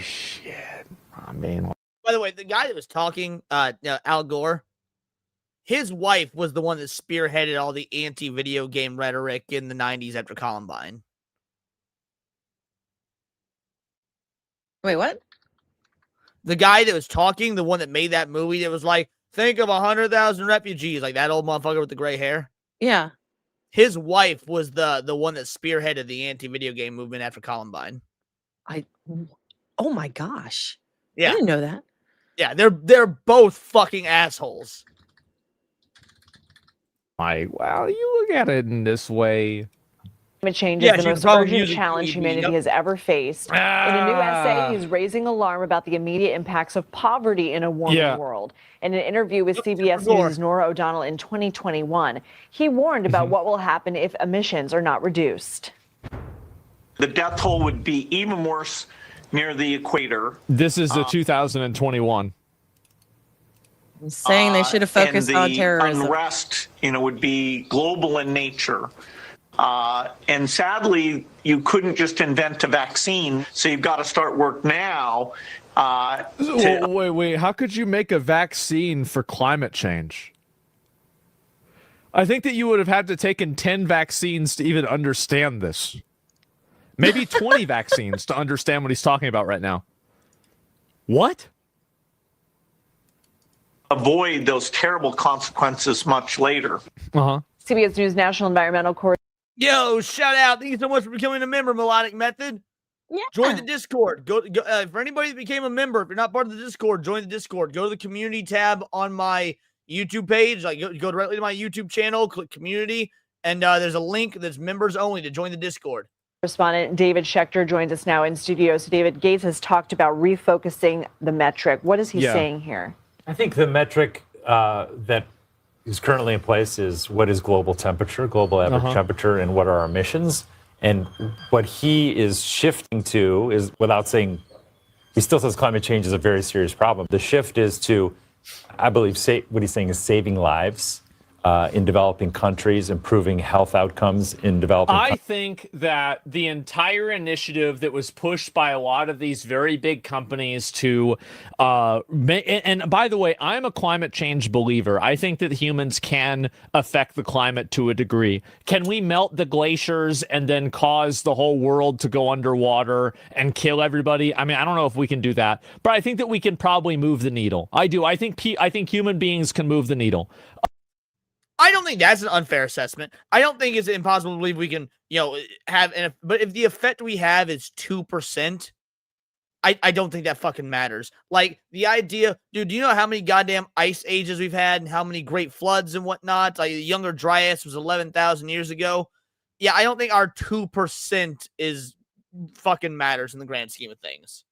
shit. I mean, by the way, the guy that was talking, Al Gore, his wife was the one that spearheaded all the anti-video game rhetoric in the 90s after Columbine. Wait, what? The guy that was talking, the one that made that movie that was like, think of 100,000 refugees, like that old motherfucker with the gray hair. Yeah. His wife was the one that spearheaded the anti-video game movement after Columbine. Oh my gosh. Yeah. I didn't know that. Yeah, they're both fucking assholes. Well, you look at it in this way. Climate change is the most urgent challenge humanity has ever faced. In a new essay, he's raising alarm about the immediate impacts of poverty in a warming world. In an interview with CBS News' Nora O'Donnell in 2021, he warned about what will happen if emissions are not reduced. The death toll would be even worse near the equator. This is the 2021. I'm saying they should have focused on terrorism. Unrest, would be global in nature. And sadly, you couldn't just invent a vaccine, so you've got to start work now. Wait, how could you make a vaccine for climate change? I think that you would have had to taken 10 vaccines to even understand this. Maybe 20 vaccines to understand what he's talking about right now. What? Avoid those terrible consequences much later. CBS News National Environmental Correspondent. Yo, shout out. Thank you so much for becoming a member, Melodic Method. Yeah. Join the Discord. Go for anybody that became a member, if you're not part of the Discord, join the Discord. Go to the community tab on my YouTube page. Like go directly to my YouTube channel, click community, and there's a link that's members only to join the Discord. Correspondent David Schechter joins us now in studio. So David, Gates has talked about refocusing the metric. What is he saying here? I think the metric that is currently in place is what is global temperature, global average temperature, and what are our emissions. And what he is shifting to is, without saying, he still says climate change is a very serious problem. The shift is to I believe what he's saying is saving lives in developing countries, improving health outcomes in developing I think that the entire initiative that was pushed by a lot of these very big companies to, and by the way, I'm a climate change believer. I think that humans can affect the climate to a degree. Can we melt the glaciers and then cause the whole world to go underwater and kill everybody? I mean, I don't know if we can do that, but I think that we can probably move the needle. I do. I think human beings can move the needle. I don't think that's an unfair assessment. I don't think it's impossible to believe we can, but if the effect we have is 2%, I don't think that fucking matters. Like, the idea, dude, do you know how many goddamn ice ages we've had and how many great floods and whatnot? Like, the Younger Dryas was 11,000 years ago. Yeah, I don't think our 2% is fucking matters in the grand scheme of things.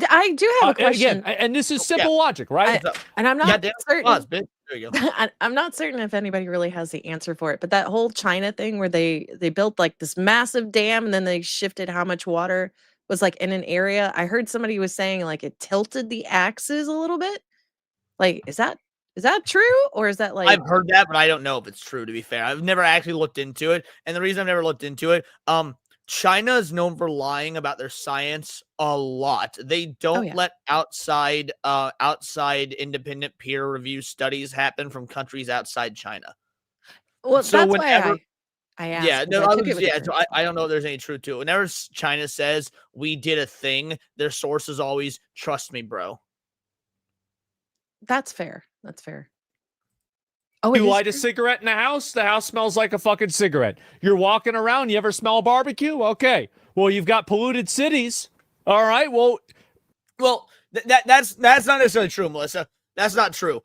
I do have a question. Again, and this is simple logic, right? And I'm not certain. There you go. I'm not certain if anybody really has the answer for it, but that whole China thing where they built like this massive dam and then they shifted how much water was like in an area. I heard somebody was saying like it tilted the axis a little bit. Like, is that true, or is that like? I've heard that, but I don't know if it's true. To be fair, I've never actually looked into it, and the reason I've never looked into it, China is known for lying about their science a lot. They don't let outside independent peer review studies happen from countries outside China. Well, so that's whenever, why I asked. Yeah, no, So I don't know if there's any truth to it. Whenever China says we did a thing, their source is always "trust me, bro." That's fair. That's fair. Oh, you light a cigarette in the house smells like a fucking cigarette. You're walking around, you ever smell barbecue? Okay. Well, you've got polluted cities. All right. Well, that's not necessarily true, Melissa. That's not true.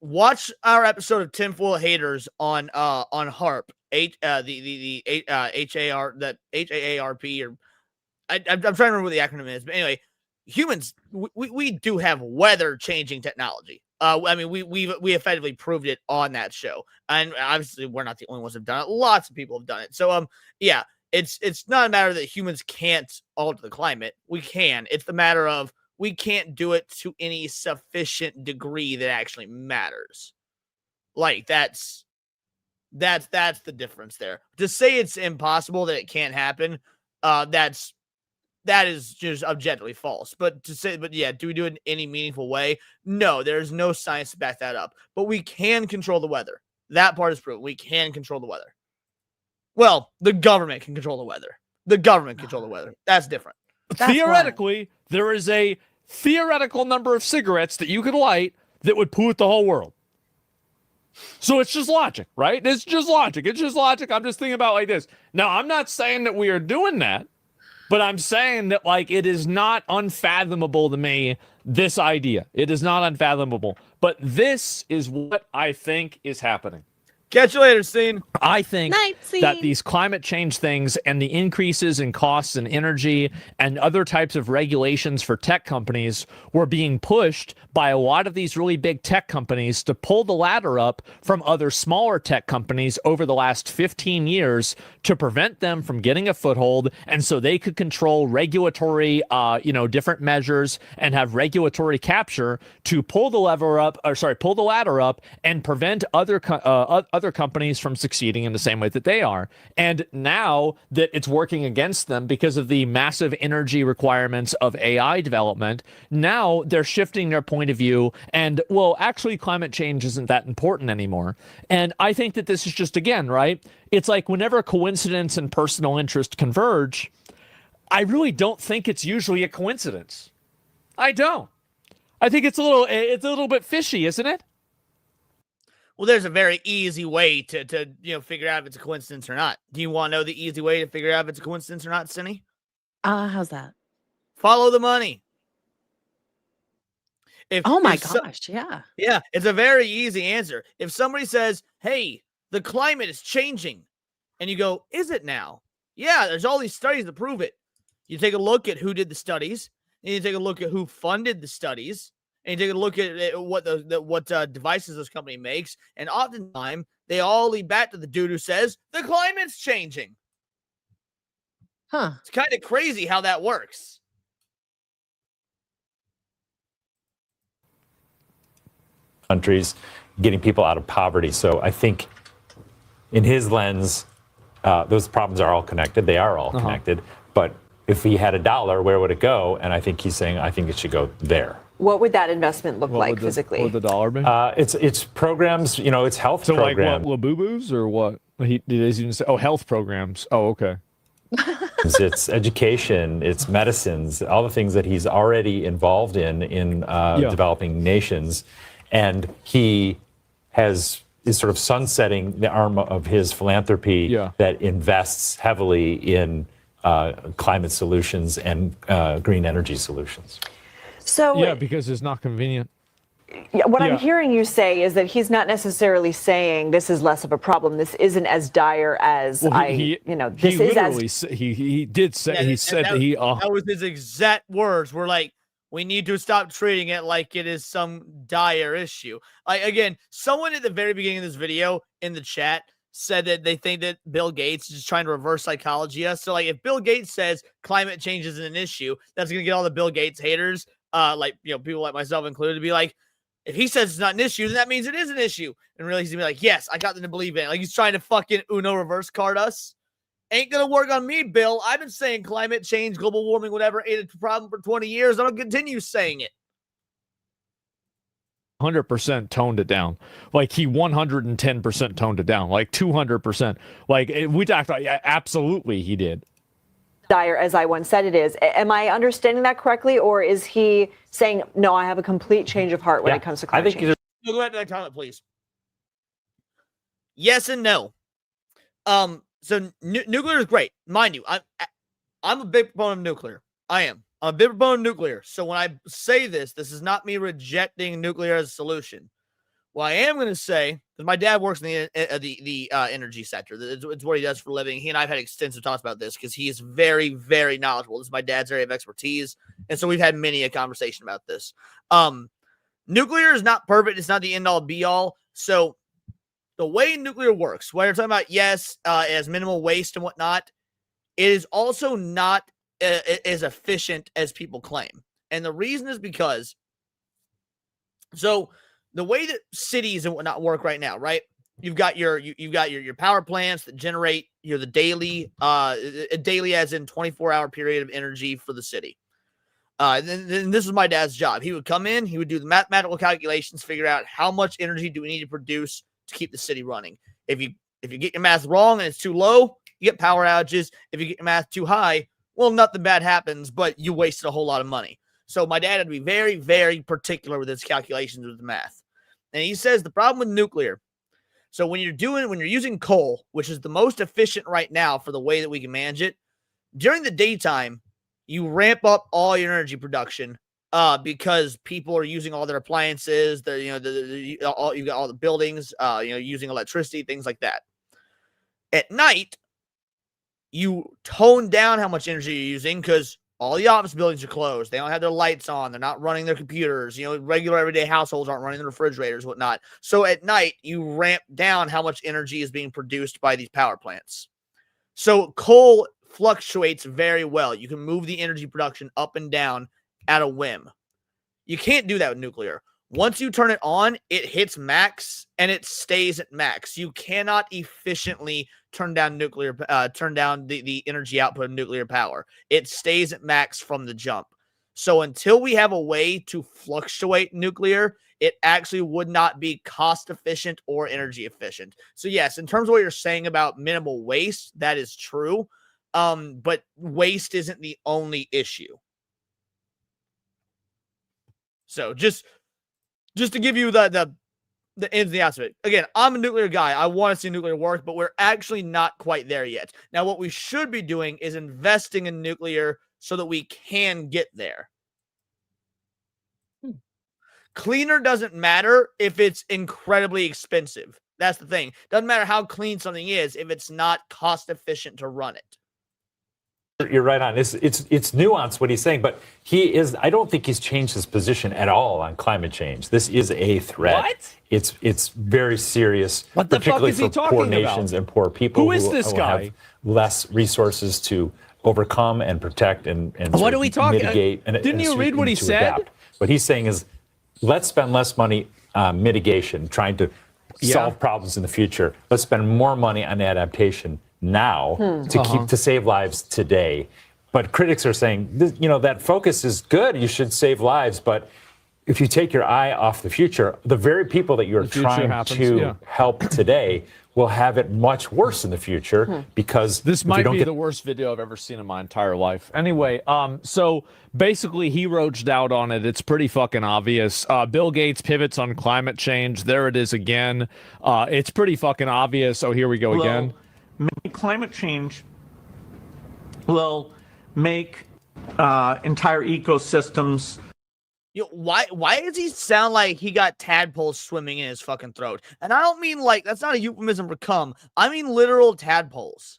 Watch our episode of Tinfoil Haters on HARP. HAARP, or I'm trying to remember what the acronym is, but anyway, humans, we do have weather changing technology. I mean, we effectively proved it on that show, and obviously we're not the only ones who've done it. Lots of people have done it. So yeah, it's not a matter that humans can't alter the climate. We can. It's the matter of we can't do it to any sufficient degree that actually matters. Like that's the difference there. To say it's impossible that it can't happen, that is just objectively false. But yeah, do we do it in any meaningful way? No, there's no science to back that up. But we can control the weather. That part is proven. We can control the weather. Well, the government can control the weather. The government control the weather. That's different. Theoretically, there is a theoretical number of cigarettes that you could light that would pollute the whole world. So it's just logic, right? It's just logic. I'm just thinking about like this. Now, I'm not saying that we are doing that. But I'm saying that, like, it is not unfathomable to me, this idea. It is not unfathomable. But this is what I think is happening. Catch you later, Scene. I think Night, that these climate change things and the increases in costs and energy and other types of regulations for tech companies were being pushed by a lot of these really big tech companies to pull the ladder up from other smaller tech companies over the last 15 years to prevent them from getting a foothold, and so they could control regulatory, different measures and have regulatory capture to pull the ladder up and prevent other companies from succeeding in the same way that they are. And now that it's working against them because of the massive energy requirements of AI development, now they're shifting their point of view and, well, actually climate change isn't that important anymore. And I think that this is just, again, right? It's like whenever coincidence and personal interest converge, I really don't think it's usually a coincidence. I don't. I think it's a little bit fishy, isn't it? Well, there's a very easy way to figure out if it's a coincidence or not. Do you want to know the easy way to figure out if it's a coincidence or not, Cindy? How's that? Follow the money. Oh my gosh, yeah. Yeah, it's a very easy answer. If somebody says, hey, the climate is changing, and you go, is it now? Yeah, there's all these studies to prove it. You take a look at who did the studies, and you take a look at who funded the studies, and you take a look at what devices this company makes, and oftentimes they all lead back to the dude who says the climate's changing. Huh. It's kind of crazy how that works. countries, getting people out of poverty. So I think in his lens, those problems are all connected. They are all connected. But if he had $1, where would it go? And I think he's saying, I think it should go there. What would that investment look like physically? What would the dollar be? It's programs, it's health programs. So like what, Labubu's or what? He did even say, health programs. Oh, okay. It's education, it's medicines, all the things that he's already involved in developing nations. And he is sort of sunsetting the arm of his philanthropy that invests heavily in climate solutions and green energy solutions. So because it's not convenient. What I'm hearing you say is that he's not necessarily saying this is less of a problem. This isn't as dire as He did say that was his exact words. Were like, we need to stop treating it like it is some dire issue. Again, someone at the very beginning of this video in the chat said that they think that Bill Gates is just trying to reverse psychology us. So like, if Bill Gates says climate change is an issue, that's going to get all the Bill Gates haters, people like myself included, to be like, if he says it's not an issue, then that means it is an issue. And really, he's gonna be like, yes, I got them to believe in it. Like, he's trying to fucking Uno reverse card us. Ain't gonna work on me, Bill. I've been saying climate change, global warming, whatever, ain't a problem for 20 years. I'm gonna continue saying it. 100% toned it down. Like, he 110% toned it down. Like 200%. Like, we talked about, absolutely he did. Dire as I once said it is. Am I understanding that correctly, or is he saying, no, I have a complete change of heart when it comes to climate change? Go ahead to that comment, please. Yes and no. So nuclear is great, mind you. I'm a big proponent of nuclear. I'm a big proponent of nuclear. So when I say this is not me rejecting nuclear as a solution. What I am going to say, because my dad works in the energy sector. It's what he does for a living. He and I have had extensive talks about this because he is very, very knowledgeable. This is my dad's area of expertise. And so we've had many a conversation about this. Nuclear is not perfect. It's not the end all be all. So the way nuclear works, what you're talking about, yes, it has minimal waste and whatnot. It is also not as efficient as people claim. And the reason is because, the way that cities and whatnot work right now, right? You've got your power plants that generate the daily as in 24-hour period of energy for the city. Then this is my dad's job. He would come in, he would do the mathematical calculations, figure out how much energy do we need to produce to keep the city running. If you get your math wrong and it's too low, you get power outages. If you get your math too high, well, nothing bad happens, but you wasted a whole lot of money. So my dad had to be very, very particular with his calculations with the math. And he says the problem with nuclear, so when you're using coal, which is the most efficient right now for the way that we can manage it, during the daytime, you ramp up all your energy production because people are using all their appliances, you got all the buildings, using electricity, things like that. At night, you tone down how much energy you're using because all the office buildings are closed. They don't have their lights on. They're not running their computers. Regular everyday households aren't running the refrigerators, whatnot. So at night, you ramp down how much energy is being produced by these power plants. So coal fluctuates very well. You can move the energy production up and down at a whim. You can't do that with nuclear. Once you turn it on, it hits max and it stays at max. You cannot efficiently turn down the energy output of nuclear power. It stays at max from the jump. So until we have a way to fluctuate nuclear, it actually would not be cost efficient or energy efficient. So yes, in terms of what you're saying about minimal waste, that is true. But waste isn't the only issue. So just to give you the ins and the outs of it. Again, I'm a nuclear guy. I want to see nuclear work, but we're actually not quite there yet. Now, what we should be doing is investing in nuclear so that we can get there. Cleaner doesn't matter if it's incredibly expensive. That's the thing. Doesn't matter how clean something is if it's not cost efficient to run it. You're right on. It's nuanced what he's saying, but I don't think he's changed his position at all on climate change. This is a threat. What? It's very serious, what the particularly fuck is he for poor talking nations about? And poor people who is this guy? Have less resources to overcome and protect and what are we talking? Mitigate. Didn't you read what he said? Adapt. What he's saying is, let's spend less money mitigation, trying to solve problems in the future. Let's spend more money on adaptation now to save lives today. But critics are saying, that focus is good. You should save lives, but if you take your eye off the future, the very people that you're trying to help today will have it much worse in the future because this might be the worst video I've ever seen in my entire life. Anyway, so basically he roached out on it. It's pretty fucking obvious. Bill Gates pivots on climate change. There it is again. It's pretty fucking obvious. Oh, here we go again. Climate change will make entire ecosystems. Why does he sound like he got tadpoles swimming in his fucking throat? And I don't mean like, that's not a euphemism for cum. I mean literal tadpoles.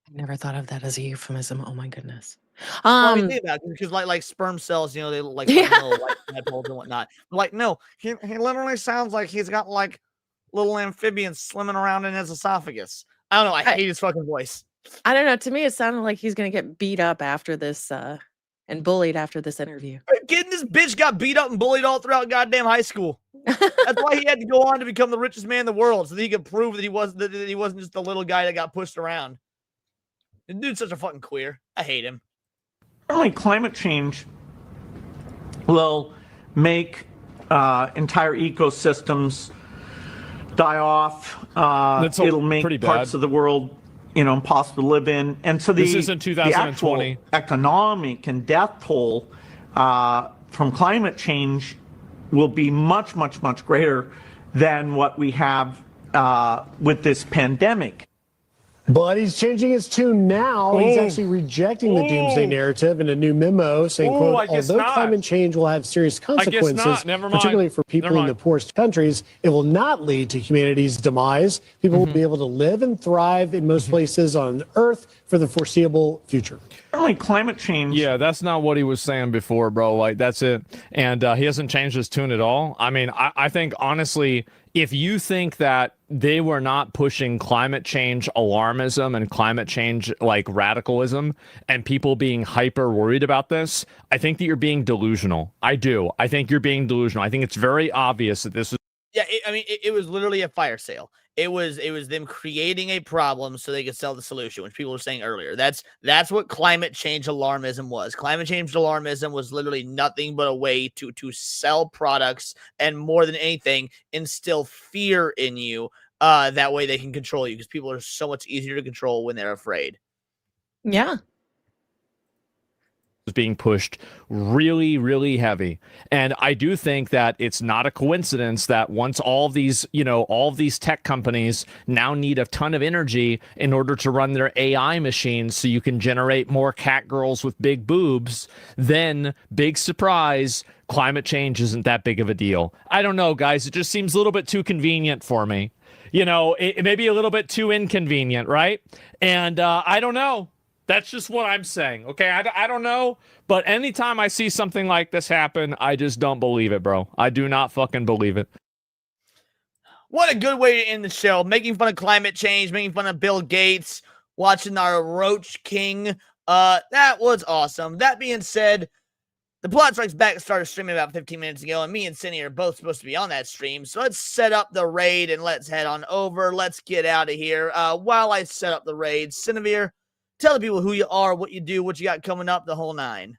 I never thought of that as a euphemism. Oh my goodness. Well, I mean, think about it, because like sperm cells, they look like little like tadpoles and whatnot. But like, no, he literally sounds like he's got like little amphibians swimming around in his esophagus. I don't know. I hate his fucking voice. I don't know. To me, it sounded like he's gonna get beat up after this and bullied after this interview. Kidding, this bitch got beat up and bullied all throughout goddamn high school. That's why he had to go on to become the richest man in the world, so that he could prove that he wasn't just the little guy that got pushed around. The dude's such a fucking queer. I hate him. Certainly, climate change will make entire ecosystems die off. It'll make parts of the world impossible to live in. And so this is in 2020. The actual economic and death toll from climate change will be much, much, much greater than what we have with this pandemic. But he's changing his tune now. He's actually rejecting the doomsday narrative in a new memo saying, quote, although climate change will have serious consequences, particularly for people in the poorest countries, it will not lead to humanity's demise. People will be able to live and thrive in most places on Earth for the foreseeable future. Certainly climate change. Yeah, that's not what he was saying before, bro. Like, that's it. And he hasn't changed his tune at all. I mean, I think, honestly, if you think that they were not pushing climate change alarmism and climate change like radicalism and people being hyper worried about this, I think that you're being delusional. I do. I think you're being delusional. I think it's very obvious that this is. Yeah, it was literally a fire sale. It was them creating a problem so they could sell the solution, which people were saying earlier. That's what climate change alarmism was. Climate change alarmism was literally nothing but a way to sell products and, more than anything, instill fear in you. That way they can control you, because people are so much easier to control when they're afraid. Yeah. Is being pushed really, really heavy. And I do think that it's not a coincidence that once all these tech companies now need a ton of energy in order to run their AI machines so you can generate more cat girls with big boobs, then, big surprise, climate change isn't that big of a deal. I don't know, guys. It just seems a little bit too convenient for me. It may be a little bit too inconvenient, right? And I don't know. That's just what I'm saying, okay? I don't know, but anytime I see something like this happen, I just don't believe it, bro. I do not fucking believe it. What a good way to end the show. Making fun of climate change, making fun of Bill Gates, watching our Roach King. That was awesome. That being said, the Plot Strikes Back started streaming about 15 minutes ago, and me and Cindy are both supposed to be on that stream. So let's set up the raid and let's head on over. Let's get out of here. While I set up the raid, Cinevere, tell the people who you are, what you do, what you got coming up, the whole nine.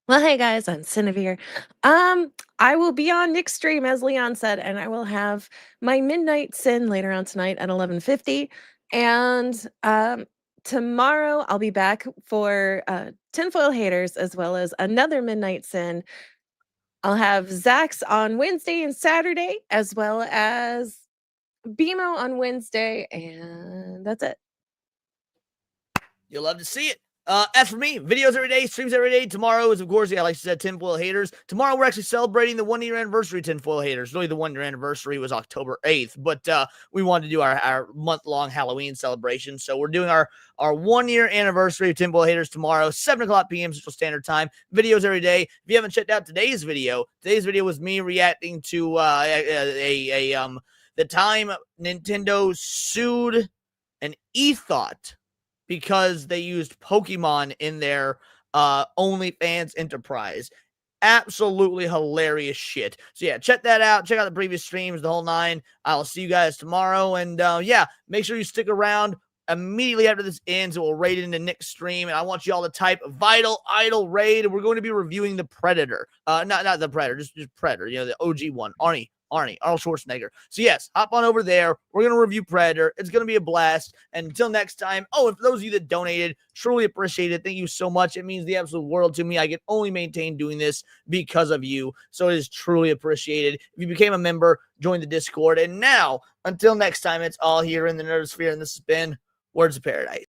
Well, hey guys, I'm Cinevere. I will be on Nick's stream, as Leon said, and I will have my Midnight Sin later on tonight at 11:50. And tomorrow I'll be back for Tinfoil Haters, as well as another Midnight Sin. I'll have Zach's on Wednesday and Saturday, as well as BMO on Wednesday, and that's it. You'll love to see it. As for me, videos every day, streams every day. Tomorrow is, of course, like you said, Tinfoil Haters. Tomorrow we're actually celebrating the 1-year anniversary of Tinfoil Haters. Really, the 1-year anniversary was October 8th, but we wanted to do our month-long Halloween celebration. So we're doing our 1-year anniversary of Tinfoil Haters tomorrow, 7 o'clock p.m. Central Standard Time. Videos every day. If you haven't checked out today's video was me reacting to the time Nintendo sued an eThought because they used Pokemon in their OnlyFans enterprise. Absolutely hilarious shit. So yeah, check that out. Check out the previous streams, the whole 9. I'll see you guys tomorrow. And yeah, make sure you stick around immediately after this ends. It will raid into Nick's stream, and I want you all to type Vital Idol Raid. We're going to be reviewing the Predator. Not the Predator, just Predator, you know, the OG one. Arnold Schwarzenegger. So yes, hop on over there. We're going to review Predator. It's going to be a blast. And until next time, and for those of you that donated, truly appreciate it. Thank you so much. It means the absolute world to me. I can only maintain doing this because of you. So it is truly appreciated. If you became a member, join the Discord. And now, until next time, it's all here in the Nerdosphere, and this has been Words of Paradise.